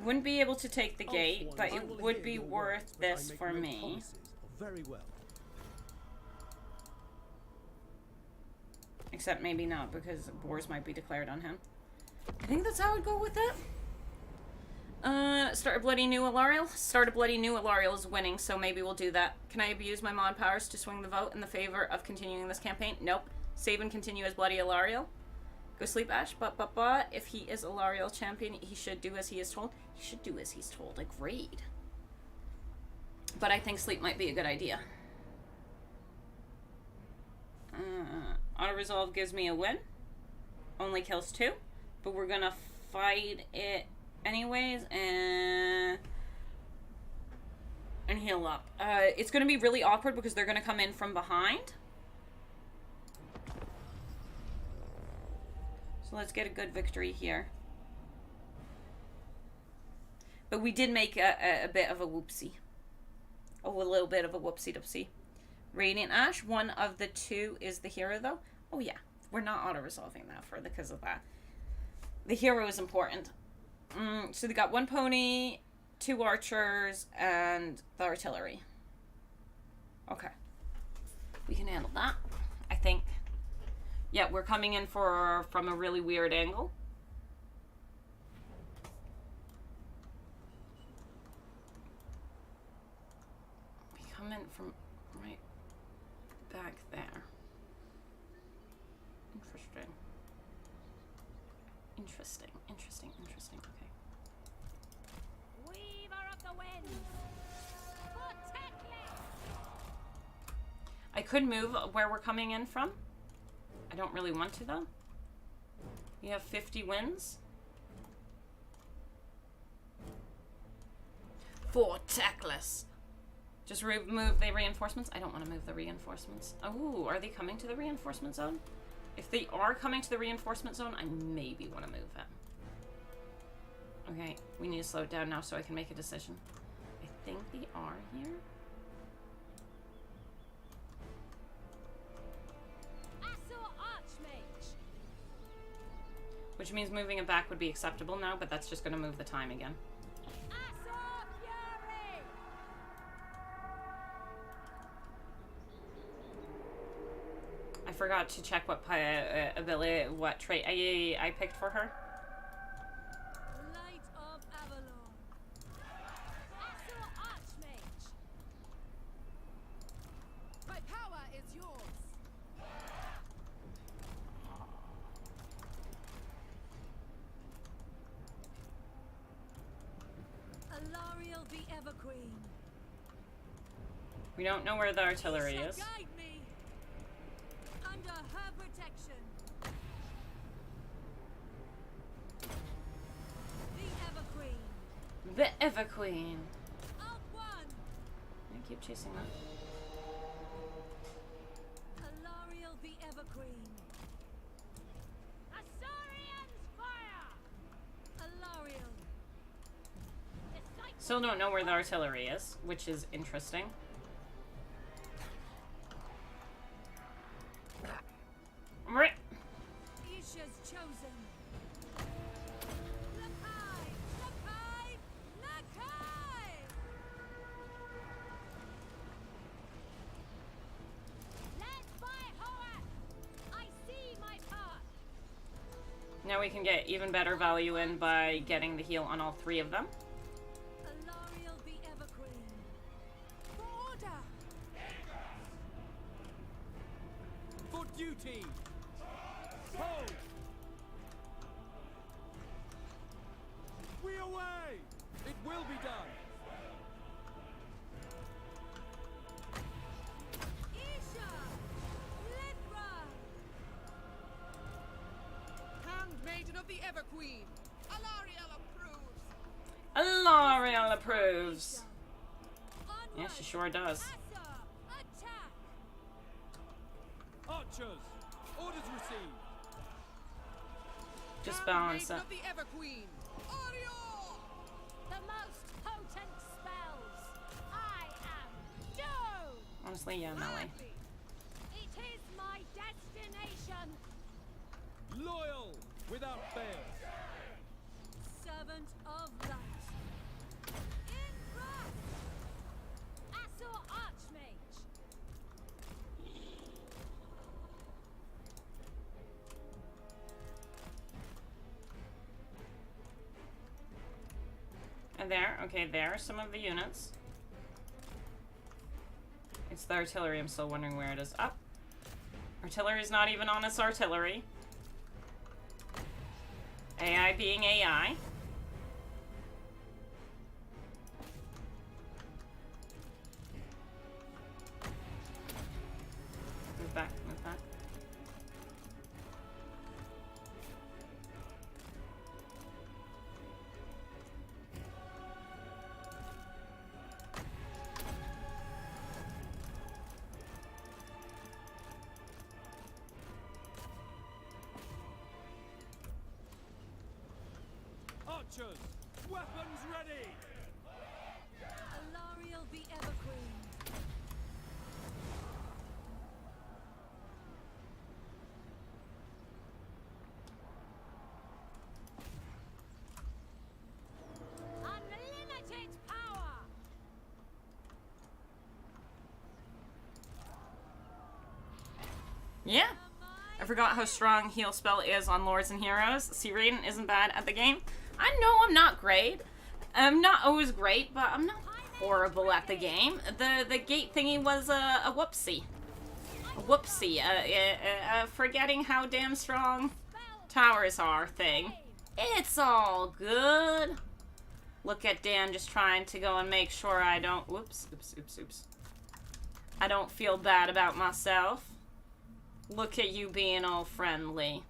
wouldn't be able to take the gate, but I it will would hear be your worth words, but I this make for no me. promises. Very well. Except maybe not, because wars might be declared on him. I think that's how I'd go with it. Start a bloody new Alariel? Start a bloody new Alariel is winning, so maybe we'll do that. Can I abuse my mod powers to swing the vote in the favor of continuing this campaign? Nope. Save and continue as bloody Alariel. Go sleep, Ash. But. If he is Alariel champion, he should do as he is told. He should do as he's told. Agreed. But I think sleep might be a good idea. Auto-resolve gives me a win. Only kills 2. But we're gonna fight it anyways and heal up. It's gonna be really awkward because they're gonna come in from behind. So let's get a good victory here. But we did make a bit of a whoopsie. Oh, a little bit of a whoopsie-doopsie. RadiantAsh, one of the 2 is the hero, though. Oh, yeah. We're not auto-resolving that because of that. The hero is important. So they got 1 pony, 2 archers, and the artillery. Okay. We can handle that, I think. Yeah, we're coming in from a really weird angle. We come in from right back there. Interesting. Okay. Weaver of the wind. I could move where we're coming in from. I don't really want to, though. We have 50 wins. For Tackless. Just remove the reinforcements. I don't want to move the reinforcements. Oh, are they coming to the reinforcement zone? If they are coming to the reinforcement zone, I maybe want to move it. Okay, we need to slow it down now so I can make a decision. I think they are here. Which means moving it back would be acceptable now, but that's just going to move the time again. I forgot to check what ability, what trait I picked for her. Light of Avalon. Archmage. My power is yours. Alariel the Everqueen. We don't know where the artillery is. Guide me. Under her protection. The Everqueen. The Everqueen. Out one. I keep chasing that. Alariel the Everqueen. Assyrian's fire. Alariel. Still don't know where the artillery is, which is interesting. Right. Isha's chosen. Lakai! Lakai! Lakai! Led by Hoat! I see my path! Now we can get even better value in by getting the heal on all 3 of them. Alariel the Everqueen. For order! For duty! Hold! We away! It will be done! Isha! Lithra! Handmaiden of the Everqueen. Alariel approves. Alariel approves. Onward! Yeah, she sure does. Asa! Attack! Archers! Orders received! Just balance it. Handmaiden of the Everqueen. Oriol! The most potent spells! I am doomed! Honestly, yeah, melee. It is my destination! Loyal! Without fail! Servant of light! In front! Asur Archmage! there. Okay, there are some of the units. It's the artillery. I'm still wondering where it is. Up. Artillery's not even on its artillery. AI being AI. Move back, move back. Archers, weapons ready. Alariel the Evergreen. Unlimited power! Yeah. I forgot how strong heal spell is on Lords and Heroes. See, Raiden isn't bad at the game. I know I'm not great. I'm not always great, but I'm not horrible at the game. The gate thingy was a whoopsie. A whoopsie. Forgetting how damn strong towers are thing. It's all good. Look at Dan just trying to go and make sure I don't... Whoops. Oops. I don't feel bad about myself. Look at you being all friendly.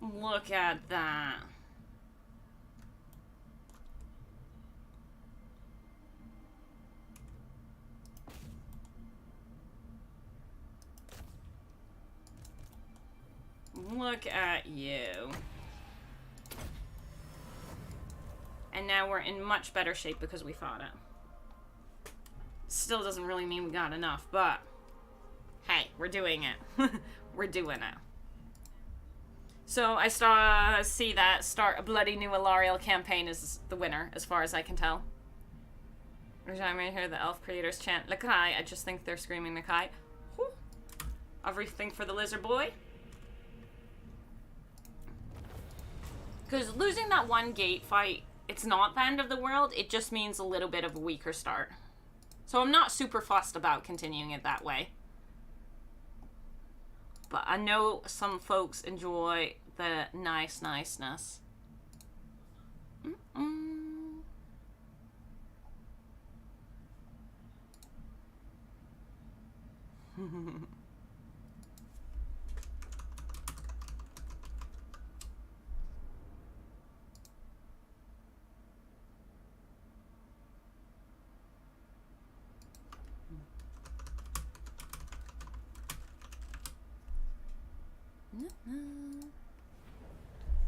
Look at that. Look at you. And now we're in much better shape because we fought it. Still doesn't really mean we got enough, but hey, we're doing it. We're doing it. So I see that start a bloody new Alariel campaign is the winner, as far as I can tell. Every time I hear the elf creators chant Lakai, I just think they're screaming Lakai. Whew. Everything for the lizard boy. Because losing that one gate fight, it's not the end of the world, it just means a little bit of a weaker start. So I'm not super fussed about continuing it that way. But I know some folks enjoy the niceness.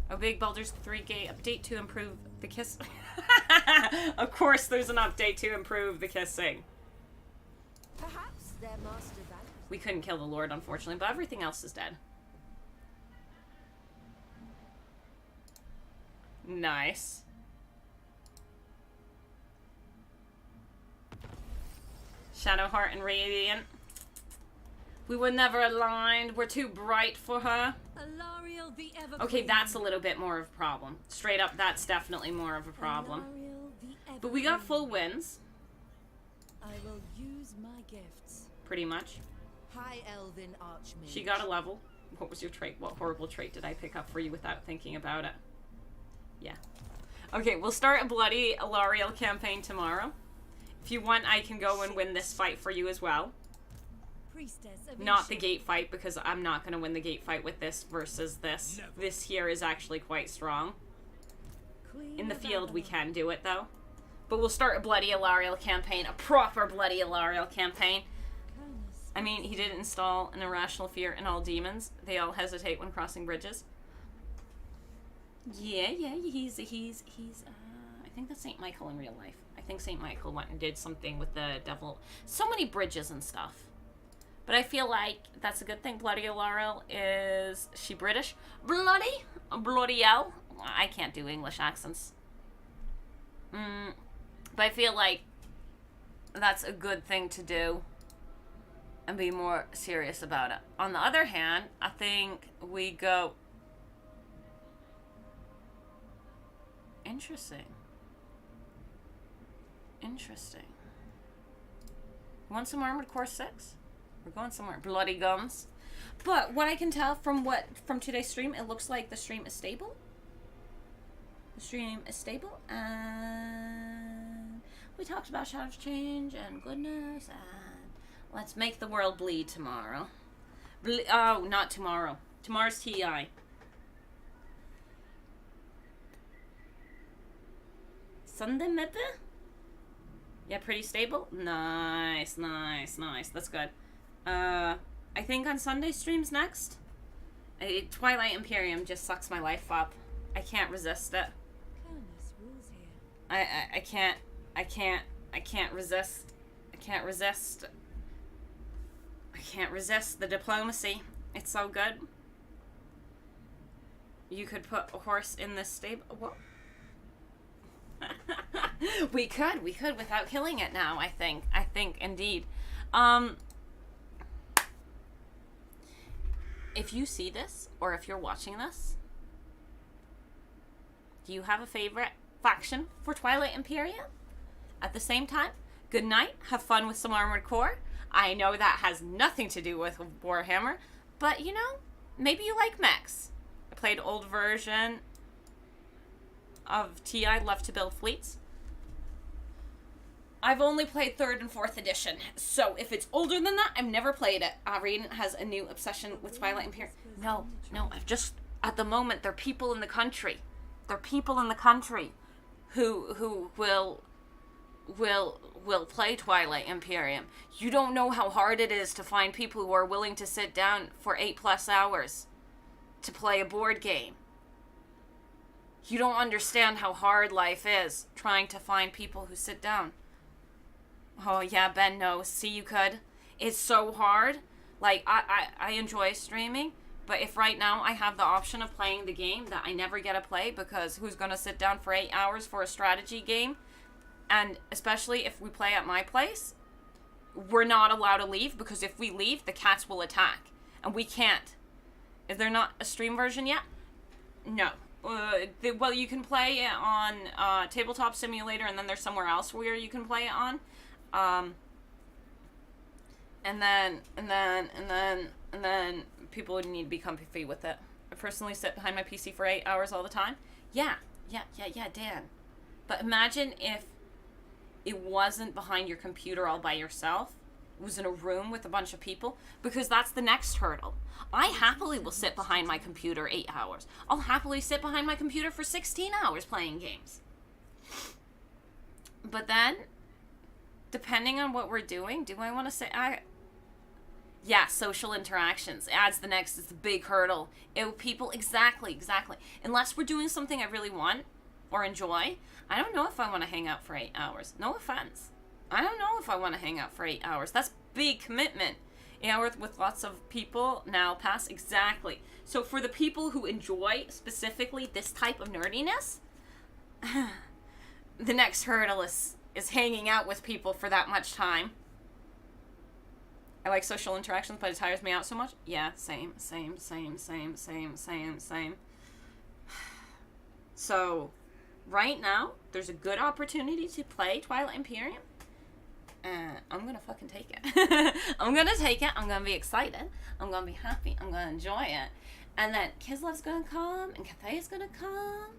A big Baldur's 3 gate update to improve the kiss. Of course there's an update to improve the kissing. Perhaps their master values. We couldn't kill the Lord, unfortunately, but everything else is dead. Nice. Shadowheart and Radiant. We were never aligned. We're too bright for her. Alariel the Evergreen. Okay, that's a little bit more of a problem. Straight up, that's definitely more of a problem. Alariel the Evergreen. But we got full wins. I will use my gifts. Pretty much. High Elven Archmage. She got a level. What was your trait? What horrible trait did I pick up for you without thinking about it? Yeah. Okay, we'll start a bloody Alariel campaign tomorrow. If you want, I can go and win this fight for you as well. Priestess of Not the Isha. gate fight, because I'm not going to win the gate fight with this versus this. Never. This here is actually quite strong. Queen In the of field, we Avalon. can do it, though. But we'll start a bloody Alariel campaign. A proper bloody Alariel campaign. Conus. I mean, he did install an irrational fear in all demons. They all hesitate when crossing bridges. Yeah, he's I think that's St. Michael in real life. I think St. Michael went and did something with the devil. So many bridges and stuff. But I feel like that's a good thing. Bloody Alariel is she British? Bloody L. I can't do English accents. But I feel like that's a good thing to do and be more serious about it. On the other hand, I think we go Interesting. Interesting. You want some Armored Core 6? We're going somewhere. Bloody gums. But what I can tell from today's stream, it looks like the stream is stable. The stream is stable, and we talked about Shadow of Change and goodness, and let's make the world bleed tomorrow. Oh, not tomorrow. Tomorrow's TI. Sunday maybe? Yeah, pretty stable? Nice, nice, nice. That's good. I think on Sunday streams next. Twilight Imperium just sucks my life up. I can't resist it. Careless rules here. I can't resist. I can't resist. I can't resist the diplomacy. It's so good. You could put a horse in this stable. What? we could without killing it now, I think indeed. If you see this, or if you're watching this, do you have a favorite faction for Twilight Imperium? At the same time, good night, have fun with some Armored Core. I know that has nothing to do with Warhammer, but you know, maybe you like mechs. I played old version of TI, love to build fleets. I've only played 3rd and 4th edition, so if it's older than that, I've never played it. Radiant has a new obsession with Twilight Imperium. No, I've just, at the moment, there are people in the country. There are people in the country who will play Twilight Imperium. You don't know how hard it is to find people who are willing to sit down for 8+ hours to play a board game. You don't understand how hard life is trying to find people who sit down. Oh yeah, Ben knows. See, you could. It's so hard. Like, I enjoy streaming, but if right now I have the option of playing the game that I never get to play, because who's going to sit down for 8 hours for a strategy game? And especially if we play at my place, we're not allowed to leave, because if we leave, the cats will attack. And we can't. Is there not a stream version yet? No. Well, you can play it on Tabletop Simulator, and then there's somewhere else where you can play it on. And then people would need to be comfy with it. I personally sit behind my PC for 8 hours all the time. Yeah, Dan. But imagine if it wasn't behind your computer all by yourself. It was in a room with a bunch of people, because that's the next hurdle. I happily will sit behind my computer 8 hours. I'll happily sit behind my computer for 16 hours playing games. But then, depending on what we're doing, do I want to say... Yeah, social interactions. Adds the next, it's the big hurdle. People, exactly. Unless we're doing something I really want or enjoy, I don't know if I want to hang out for 8 hours. No offense. I don't know if I want to hang out for 8 hours. That's big commitment. Yeah, with lots of people now pass. Exactly. So for the people who enjoy specifically this type of nerdiness, the next hurdle is hanging out with people for that much time. I like social interactions, but it tires me out so much. Yeah, same. So, right now, there's a good opportunity to play Twilight Imperium. I'm gonna fucking take it. I'm gonna take it. I'm gonna be excited. I'm gonna be happy. I'm gonna enjoy it. And then Kislev's gonna come, and Cathay's gonna come.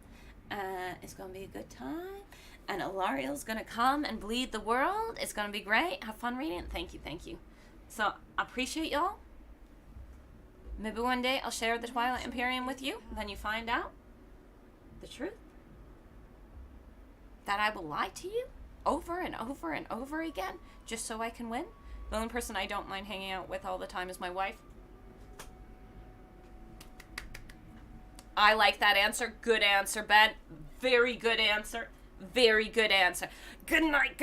It's gonna be a good time. And Ilariel's gonna come and bleed the world. It's gonna be great. Have fun reading it. Thank you. So, I appreciate y'all. Maybe one day I'll share the Twilight Imperium with you. Then you find out the truth. That I will lie to you over and over and over again, just so I can win. The only person I don't mind hanging out with all the time is my wife. I like that answer. Good answer, Ben. Very good answer. Very good answer. Good night.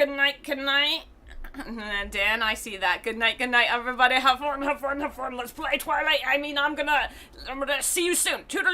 Dan, I see that. Good night, everybody. Have fun. Let's play Twilight. I'm gonna see you soon. Toodaloo.